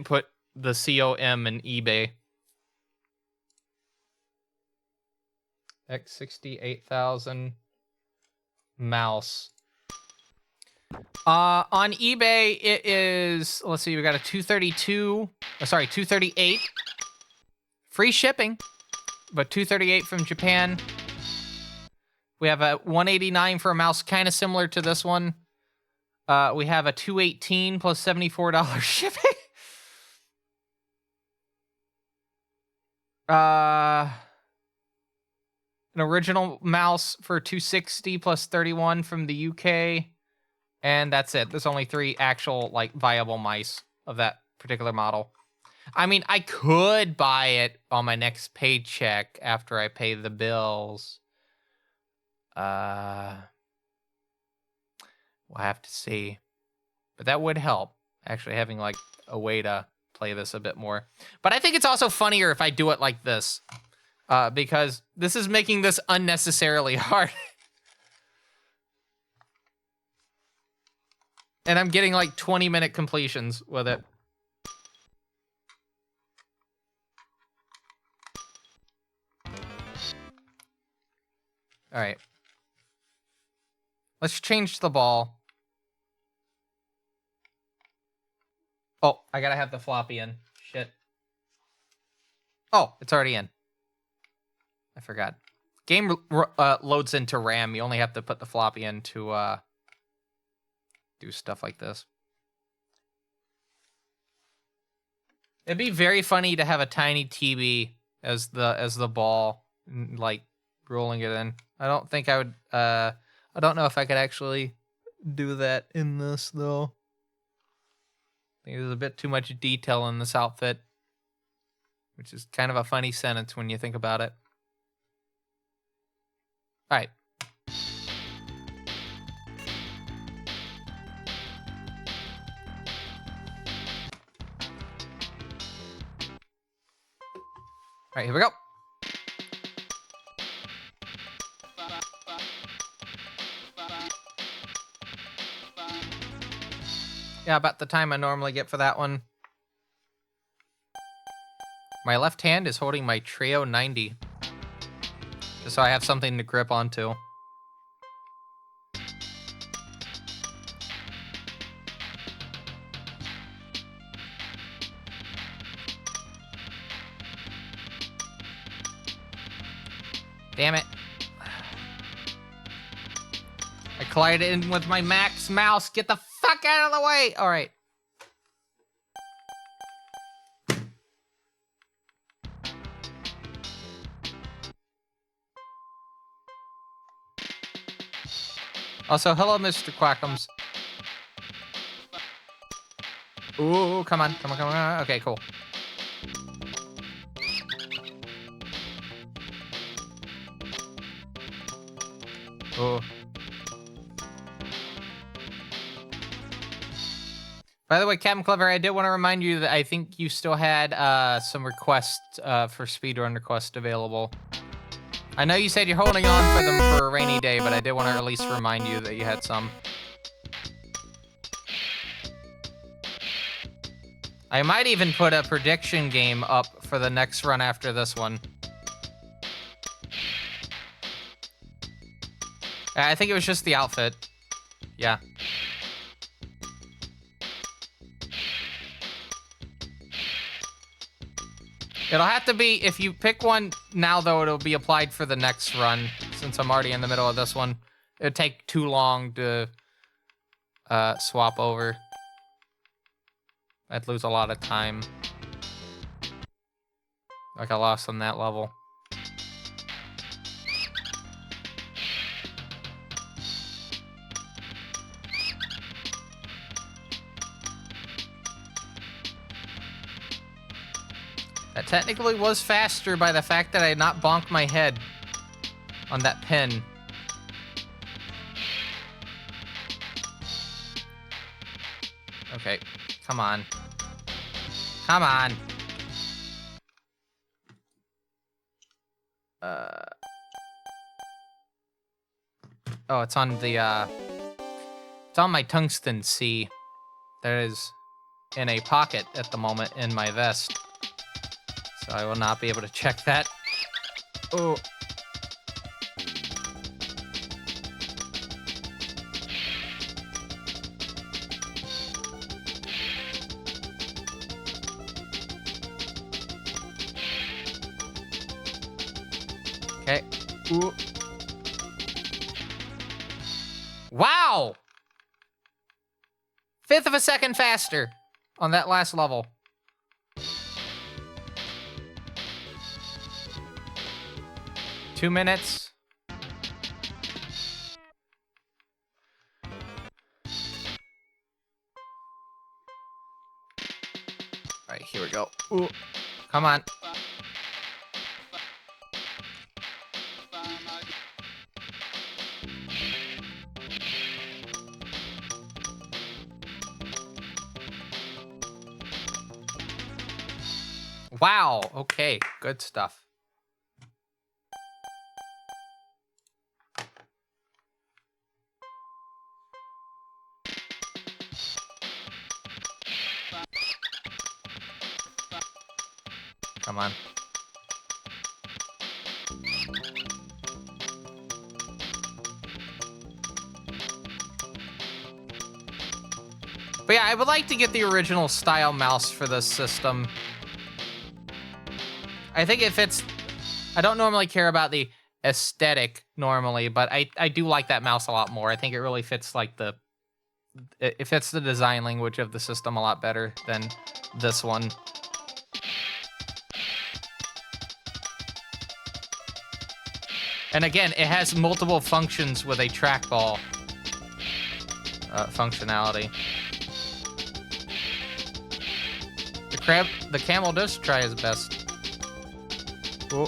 put the COM in eBay. x68000 mouse. On eBay, it is, let's see, we got a 238. Free shipping, but 238 from Japan. We have a 189 for a mouse kind of similar to this one. We have a 218 plus $74 shipping. An original mouse for 260 plus 31 from the UK. And that's it. There's only 3 actual, like, viable mice of that particular model. I mean, I could buy it on my next paycheck after I pay the bills. We'll have to see. But that would help, actually having, like, a way to play this a bit more. But I think it's also funnier if I do it like this. Because this is making this unnecessarily hard. And I'm getting like 20-minute completions with it. All right. Let's change the ball. Oh, I gotta have the floppy in. Shit. Oh, it's already in. I forgot. Game loads into RAM. You only have to put the floppy in to do stuff like this. It'd be very funny to have a tiny TB as the ball, like rolling it in. I don't think I would. I don't know if I could actually do that in this though. I think there's a bit too much detail in this outfit, which is kind of a funny sentence when you think about it. All right. All right, here we go. Yeah, about the time I normally get for that one. My left hand is holding my Trio 90. Just so I have something to grip onto. Damn it. I collided in with my Max mouse. Get the fuck out of the way! Alright. Also, hello, Mr. Quackums. Ooh, come on, come on, come on. Okay, cool. Ooh. By the way, Captain Clever, I did want to remind you that I think you still had some requests for speedrun requests available. I know you said you're holding on for them for a rainy day, but I did want to at least remind you that you had some. I might even put a prediction game up for the next run after this one. I think it was just the outfit. Yeah. It'll have to be, if you pick one now, though, it'll be applied for the next run, since I'm already in the middle of this one. It'd take too long to swap over. I'd lose a lot of time. Like I lost on that level. That technically was faster by the fact that I had not bonked my head on that pin. Okay, come on. Come on. Oh, it's on the, it's on my tungsten C. That is in a pocket at the moment in my vest. So I will not be able to check that. Oh. Okay. Ooh. Wow! 1/5 of a second faster on that last level. Two minutes. All right, here we go. Ooh. Come on. Wow, okay, good stuff. Come on. But yeah, I would like to get the original style mouse for this system. I think it fits. I don't normally care about the aesthetic normally, but I do like that mouse a lot more. I think it really fits like it fits the design language of the system a lot better than this one. And again, it has multiple functions with a trackball functionality. The camel does try his best. Ooh.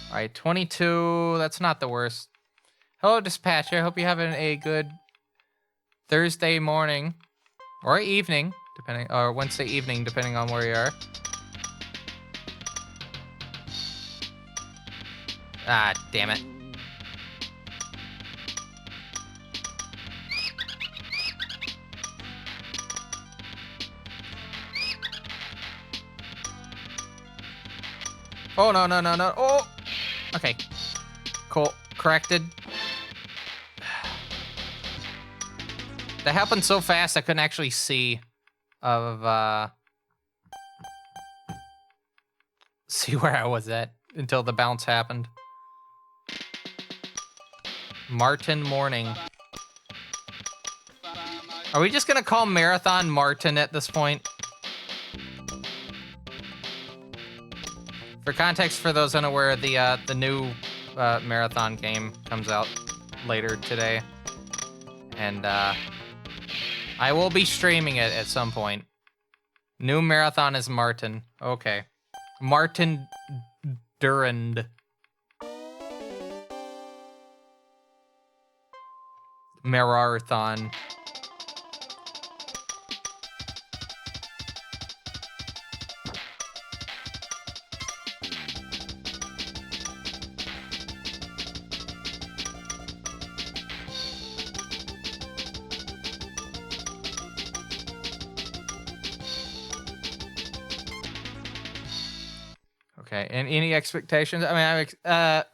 All right, 22. That's not the worst. Hello, dispatcher. I hope you're having a good Thursday morning or evening, or Wednesday evening, depending on where you are. Ah, damn it. Oh, no, no, no, no. Oh! Okay. Cool. Corrected. That happened so fast I couldn't actually see see where I was at until the bounce happened. Martin Morning. Are we just gonna call Marathon Martin at this point? For context, for those unaware, the new Marathon game comes out later today. And I will be streaming it at some point. New Marathon is Martin. Okay. Martin Durand. Marathon. Okay, and any expectations? I mean,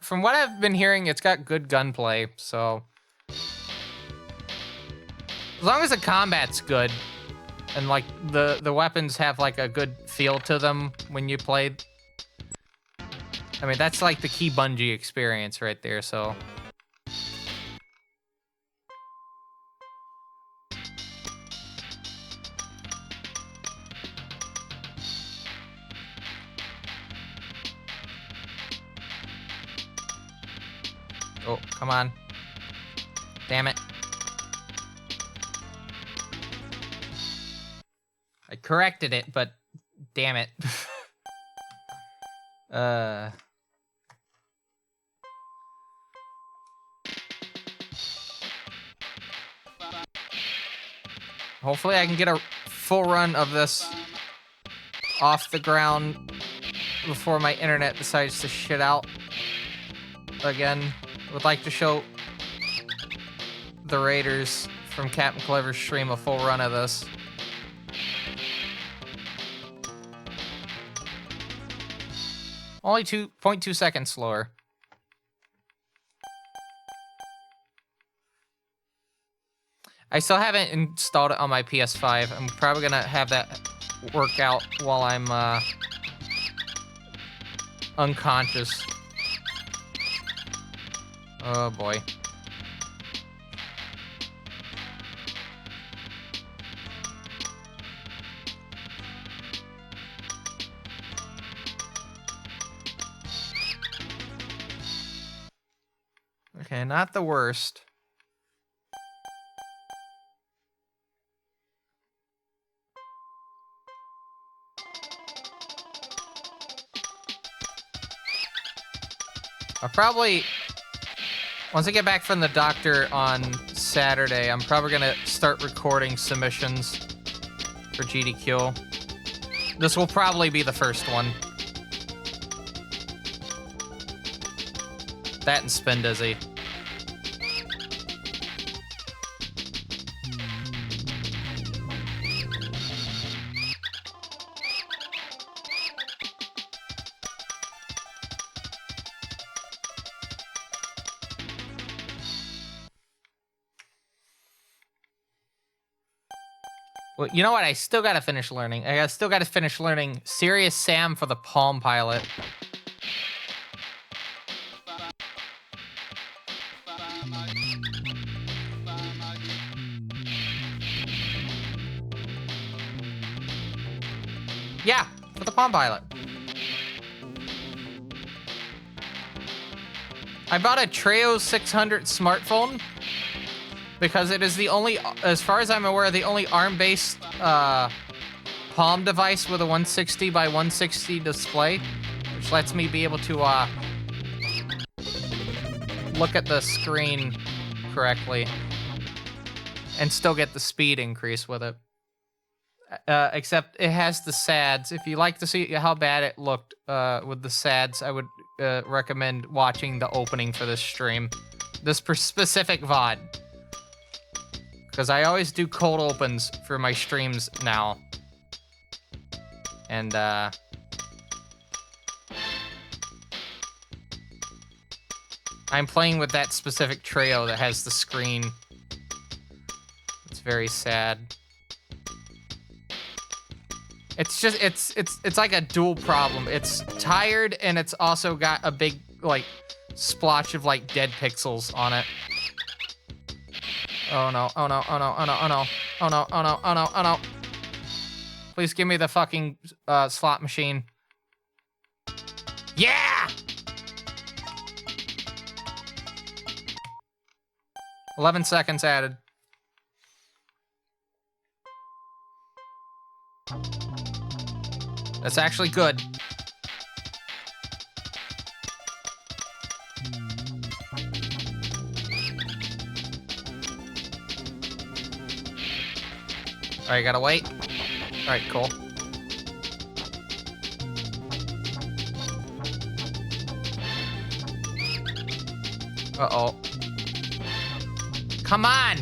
from what I've been hearing, it's got good gunplay, so as long as the combat's good and like the weapons have like a good feel to them when you play, I mean, that's like the key Bungie experience right there. So oh, come on. Damn it. I corrected it, but damn it. Hopefully I can get a full run of this off the ground before my internet decides to shit out again. Would like to show the Raiders from Captain Clever's stream a full run of this. Only 2.2 seconds slower. I still haven't installed it on my PS5. I'm probably gonna have that work out while I'm unconscious. Oh boy. Okay, not the worst. I'll probably, once I get back from the doctor on Saturday, I'm probably gonna start recording submissions for GDQ. This will probably be the first one. That and Spin Dizzy. Well, you know what? I still gotta finish learning. Still gotta finish learning Serious Sam for the Palm Pilot. Yeah, for the Palm Pilot. I bought a Treo 600 smartphone because it is the only, as far as I'm aware, the only ARM-based Palm device with a 160 by 160 display, which lets me be able to look at the screen correctly and still get the speed increase with it. Except it has the SADs. If you like to see how bad it looked with the SADs, I would recommend watching the opening for this stream. This specific VOD. Because I always do cold opens for my streams now. And, I'm playing with that specific Treo that has the screen. It's very sad. It's just, it's like a dual problem. It's tired, and it's also got a big, like, splotch of, like, dead pixels on it. Oh no, oh no, oh no, oh no, oh no, oh no, oh no, oh no, oh no. Please give me the fucking slot machine. Yeah! 11 seconds added. That's actually good. Alright, gotta wait. Alright, cool. Uh-oh. Come on!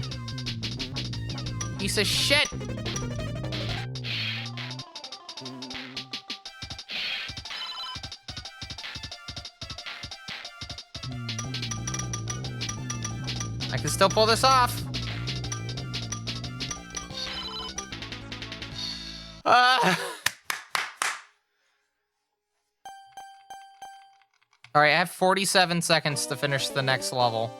Piece of shit! I can still pull this off. Alright, I have 47 seconds to finish the next level.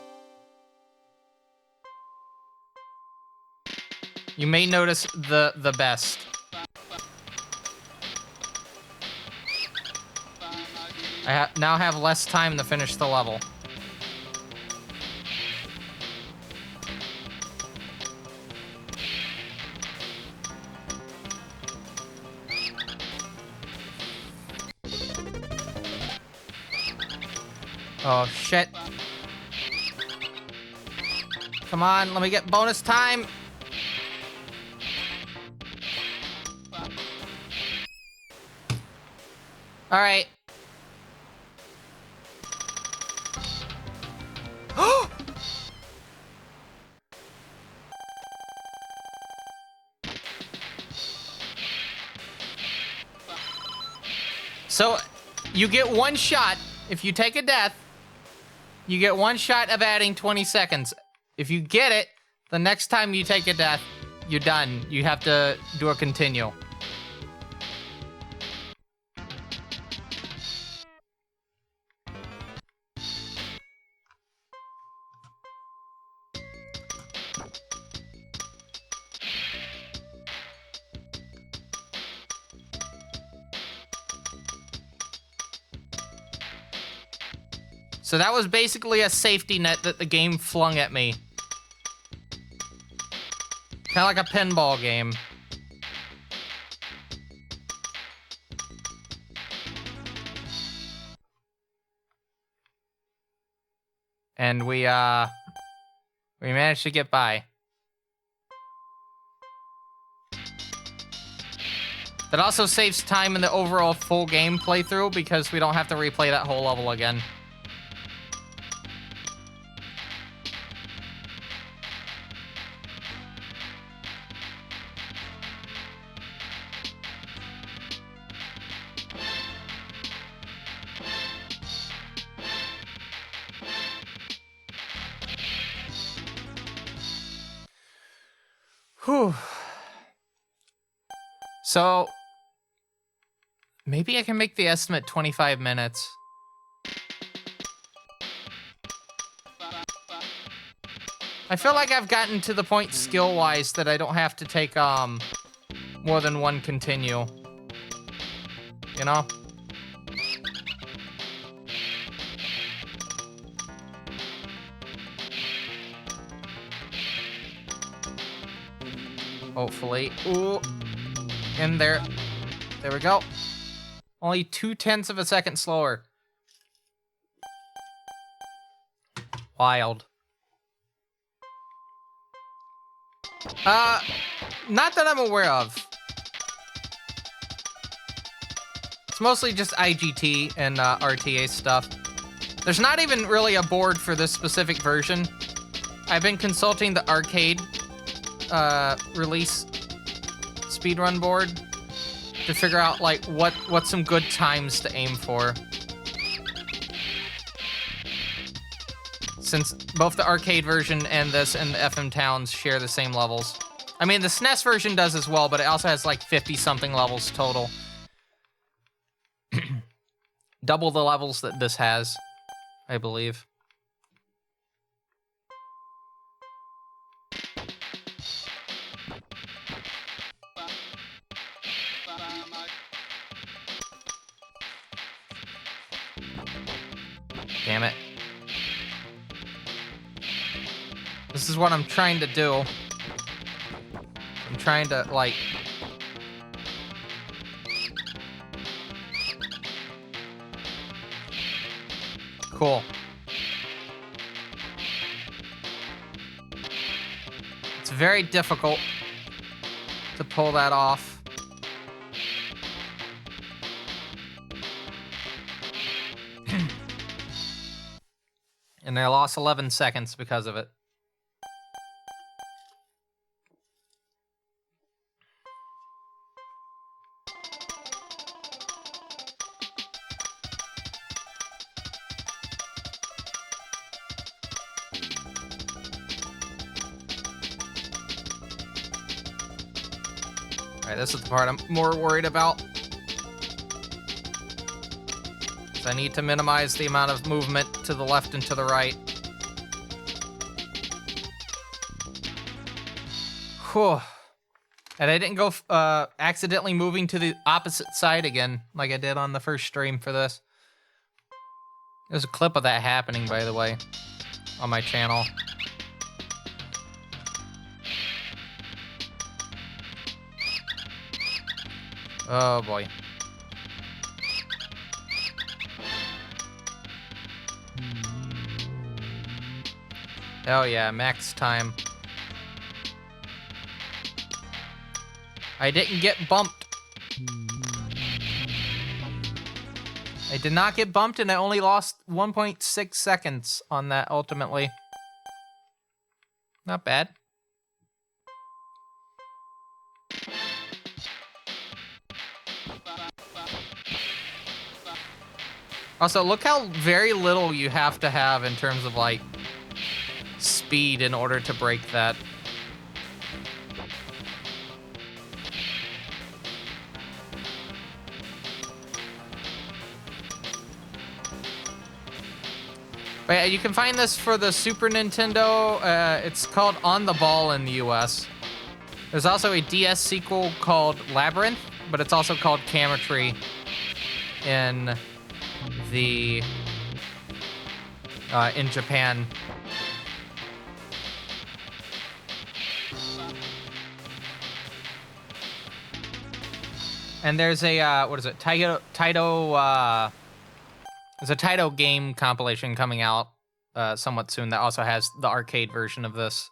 You may notice the best. I now have less time to finish the level. Oh, shit. Come on, let me get bonus time. All right. So, you get one shot. If you take a death, you get one shot of adding 20 seconds. If you get it, the next time you take a death, you're done. You have to do a continue. So that was basically a safety net that the game flung at me. Kind of like a pinball game. And we managed to get by. That also saves time in the overall full game playthrough because we don't have to replay that whole level again. Whew. So maybe I can make the estimate 25 minutes. I feel like I've gotten to the point skill-wise that I don't have to take more than one continue. You know? Hopefully. Ooh. In there. There we go. Only 0.2 of a second slower. Wild. Not that I'm aware of. It's mostly just IGT and RTA stuff. There's not even really a board for this specific version. I've been consulting the arcade release speedrun board to figure out like what some good times to aim for. Since both the arcade version and this and the FM Towns share the same levels. I mean, the SNES version does as well, but it also has like 50-something levels total. Double the levels that this has, I believe. Damn it. This is what I'm trying to do. I'm trying to, like... Cool. It's very difficult to pull that off. And I lost 11 seconds because of it. Alright, this is the part I'm more worried about. I need to minimize the amount of movement to the left and to the right. Whew. And I didn't go accidentally moving to the opposite side again, like I did on the first stream for this. There's a clip of that happening, by the way, on my channel. Oh boy. Oh yeah, max time. I didn't get bumped. I did not get bumped, and I only lost 1.6 seconds on that ultimately. Not bad. Also, look how very little you have to have in terms of, like, speed in order to break that. But yeah, you can find this for the Super Nintendo. It's called On the Ball in the US. There's also a DS sequel called Labyrinth, but it's also called Camel in the in Japan. And there's a what is it? Taito there's a Taito game compilation coming out somewhat soon that also has the arcade version of this.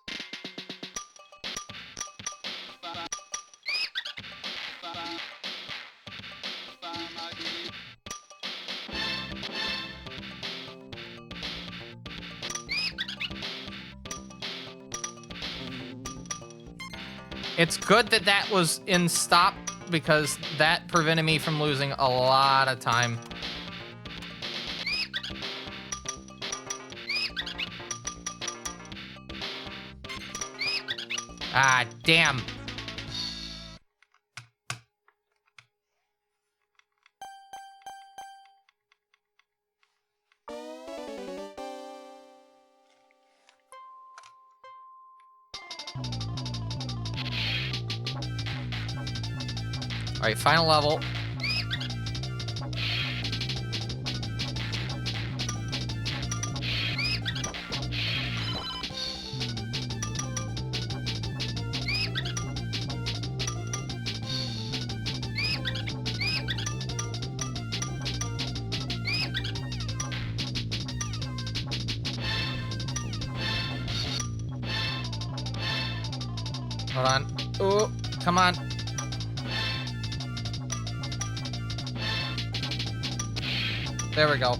It's good that that was in stop because that prevented me from losing a lot of time. Ah, damn. right, final level. Hold on. Oh, come on. There we go.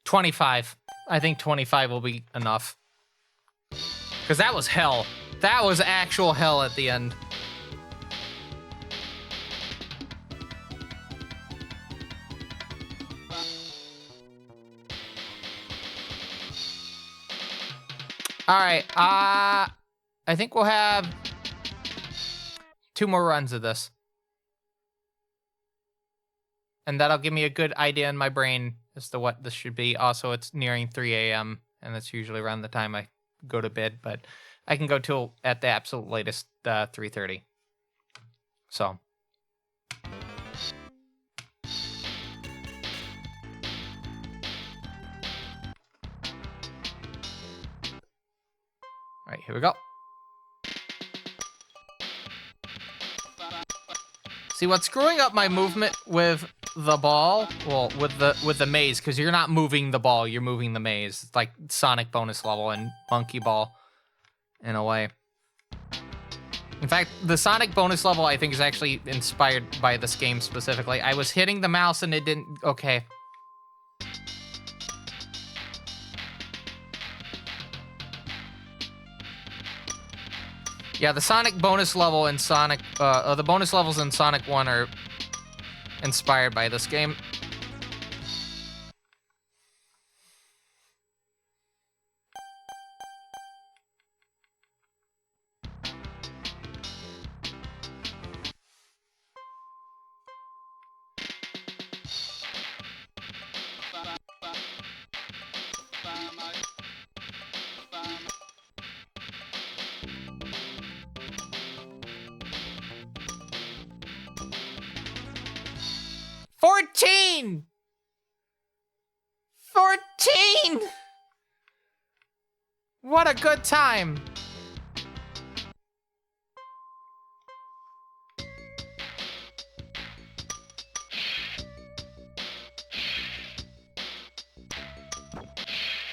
$25. I think 25 will be enough. Because that was hell. That was actual hell at the end. Alright, I think we'll have 2 more runs of this. And that'll give me a good idea in my brain as to what this should be. Also, it's nearing 3 a.m. and that's usually around the time I go to bed, but I can go till at the absolute latest 3:30. So. All right, here we go. See, what's screwing up my movement with the ball, well, with the maze, because you're not moving the ball, you're moving the maze. It's like Sonic bonus level and Monkey Ball, in a way. In fact, the Sonic bonus level, I think, is actually inspired by this game specifically. I was hitting the mouse and it didn't... Okay. Yeah, the Sonic bonus level in Sonic... the bonus levels in Sonic 1 are inspired by this game. $14! What a good time!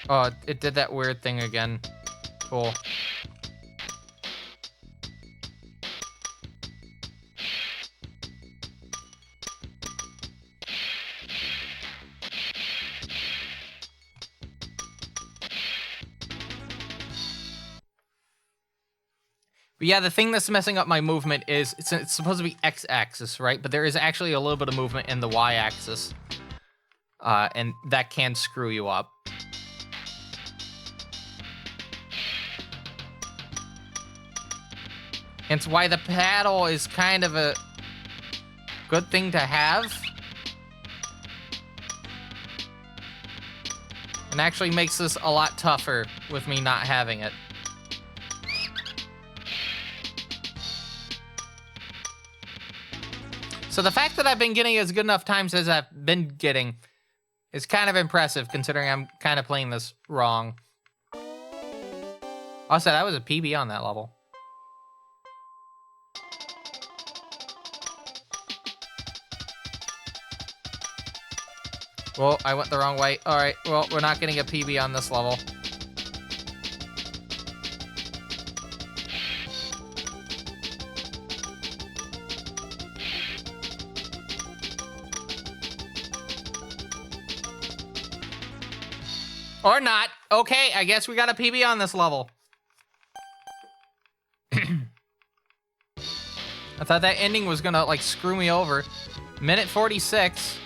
Oh, it did that weird thing again. Cool. But yeah, the thing that's messing up my movement is it's supposed to be x-axis, right? But there is actually a little bit of movement in the y-axis. And that can screw you up. Hence why the paddle is kind of a good thing to have. And actually makes this a lot tougher with me not having it. So the fact that I've been getting as good enough times as I've been getting is kind of impressive, considering I'm kind of playing this wrong. Also, that was a PB on that level. Well, I went the wrong way. All right, well, we're not getting a PB on this level. Or not. Okay, I guess we got a PB on this level. I thought that ending was gonna, like, screw me over. Minute 46.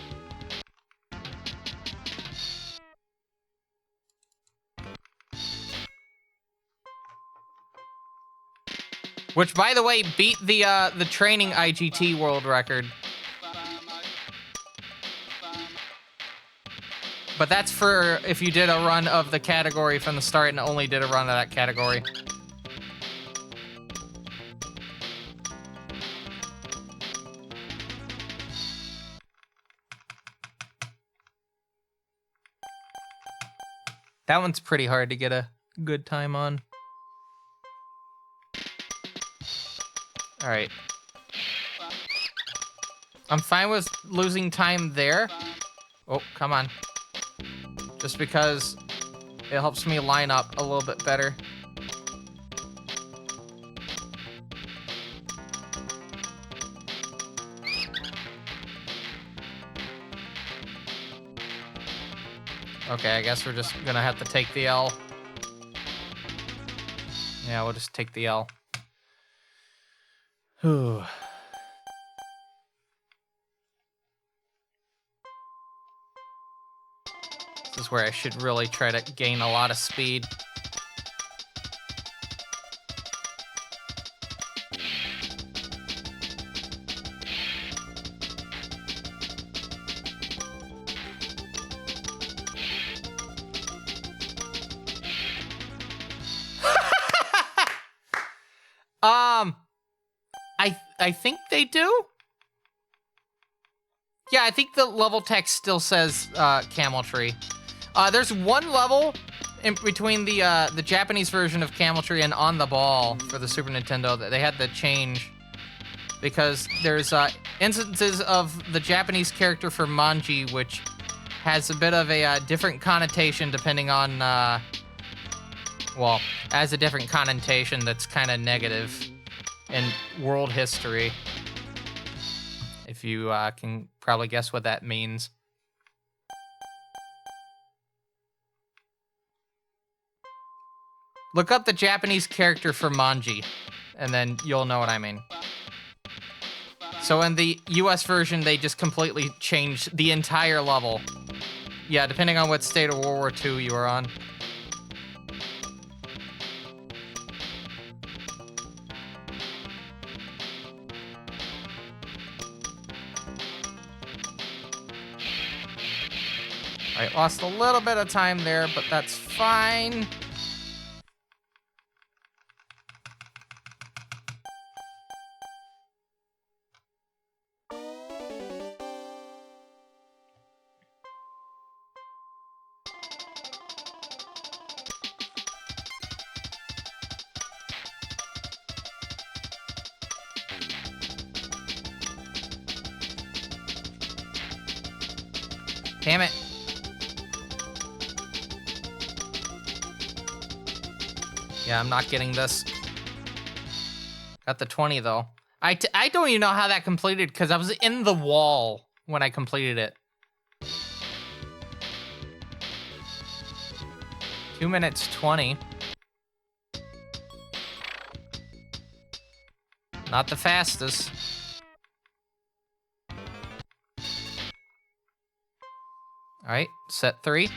Which, by the way, beat the training IGT world record. But that's for if you did a run of the category from the start and only did a run of that category. That one's pretty hard to get a good time on. All right. I'm fine with losing time there. Oh, come on. Just because it helps me line up a little bit better. Okay, I guess we're just gonna have to take the L. Yeah, we'll just take the L. Whew. This is where I should really try to gain a lot of speed. I think they do. Yeah, I think the level text still says Camel Tree. There's one level in between the Japanese version of Camel Tree and On the Ball for the Super Nintendo that they had to change because there's instances of the Japanese character for Manji which has a bit of a different connotation depending on well, has a different connotation that's kind of negative in world history. If you can probably guess what that means. Look up the Japanese character for Manji, and then you'll know what I mean. So in the US version, they just completely changed the entire level. Yeah, depending on what state of World War II you were on. Alright, lost a little bit of time there, but that's fine. Damn it. Yeah, I'm not getting this. Got the 20, though. I don't even know how that completed, because I was in the wall when I completed it. 2 minutes 20. Not the fastest. Alright, set 3.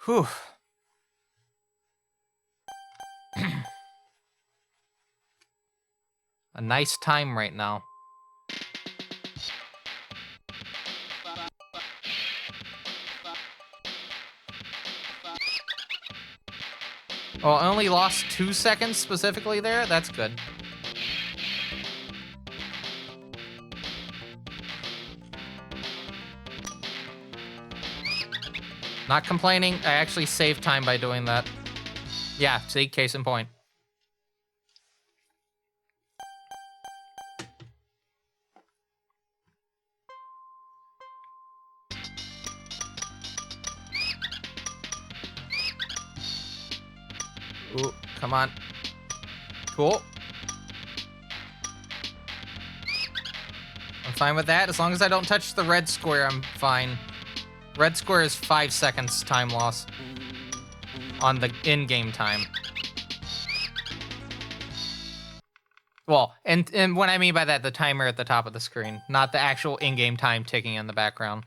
Whew. A nice time right now. Oh, I only lost 2 seconds specifically there? That's good. Not complaining. I actually saved time by doing that. Yeah, see, case in point. Ooh, come on. Cool. I'm fine with that. As long as I don't touch the red square, I'm fine. Red square is 5 seconds time loss on the in-game time. Well, and what I mean by that, the timer at the top of the screen, not the actual in-game time ticking in the background.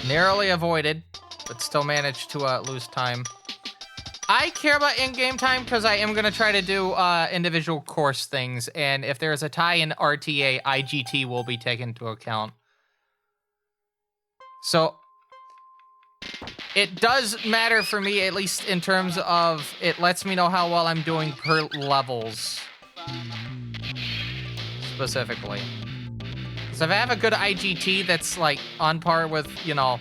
Narrowly avoided, but still managed to lose time. I care about in-game time because I am going to try to do individual course things, and if there's a tie in RTA, IGT will be taken into account. So it does matter for me, at least in terms of it lets me know how well I'm doing per levels, specifically. So if I have a good IGT that's like on par with, you know,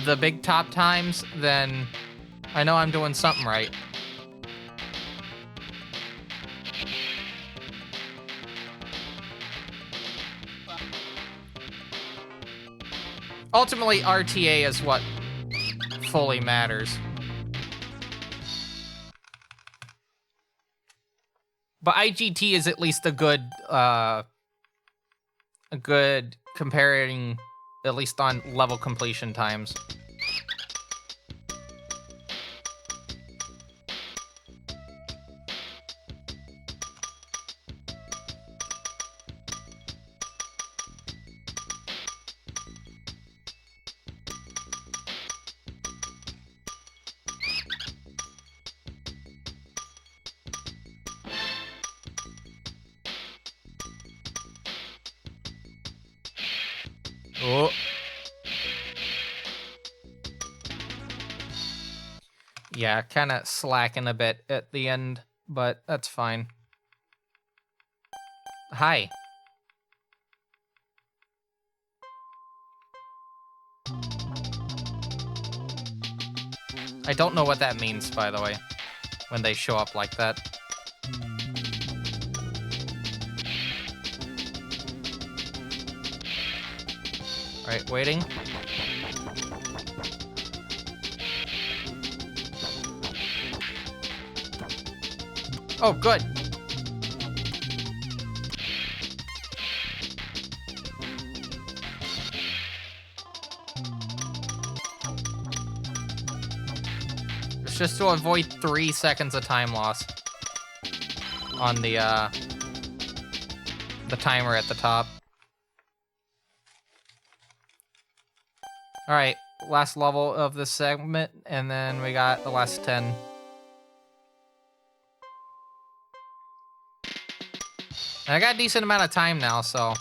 the big top times, then I know I'm doing something right. Ultimately, RTA is what fully matters. But IGT is at least a good comparing, at least on level completion times. Oh. Yeah, kind of slacking a bit at the end, but that's fine. Hi. I don't know what that means, by the way, when they show up like that. All right, waiting. Oh, good. It's just to avoid 3 seconds of time loss on the timer at the top. All right, last level of this segment, and then we got the last 10. And I got a decent amount of time now, so.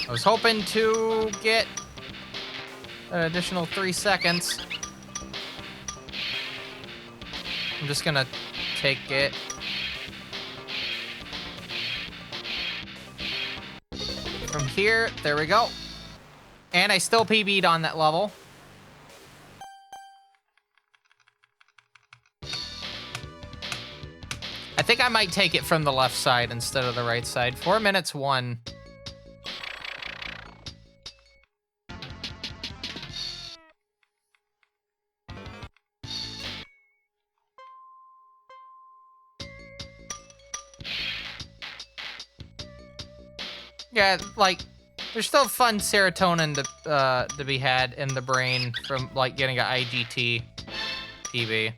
I was hoping to get an additional 3 seconds. I'm just gonna take it. From here, there we go. And I still PB'd on that level. I think I might take it from the left side instead of the right side. 4 minutes 1. Yeah, like, there's still fun serotonin to be had in the brain from, like, getting an IGT PB.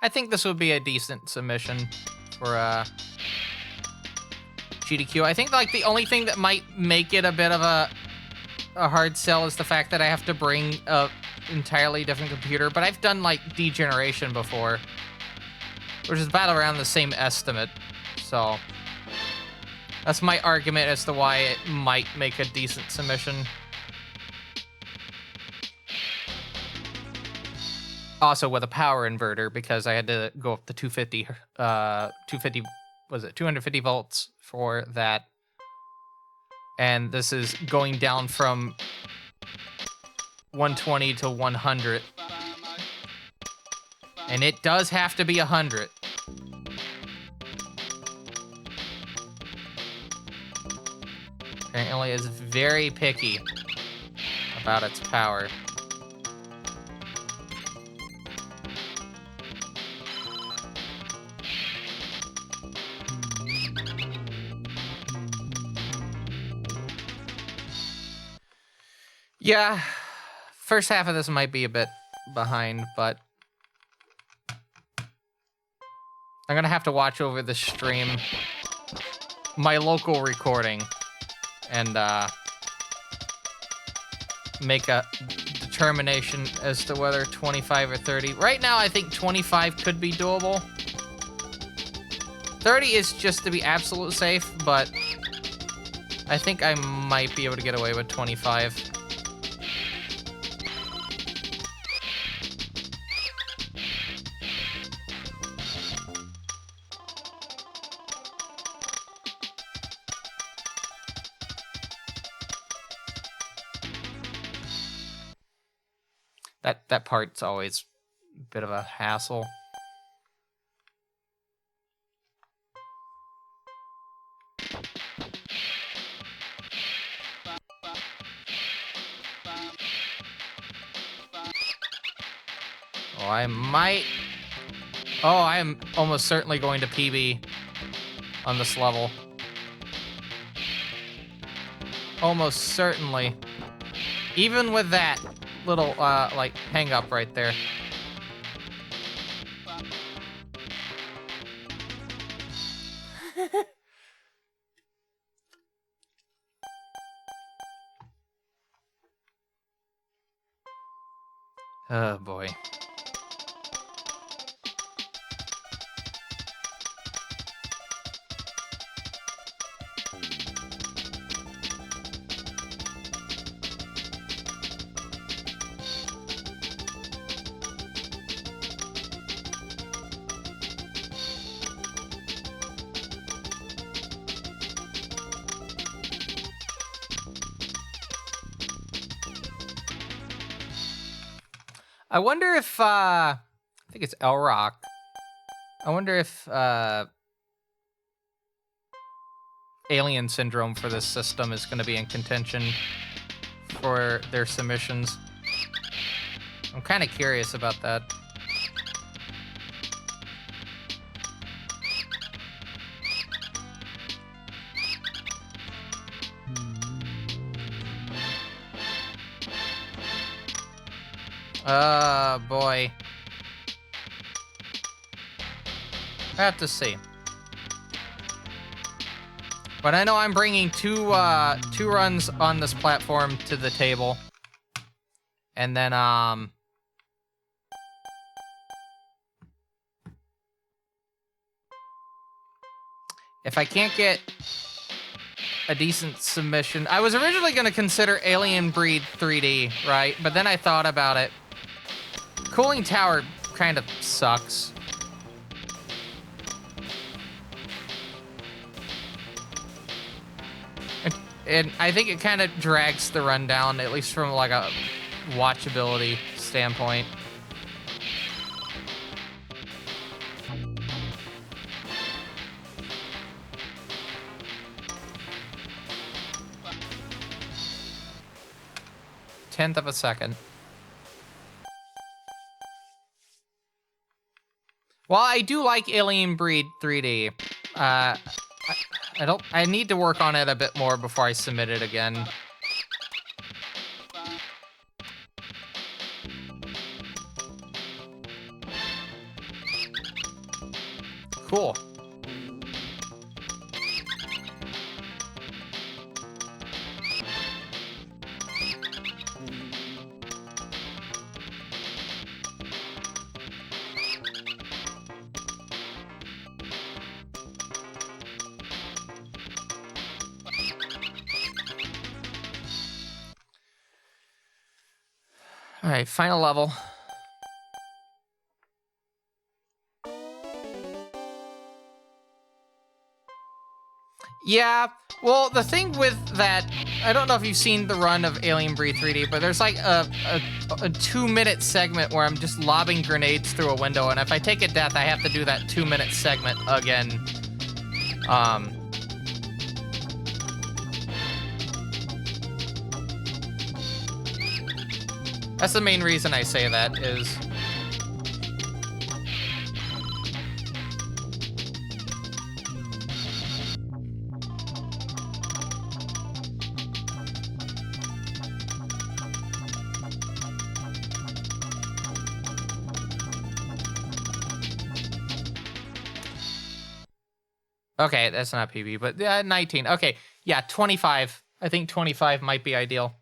I think this would be a decent submission for GDQ. I think like the only thing that might make it a bit of a a hard sell is the fact that I have to bring a entirely different computer, but I've done like degeneration before, which is about around the same estimate. So that's my argument as to why it might make a decent submission. Also with a power inverter, because I had to go up to 250 volts for that. And this is going down from 120 to 100. And it does have to be 100. Apparently is very picky about its power. Yeah, first half of this might be a bit behind, but I'm gonna have to watch over the stream, my local recording, and make a determination as to whether 25 or 30. Right now, I think 25 could be doable. 30 is just to be absolute safe, but I think I might be able to get away with 25. That part's always a bit of a hassle. Oh, I might... Oh, I am almost certainly going to PB on this level. Almost certainly. Even with that little, like, hang up right there. Oh, boy. I wonder if, I think it's Elrock. I wonder if, Alien Syndrome for this system is going to be in contention for their submissions. I'm kind of curious about that. Boy. I have to see. But I know I'm bringing two runs on this platform to the table. And then, if I can't get a decent submission... I was originally going to consider Alien Breed 3D, right? But then I thought about it. Cooling Tower kind of sucks. And I think it kind of drags the run down, at least from like a watchability standpoint. Tenth of a second. While I do like Alien Breed 3D, I need to work on it a bit more before I submit it again. Cool. right, final level. Yeah, well, the thing with that, I don't know if you've seen the run of Alien Breed 3D, but there's like a 2-minute segment where I'm just lobbing grenades through a window, and if I take a death, I have to do that 2-minute segment again. That's the main reason I say that is... Okay, that's not PB, but 19. Okay, yeah, 25. I think 25 might be ideal.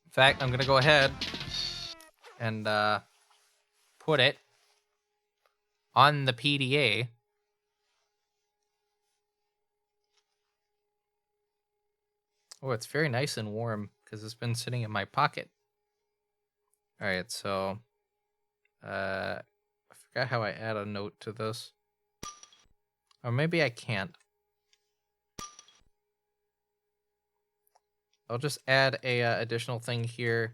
In fact, I'm gonna go ahead and put it on the PDA. Oh, it's very nice and warm because it's been sitting in my pocket. All right, so I forgot how I add a note to this. Or maybe I can't. I'll just add a additional thing here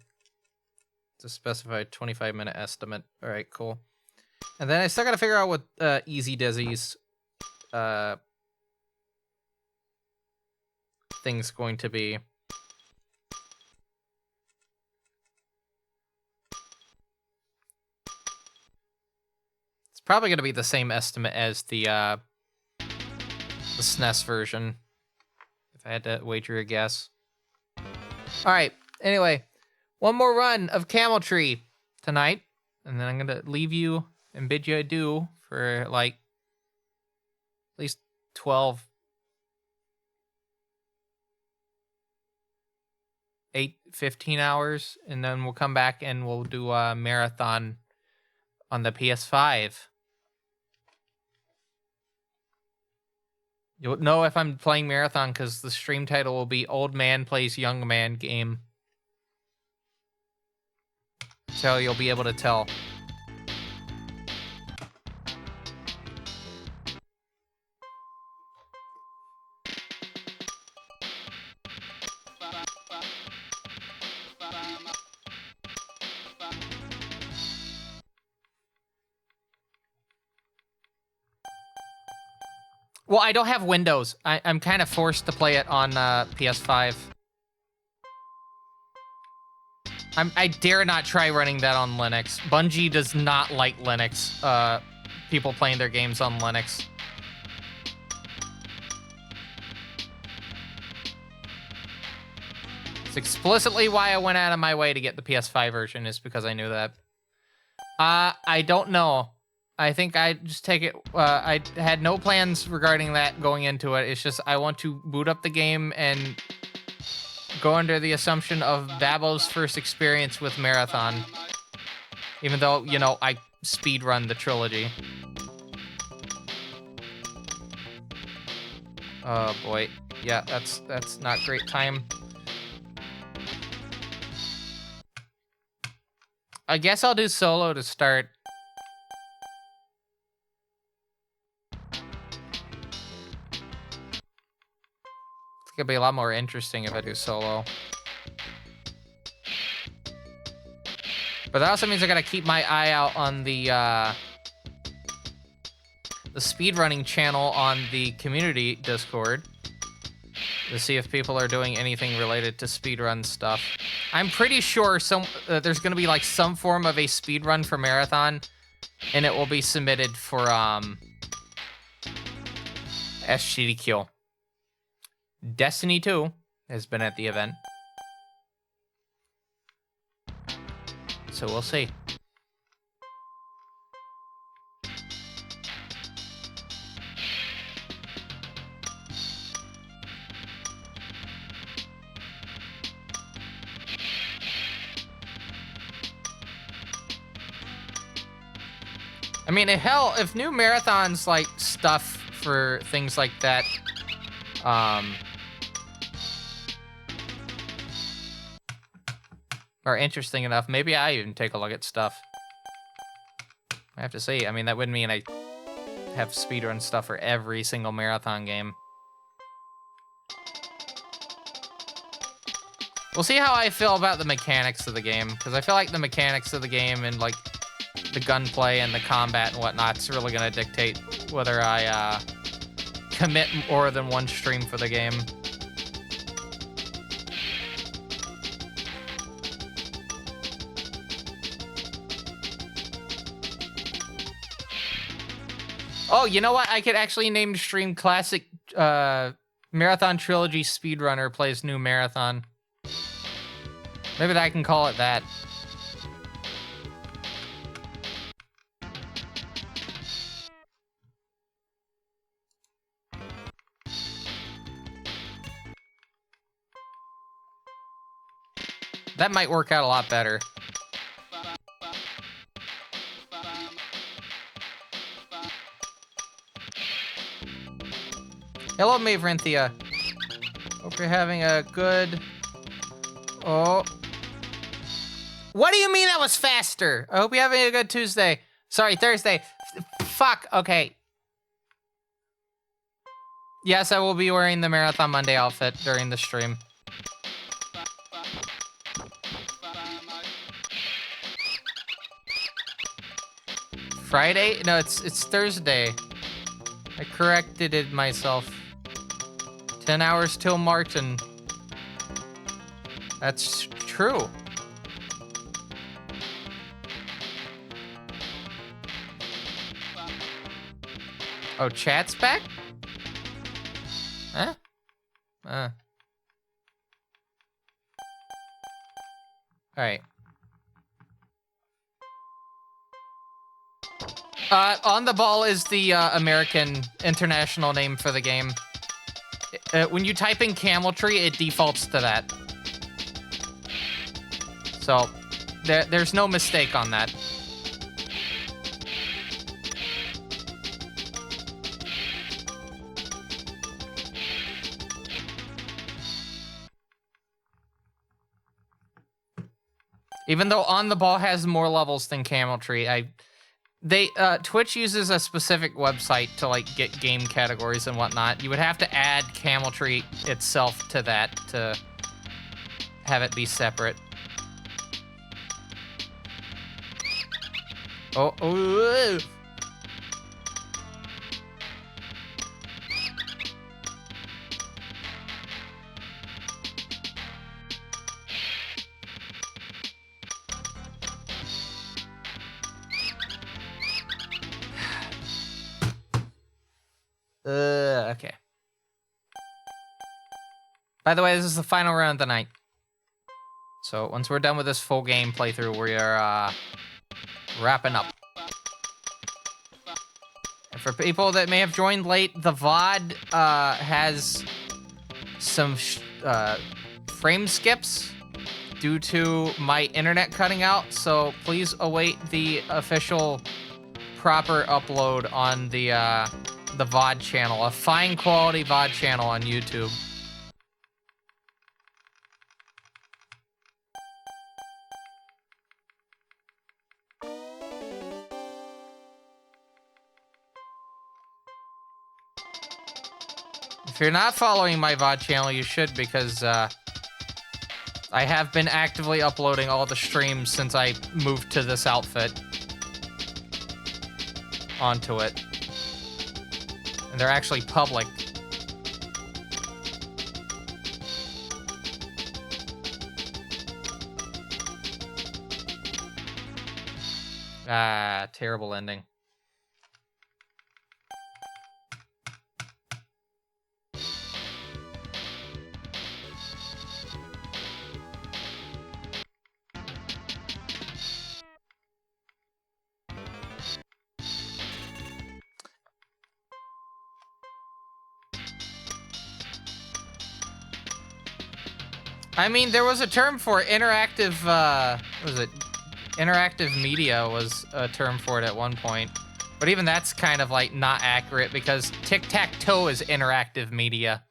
to specify 25-minute estimate. All right, cool. And then I still got to figure out what Easy Dizzy's thing's going to be. It's probably going to be the same estimate as the SNES version, if I had to wager a guess. All right, anyway, one more run of Camel Tree tonight, and then I'm going to leave you and bid you adieu for like at least 12, 15 hours, and then we'll come back and we'll do a marathon on the PS5. You'll know if I'm playing marathon because the stream title will be Old Man Plays Young Man Game. So you'll be able to tell. Well, I don't have Windows. I'm kind of forced to play it on PS5. I dare not try running that on Linux. Bungie does not like Linux. People playing their games on Linux. It's explicitly why I went out of my way to get the PS5 version, is because I knew that. I don't know. I think I just take it, I had no plans regarding that going into it. It's just I want to boot up the game and go under the assumption of Babo's first experience with Marathon. Even though, you know, I speedrun the trilogy. Oh boy. Yeah, that's not great time. I guess I'll do solo to start. It's gonna be a lot more interesting if I do solo. But that also means I gotta keep my eye out on the speedrunning channel on the community Discord to see if people are doing anything related to speedrun stuff. I'm pretty sure there's gonna be like some form of a speedrun for Marathon, and it will be submitted for SGDQ. Destiny 2 has been at the event. So we'll see. I mean, hell, if new marathons, like, stuff for things like that, are interesting enough, maybe I even take a look at stuff. I have to see. I mean, that wouldn't mean I have speedrun stuff for every single marathon game. We'll see how I feel about the mechanics of the game, because I feel like the mechanics of the game and, like, the gunplay and the combat and whatnot's really gonna dictate whether I, commit more than one stream for the game. Oh, you know what? I could actually name the stream Classic Marathon Trilogy Speedrunner Plays New Marathon. Maybe I can call it that. That might work out a lot better. Hello, Maverinthia. Hope you're having a good... Oh. What do you mean that was faster? I hope you're having a good Tuesday. Sorry, Thursday. Fuck, okay. Yes, I will be wearing the Marathon Monday outfit during the stream. Friday? No, it's Thursday. I corrected it myself. 10 hours till Martin. That's true. Oh, chat's back? Huh? Alright. On the Ball is the American international name for the game. When you type in Camel Tree, it defaults to that. So, there's no mistake on that. Even though On the Ball has more levels than Camel Tree, Twitch uses a specific website to, like, get game categories and whatnot. You would have to add Camel Tree itself to that to have it be separate. Oh. Okay. By the way, this is the final round of the night. So once we're done with this full game playthrough, we are wrapping up. And for people that may have joined late, the VOD has some frame skips due to my internet cutting out. So please await the official proper upload on the VOD channel, a fine quality VOD channel on YouTube. If you're not following my VOD channel, you should, because I have been actively uploading all the streams since I moved to this outfit onto it. And they're actually public. Ah, terrible ending. I mean, there was a term for interactive, what was it? Interactive media was a term for it at one point. But even that's kind of like not accurate because tic-tac-toe is interactive media.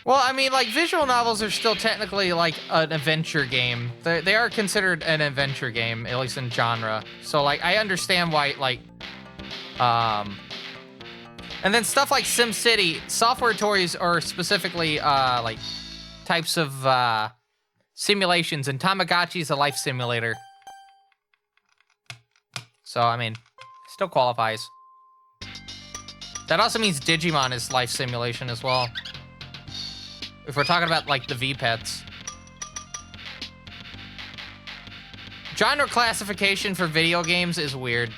Well, I mean, like, visual novels are still technically, like, an adventure game. They are considered an adventure game, at least in genre. So, like, I understand why, like, And then stuff like SimCity, software toys are specifically, like, types of, simulations, and Tamagotchi's a life simulator. So, I mean, still qualifies. That also means Digimon is life simulation as well. If we're talking about, like, the V-Pets. Genre classification for video games is weird.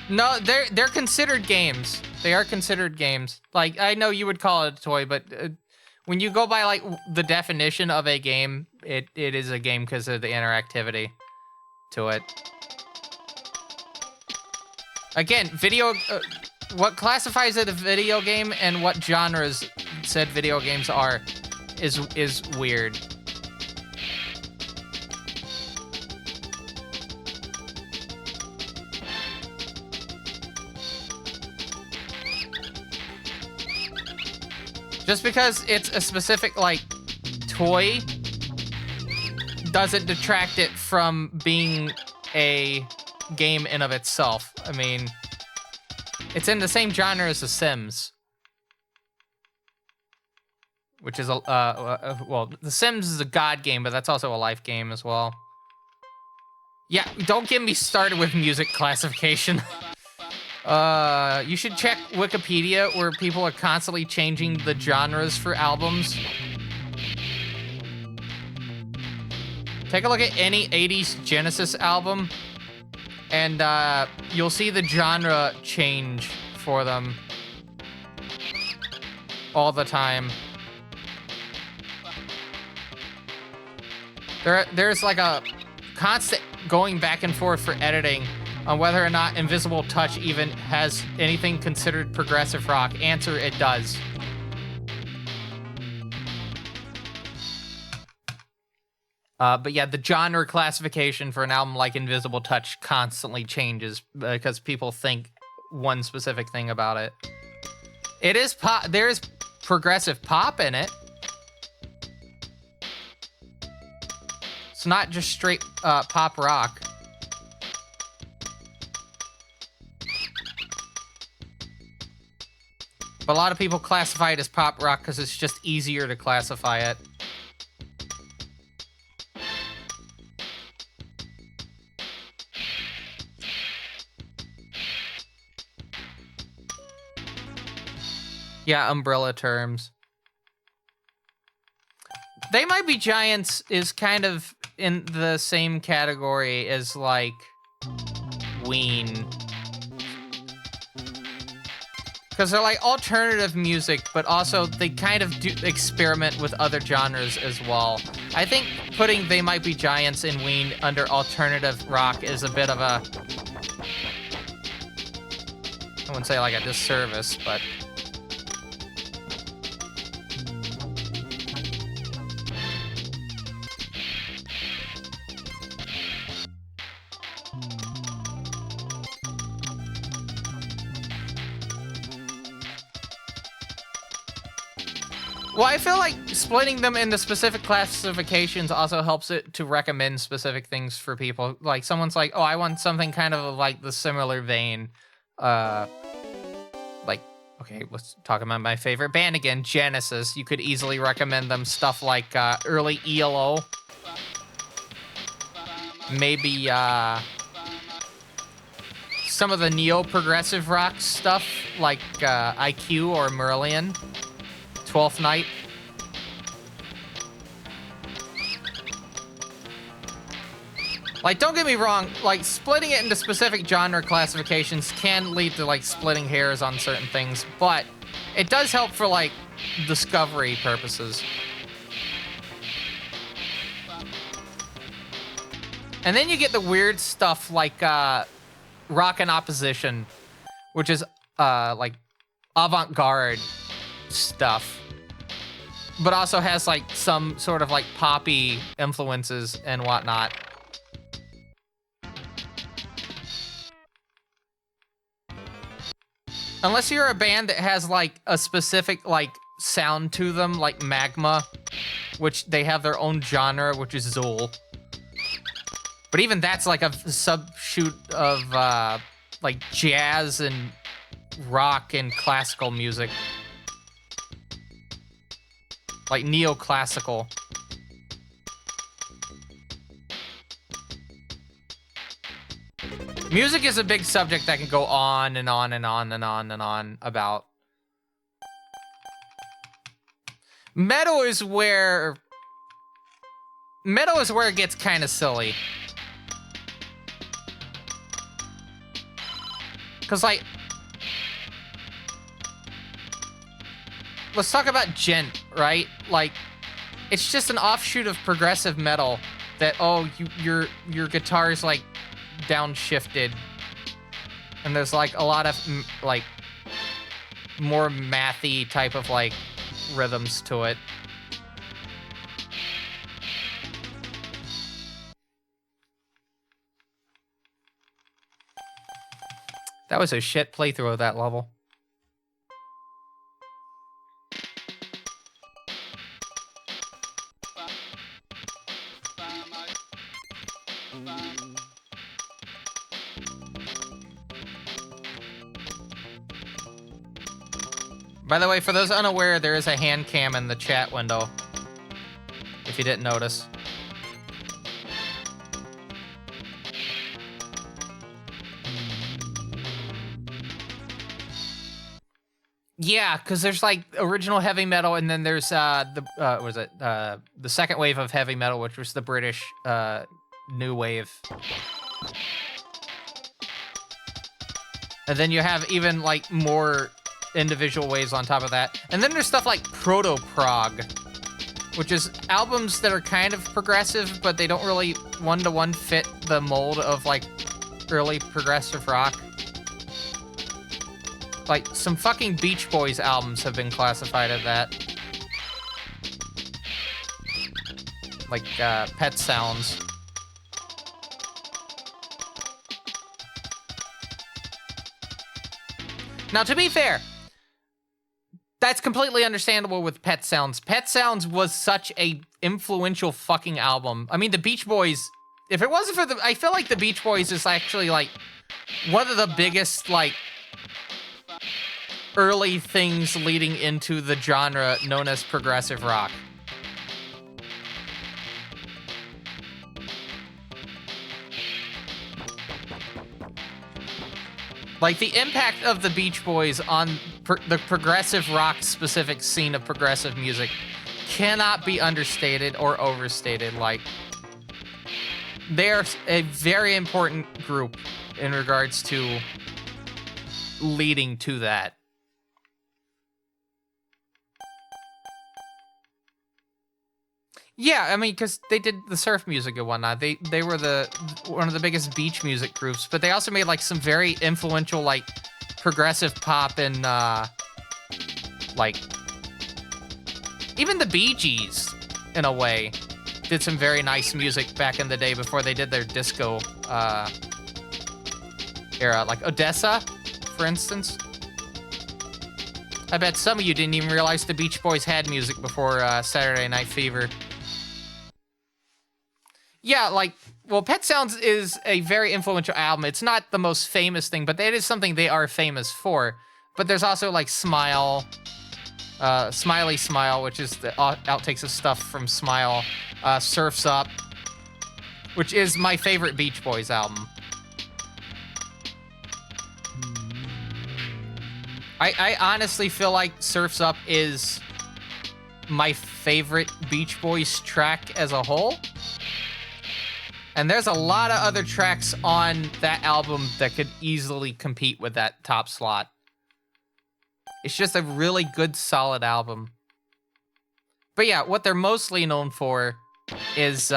No, they're considered games. They are considered games. Like, I know you would call it a toy, but when you go by, like, the definition of a game, it is a game because of the interactivity to it. Again, what classifies it a video game and what genres said video games are is weird. Just because it's a specific, like, toy doesn't detract it from being a game in of itself. I mean, it's in the same genre as The Sims. Which is well, The Sims is a god game, but that's also a life game as well. Yeah, don't get me started with music classification. You should check Wikipedia, where people are constantly changing the genres for albums. Take a look at any 80s Genesis album, and you'll see the genre change for them all the time. There's like a constant going back and forth for editing on whether or not Invisible Touch even has anything considered progressive rock. Answer, it does. But yeah, the genre classification for an album like Invisible Touch constantly changes because people think one specific thing about it. It is pop. There is progressive pop in it. It's not just straight pop rock. But a lot of people classify it as pop rock because it's just easier to classify it. Yeah, umbrella terms. They Might Be Giants is kind of in the same category as, like, Ween. Because they're, like, alternative music, but also they kind of do experiment with other genres as well. I think putting They Might Be Giants and Ween under alternative rock is a bit of a... I wouldn't say, like, a disservice, but... Well, I feel like splitting them into specific classifications also helps it to recommend specific things for people. Like, someone's like, oh, I want something kind of like the similar vein. Like, okay, let's talk about my favorite band again, Genesis. You could easily recommend them stuff like early ELO. Maybe some of the neo-progressive rock stuff like IQ or Merlion. 12th Night. Like, don't get me wrong, like, splitting it into specific genre classifications can lead to, like, splitting hairs on certain things, but it does help for, like, discovery purposes. And then you get the weird stuff like Rock in Opposition, which is like avant-garde stuff, but also has like some sort of like poppy influences and whatnot. Unless you're a band that has like a specific like sound to them, like Magma, which they have their own genre, which is Zool. But even that's like a sub-shoot of like jazz and rock and classical music. Like neoclassical. Music is a big subject that can go on and on and on and on and on about. Metal is where it gets kind of silly. Cause like, let's talk about gent, right? Like, it's just an offshoot of progressive metal that, oh, your guitar is like downshifted, and there's like a lot of like more mathy type of like rhythms to it. That was a shit playthrough of that level. By the way, for those unaware, there is a hand cam in the chat window, if you didn't notice. Yeah, because there's like original heavy metal, and then there's the second wave of heavy metal, which was the British new wave. And then you have even like more individual waves on top of that. And then there's stuff like proto-prog, which is albums that are kind of progressive, but they don't really one-to-one fit the mold of like early progressive rock. Like, some fucking Beach Boys albums have been classified as that. Like, Pet Sounds. Now, to be fair, that's completely understandable with Pet Sounds. Pet Sounds was such a influential fucking album. I mean, the Beach Boys, if it wasn't for I feel like the Beach Boys is actually, like, one of the biggest, like, early things leading into the genre known as progressive rock. Like, the impact of the Beach Boys on the progressive rock specific scene of progressive music cannot be understated or overstated. Like, they're a very important group in regards to leading to that. Yeah, I mean, because they did the surf music and whatnot. They were one of the biggest beach music groups, but they also made like some very influential like progressive pop and like even the Bee Gees in a way did some very nice music back in the day before they did their disco era, like Odessa, for instance. I bet some of you didn't even realize the Beach Boys had music before Saturday Night Fever. Yeah, like, well, Pet Sounds is a very influential album. It's not the most famous thing, but it is something they are famous for. But there's also, like, Smile, Smiley Smile, which is the outtakes of stuff from Smile, Surf's Up, which is my favorite Beach Boys album. I honestly feel like Surf's Up is my favorite Beach Boys track as a whole. And there's a lot of other tracks on that album that could easily compete with that top slot. It's just a really good, solid album. But yeah, what they're mostly known for is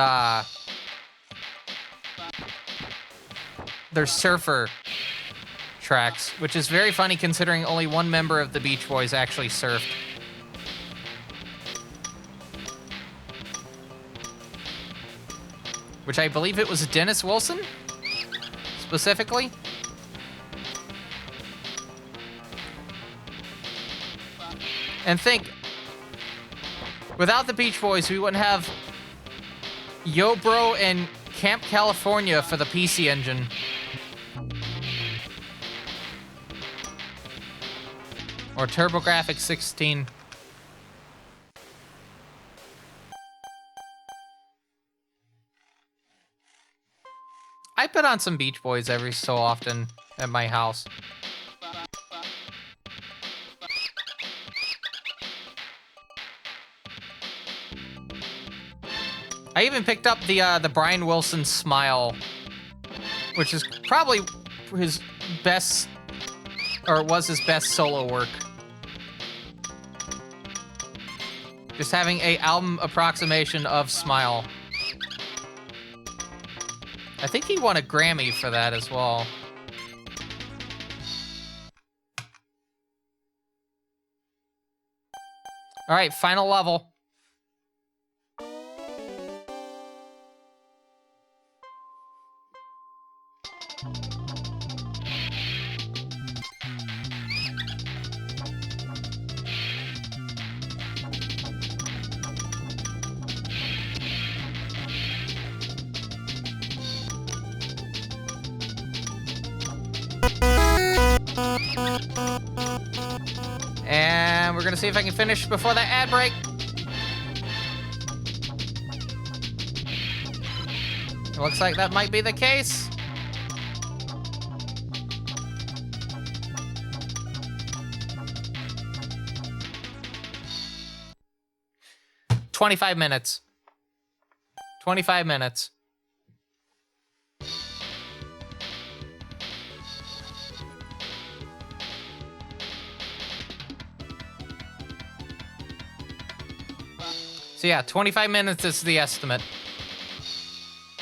they're surfer tracks, which is very funny considering only one member of the Beach Boys actually surfed. Which I believe it was Dennis Wilson, specifically. And think, without the Beach Boys, we wouldn't have Yo Bro and Camp California for the PC Engine. Or TurboGrafx 16. I put on some Beach Boys every so often at my house. I even picked up the Brian Wilson Smile, which is probably his best, or was his best solo work. Just having a album approximation of Smile. I think he won a Grammy for that as well. All right, final level. And we're gonna see if I can finish before that ad break. It looks like that might be the case. "25 minutes. 25 minutes. So yeah, 25 minutes is the estimate.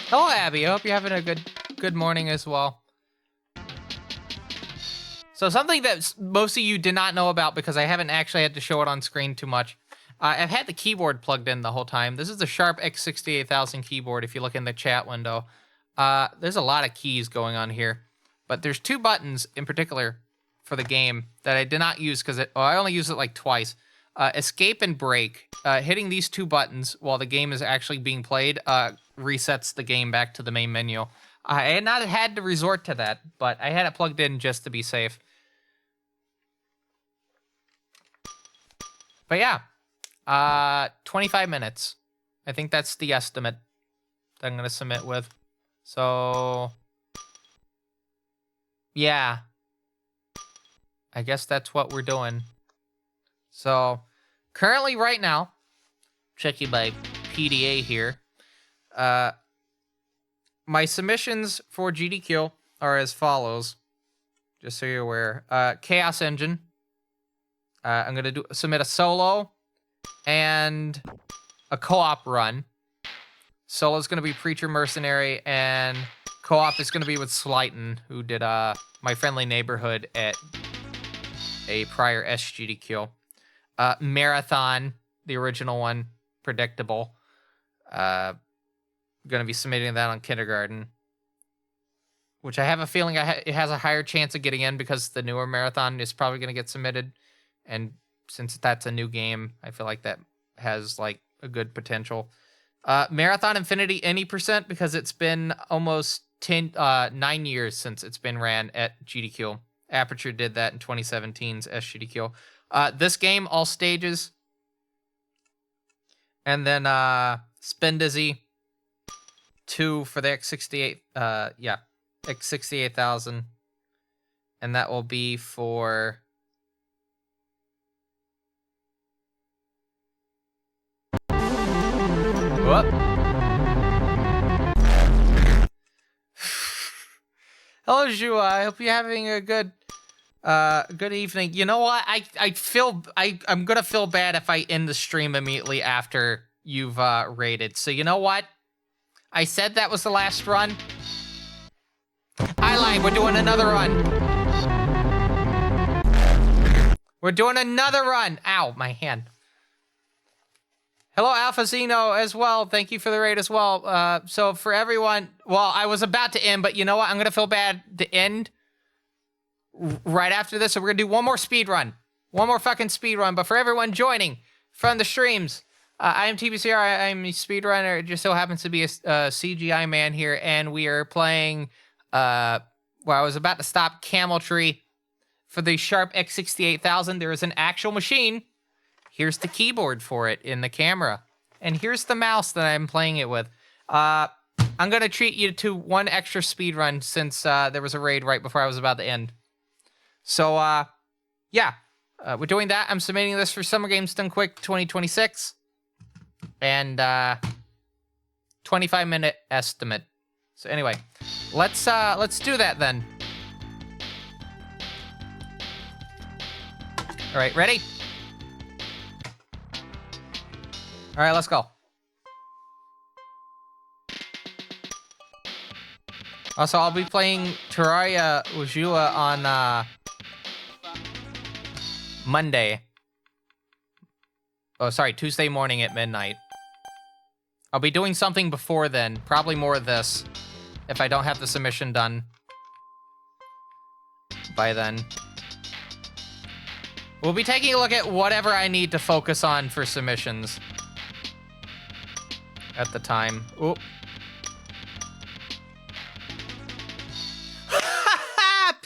Hello, Abby. I hope you're having a good morning as well. So something that most of you did not know about, because I haven't actually had to show it on screen too much. I've had the keyboard plugged in the whole time. This is the Sharp x68000 keyboard. If you look in the chat window, there's a lot of keys going on here, but there's two buttons in particular for the game that I did not use because I only used it like twice. Escape and break. Hitting these two buttons while the game is actually being played resets the game back to the main menu. I had not had to resort to that, but I had it plugged in just to be safe. But yeah, 25 minutes. I think that's the estimate that I'm going to submit with. So, yeah. I guess that's what we're doing. So, currently right now, checking my PDA here, my submissions for GDQ are as follows, just so you're aware. Chaos Engine. I'm going to submit a solo and a co-op run. Solo is going to be Preacher Mercenary, and co-op is going to be with Slighton, who did My Friendly Neighborhood at a prior SGDQ. Marathon, the original one, predictable. Going to be submitting that on Kindergarten, which I have a feeling it has a higher chance of getting in because the newer Marathon is probably going to get submitted. And since that's a new game, I feel like that has like a good potential. Marathon Infinity any percent, because it's been almost 9 years since it's been ran at GDQ. Aperture did that in 2017's SGDQ. This game, all stages. And then Spin Dizzy 2 for the X68, X68000. And that will be for whoop. Hello, Zhua. I hope you're having a good evening. You know what? I'm gonna feel bad if I end the stream immediately after you've rated. So you know what? I said that was the last run. I highlight. We're doing another run. We're doing another run. Ow, my hand. Hello, Alpha Zeno, as well. Thank you for the raid as well. So for everyone, well, I was about to end, but you know what? I'm going to feel bad to end right after this. So we're going to do one more speed run. One more fucking speed run. But for everyone joining from the streams, I am TBCR. I'm a speedrunner. It just so happens to be a CGI man here. And we are playing, well, I was about to stop Camel Tree for the Sharp x68000. There is an actual machine. Here's the keyboard for it in the camera. And here's the mouse that I'm playing it with. I'm going to treat you to one extra speed run since there was a raid right before I was about to end. So, yeah. We're doing that. I'm submitting this for Summer Games Done Quick 2026. And 25-minute estimate. So anyway, let's do that then. All right, ready? All right, let's go. Also, I'll be playing Terraria Ujua on Monday. Oh, sorry, Tuesday morning at midnight. I'll be doing something before then. Probably more of this, if I don't have the submission done by then. We'll be taking a look at whatever I need to focus on for submissions at the time. Oop.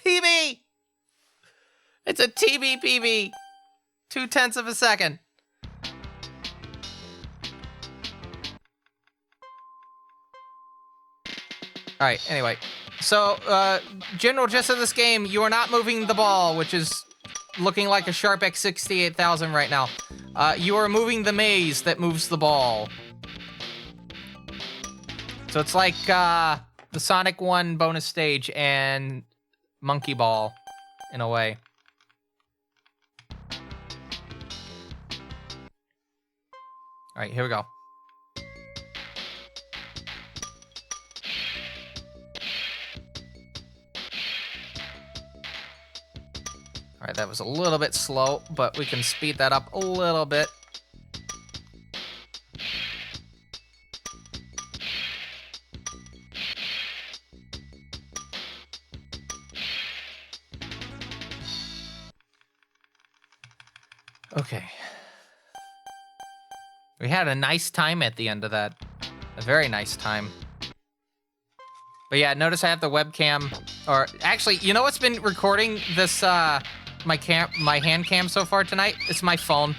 PB! It's a TBPB. 0.2 of a second. Alright, anyway. So, general gist of this game, you are not moving the ball, which is looking like a Sharp x68000 right now. You are moving the maze that moves the ball. So it's like the Sonic 1 bonus stage and Monkey Ball, in a way. Alright, here we go. Alright, that was a little bit slow, but we can speed that up a little bit. Okay. We had a nice time at the end of that. A very nice time. But yeah, notice I have the webcam, or actually, you know what's been recording this, my hand cam so far tonight? It's my phone.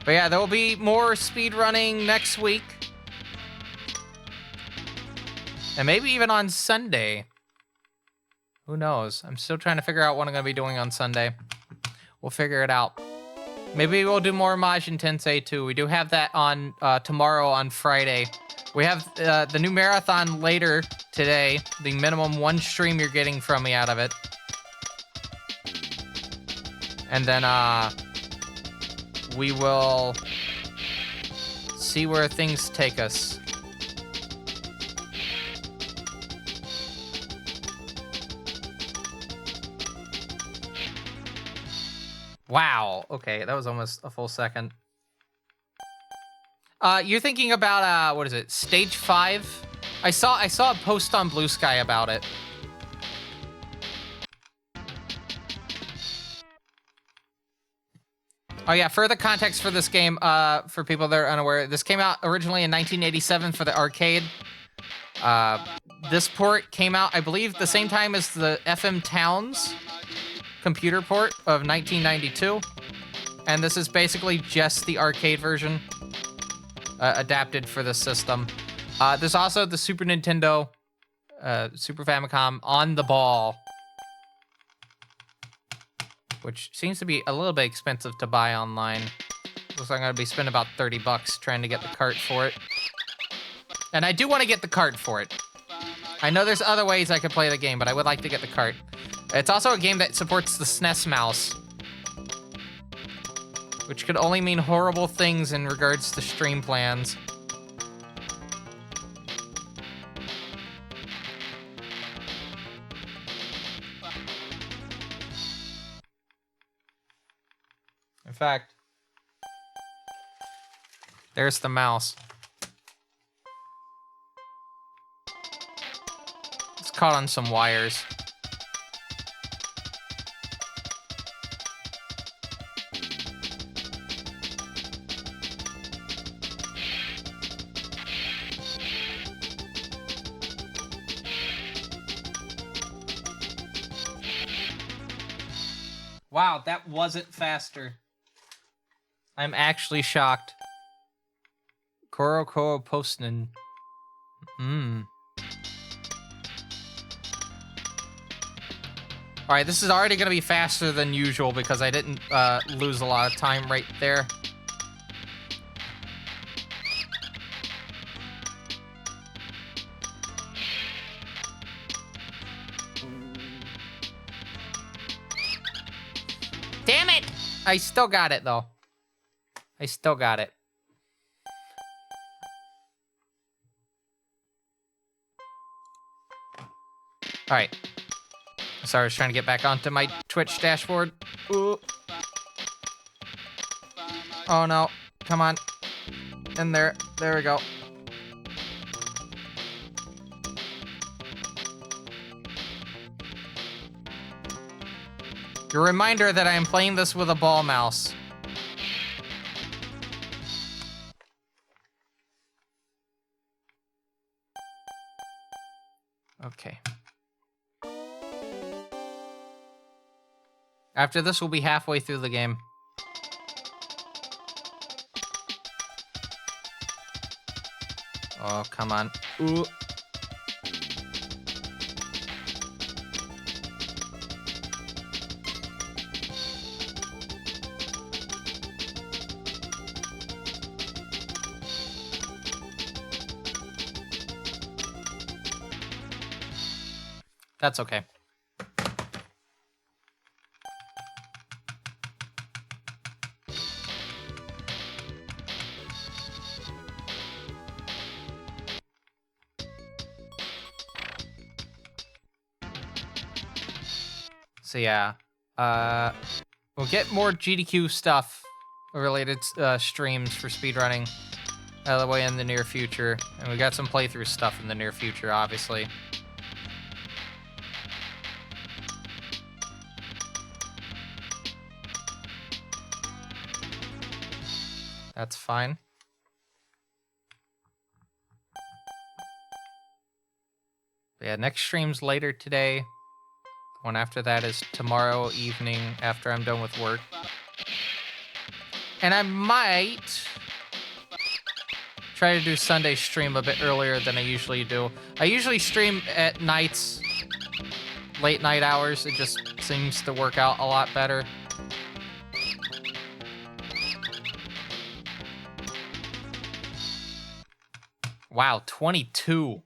But yeah, there will be more speed running next week. And maybe even on Sunday. Who knows? I'm still trying to figure out what I'm going to be doing on Sunday. We'll figure it out. Maybe we'll do more Majin Tensei too. We do have that on tomorrow on Friday. We have the new marathon later today. The minimum one stream you're getting from me out of it. And then we will see where things take us. Wow. Okay, that was almost a full second. You're thinking about what is it? Stage 5? I saw a post on Blue Sky about it. Oh yeah, further context for this game, for people that are unaware, this came out originally in 1987 for the arcade. This port came out, I believe, the same time as the FM Towns computer port of 1992, and this is basically just the arcade version adapted for the system. There's also the Super Nintendo, Super Famicom on the ball, which seems to be a little bit expensive to buy online. Looks like I'm gonna be spending about 30 bucks trying to get the cart for it. And I do want to get the cart for it. I know there's other ways I could play the game, but I would like to get the cart. It's also a game that supports the SNES mouse. which could only mean horrible things in regards to stream plans. In fact, there's the mouse. It's caught on some wires. Wow, that wasn't faster. I'm actually shocked. Koro Postman. Alright, this is already going to be faster than usual because I didn't lose a lot of time right there. Damn it! I still got it, though. I still got it. Alright. Sorry, I was trying to get back onto my Twitch dashboard. Ooh. Oh, no. Come on. In there. There we go. A reminder that I am playing this with a ball mouse. Okay. After this, we'll be halfway through the game. Oh, come on. Ooh. That's okay. So yeah, we'll get more GDQ stuff related streams for speedrunning out of the way in the near future. And we got some playthrough stuff in the near future, obviously. That's fine. But yeah, next stream's later today. The one after that is tomorrow evening after I'm done with work. And I might try to do Sunday stream a bit earlier than I usually do. I usually stream at nights, late night hours. It just seems to work out a lot better. Wow, 22.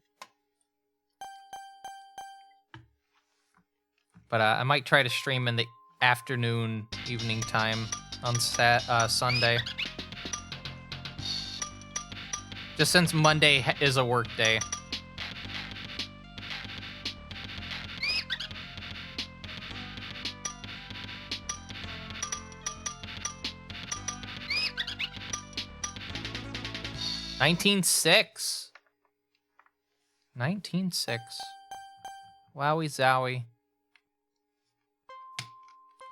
But I might try to stream in the afternoon, evening time on Sunday. Just since Monday is a work day. $19.6. 19.6. Wowie zowie.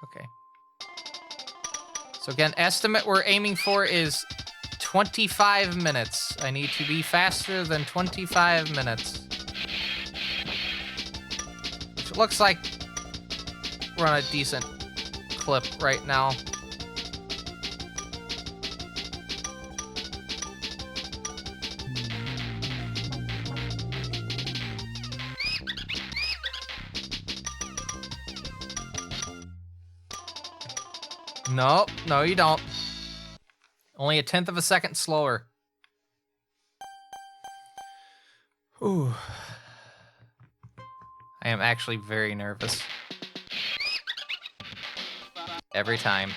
Okay. So again, estimate we're aiming for is 25 minutes. I need to be faster than 25 minutes. Which looks like we're on a decent clip right now. Nope, no you don't. Only 1/10 of a second slower. Ooh. I am actually very nervous. Every time.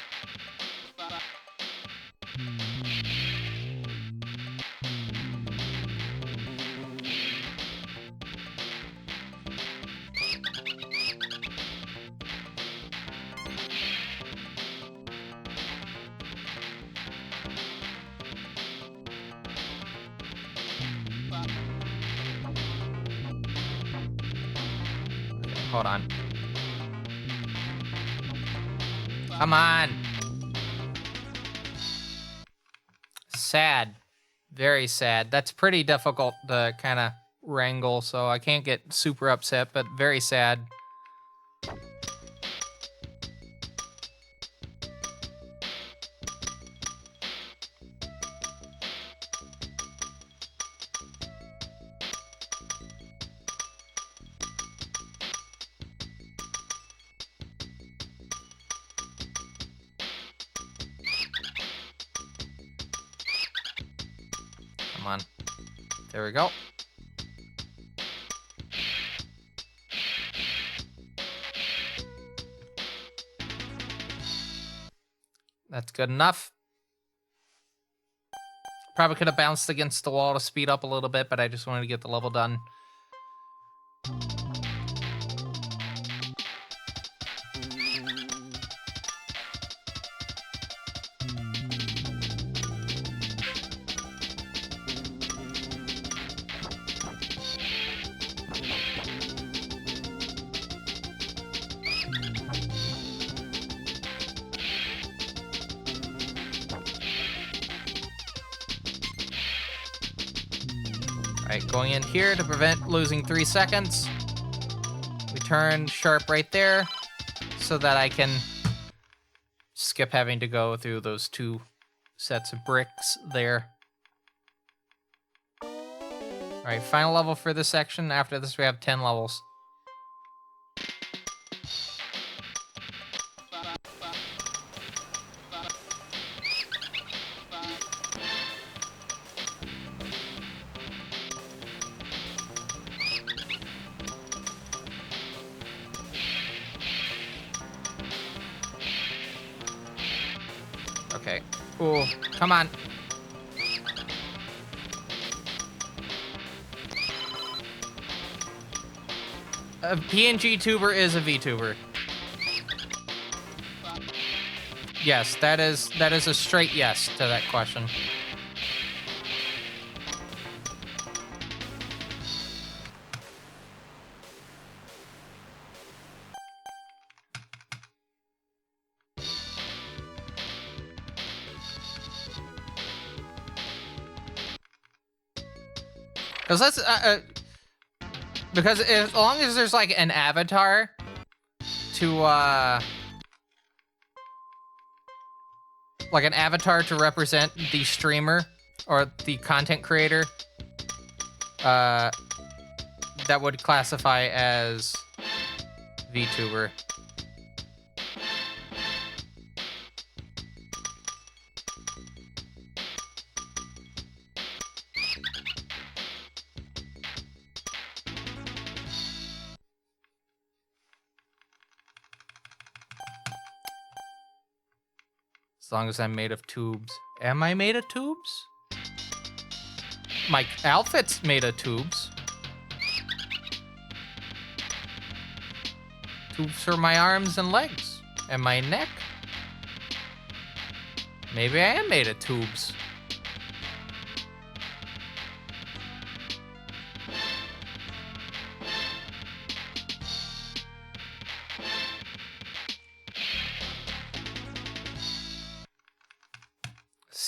hold on. Come on. Sad. Very sad. That's pretty difficult to kind of wrangle, so I can't get super upset, but very sad. Come on. There we go. That's good enough. Probably could have bounced against the wall to speed up a little bit, but I just wanted to get the level done. Alright, going in here to prevent losing 3 seconds. We turn sharp right there so that I can skip having to go through those 2 sets of bricks there. Alright, final level for this section. After this, we have 10 levels. Okay. Ooh, come on. A PNG tuber is a VTuber. Yes, that is a straight yes to that question. Because that's because as long as there's like an avatar to like an avatar to represent the streamer or the content creator, that would classify as VTuber. As long as I'm made of tubes. Am I made of tubes? My outfit's made of tubes. Tubes for my arms and legs. And my neck. Maybe I am made of tubes.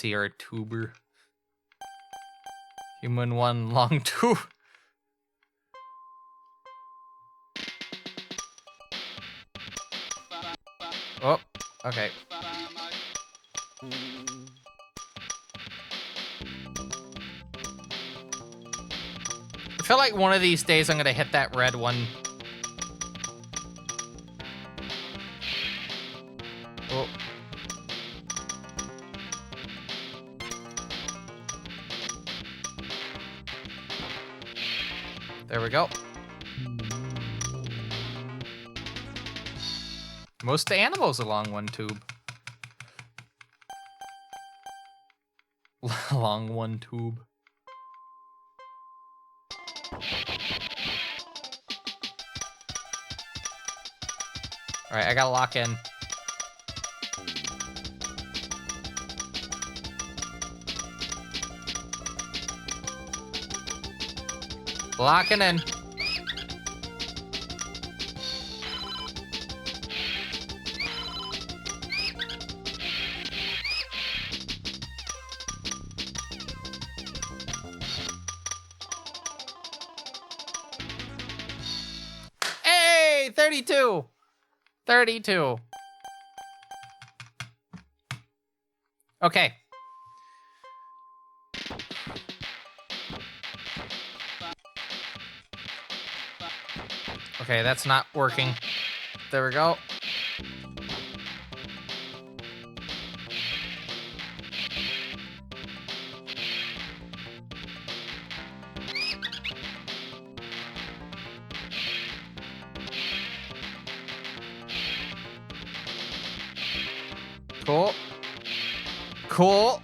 CR tuber. Human 1 long 2. Oh, okay. I feel like one of these days I'm gonna hit that red one. Oh. There we go. Most of the animals along one tube. Along one tube. Alright, I gotta lock in. Locking in. 32. 32. Okay. Okay, that's not working. There we go. Cool. Cool.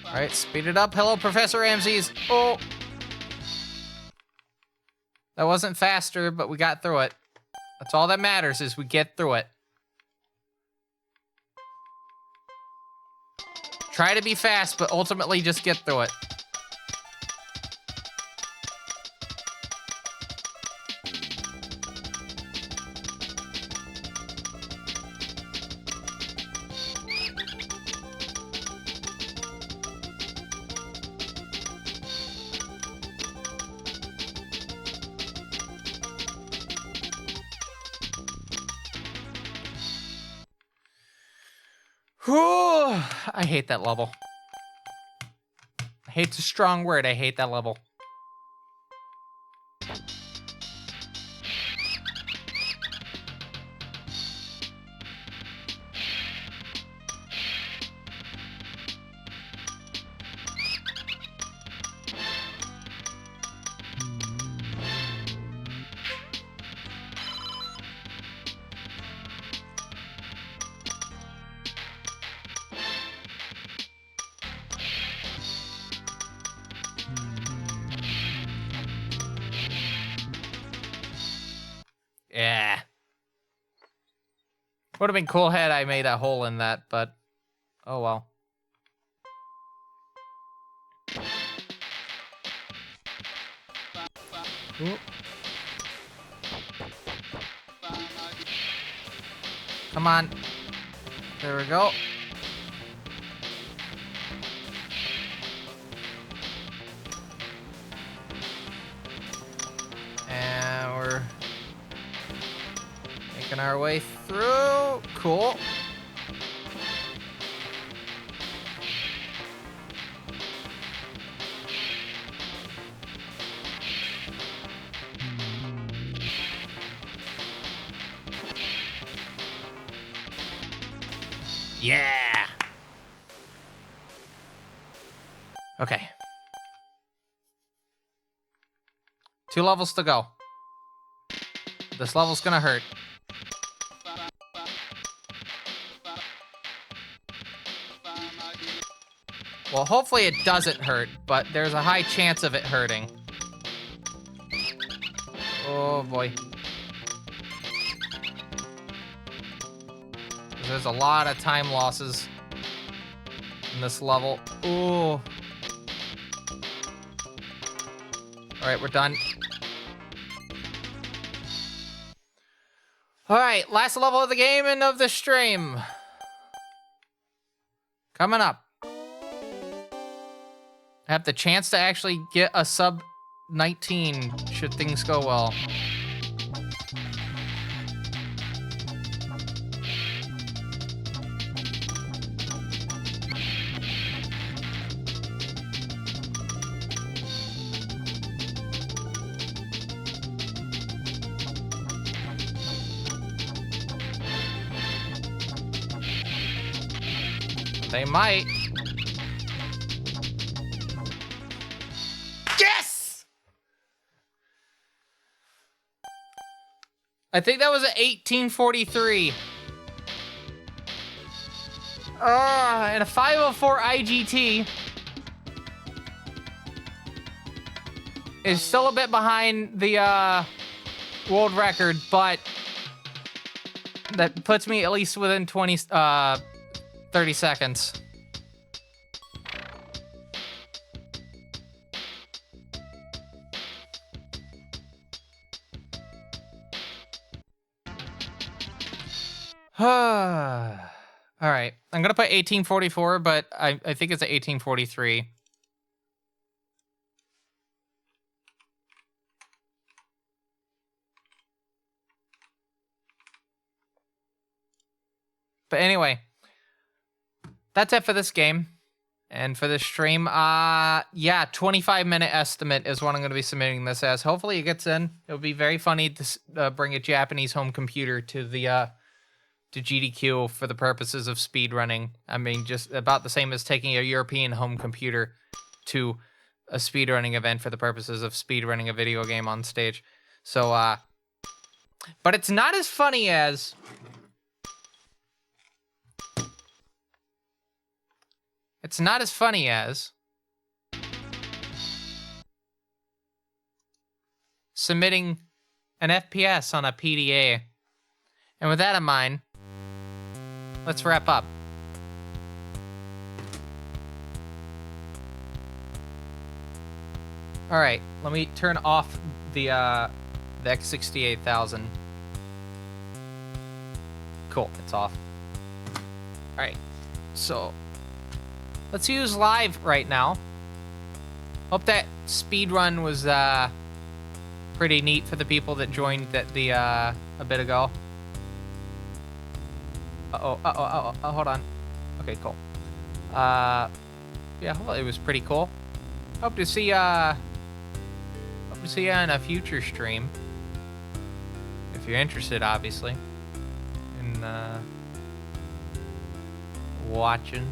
All right, speed it up. Hello, Professor Ramses. Oh. That wasn't faster, but we got through it. That's all that matters, is we get through it. Try to be fast, but ultimately just get through it. Whew, I hate that level. Hate's a strong word. I hate that level. Yeah. Would have been cool had I made a hole in that, but oh well. Ooh. Come on. There we go. And we're making our way through. Cool. Yeah. Okay. 2 levels to go. This level's gonna hurt. Well, hopefully it doesn't hurt, but there's a high chance of it hurting. Oh boy. There's a lot of time losses in this level. Ooh. Alright, we're done. Alright, last level of the game and of the stream. Coming up. I have the chance to actually get a sub 19 should things go well. They might. Yes! I think that was an 1843. And a 504 IGT is still a bit behind the world record, but that puts me at least within 30 seconds. All right, I'm gonna put 1844, but I think it's an 1843. But anyway, that's it for this game. And for this stream, yeah, 25-minute estimate is what I'm going to be submitting this as. Hopefully it gets in. It would be very funny to bring a Japanese home computer to the to GDQ for the purposes of speedrunning. I mean, just about the same as taking a European home computer to a speedrunning event for the purposes of speedrunning a video game on stage. So, but it's not as funny as... It's not as funny as submitting an FPS on a PDA. And with that in mind, let's wrap up. All right, let me turn off the x68000. Cool, it's off. All right, so let's use live right now. Hope that speed run was pretty neat for the people that joined a bit ago. Oh, hold on. Okay, cool. Yeah, hopefully it was pretty cool. Hope to see you in a future stream. If you're interested, obviously, in watching.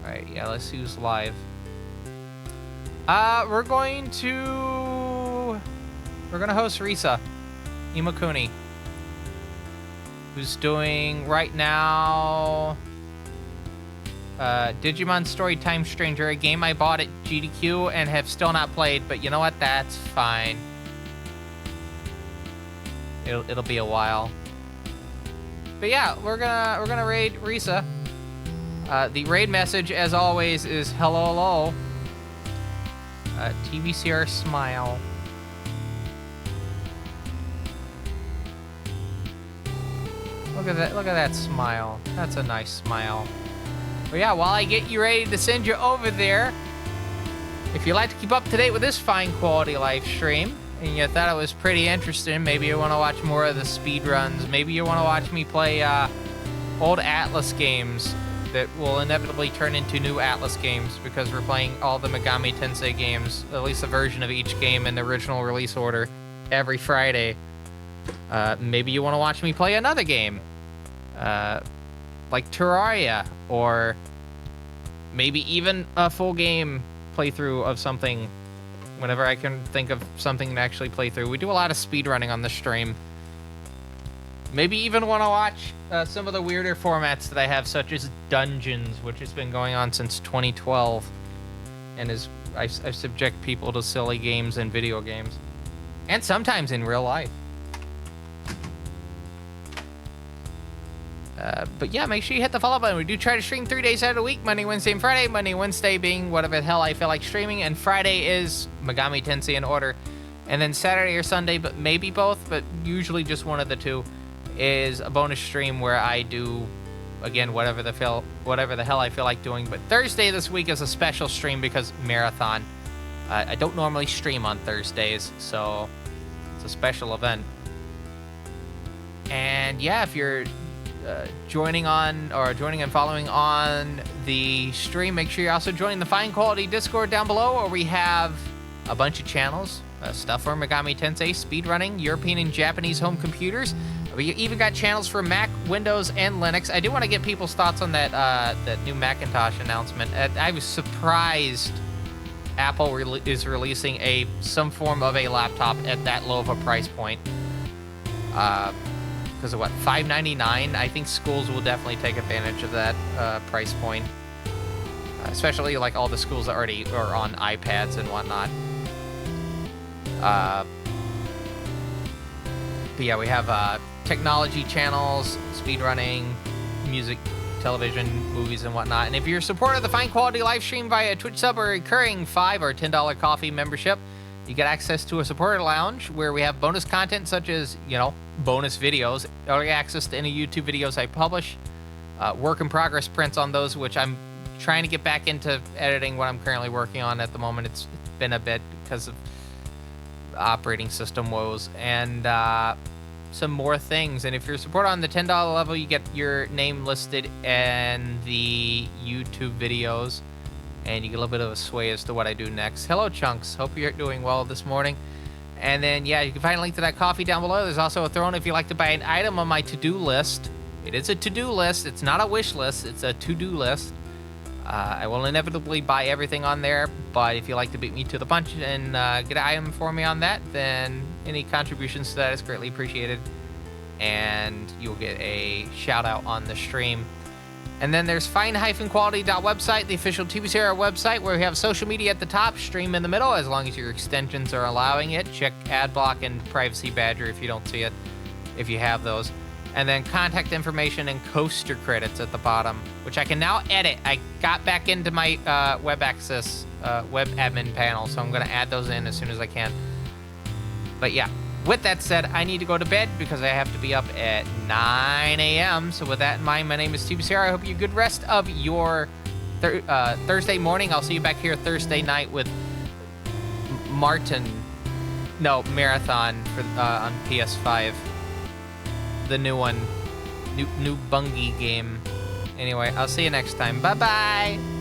Alright, yeah, let's use live. We're gonna host Risa Imakuni, who's doing right now Digimon Story Time Stranger, a game I bought at GDQ and have still not played, but you know what? That's fine. It'll be a while. But yeah, we're gonna raid Risa. The raid message, as always, is hello. TVCR smile. Look at that smile. That's a nice smile. But yeah, while I get you ready to send you over there, if you'd like to keep up to date with this fine quality live stream, and you thought it was pretty interesting, maybe you want to watch more of the speed runs, maybe you want to watch me play old Atlas games that will inevitably turn into new Atlas games because we're playing all the Megami Tensei games, at least a version of each game in the original release order, every Friday. Maybe you want to watch me play another game, like Terraria, or maybe even a full game playthrough of something whenever I can think of something to actually play through. We do a lot of speedrunning on the stream. Maybe even want to watch some of the weirder formats that I have, such as Dungeons, which has been going on since 2012, and I subject people to silly games and video games, and sometimes in real life. But yeah, make sure you hit the follow button. We do try to stream 3 days out of the week, Monday, Wednesday, and Friday. Monday, Wednesday being whatever the hell I feel like streaming, and Friday is Megami Tensei in order. And then Saturday or Sunday, but maybe both, but usually just one of the two, is a bonus stream where I do, again, whatever the hell I feel like doing. But Thursday this week is a special stream because marathon. I don't normally stream on Thursdays, so it's a special event. And yeah, if you're joining and following on the stream, make sure you're also joining the fine quality Discord down below, where we have a bunch of channels, stuff for Megami Tensei, speedrunning, European and Japanese home computers. We even got channels for Mac, Windows, and Linux. I do want to get people's thoughts on that new Macintosh announcement. I was surprised Apple is releasing some form of a laptop at that low of a price point. Because of what, $599? I think schools will definitely take advantage of that price point, especially like all the schools that already are on iPads and whatnot. But yeah, we have technology channels, speedrunning, music, television, movies, and whatnot. And if you're a supporter of the fine quality live stream via a Twitch sub or recurring $5 or $10 coffee membership, you get access to a supporter lounge where we have bonus content such as, bonus videos, early access to any YouTube videos I publish, work in progress prints on those, which I'm trying to get back into editing what I'm currently working on at the moment. It's been a bit because of operating system woes, and some more things. And if you're a supporter on the $10 level, you get your name listed in the YouTube videos, and you get a little bit of a sway as to what I do next. Hello, Chunks. Hope you're doing well this morning. And then, yeah, you can find a link to that coffee down below. There's also a throne if you'd like to buy an item on my to-do list. It is a to-do list. It's not a wish list. It's a to-do list. I will inevitably buy everything on there, but if you'd like to beat me to the punch and get an item for me on that, then any contributions to that is greatly appreciated, and you'll get a shout-out on the stream. And then there's fine-quality.website, the official TBCR website, where we have social media at the top, stream in the middle, as long as your extensions are allowing it. Check Adblock and Privacy Badger if you don't see it, if you have those. And then contact information and coaster credits at the bottom, which I can now edit. I got back into my web access, web admin panel, so I'm going to add those in as soon as I can. But yeah, with that said, I need to go to bed because I have to be up at 9 a.m. So with that in mind, my name is TBCR. I hope you have a good rest of your Thursday morning. I'll see you back here Thursday night with Marathon for on PS5. The new one, new Bungie game. Anyway, I'll see you next time. Bye-bye.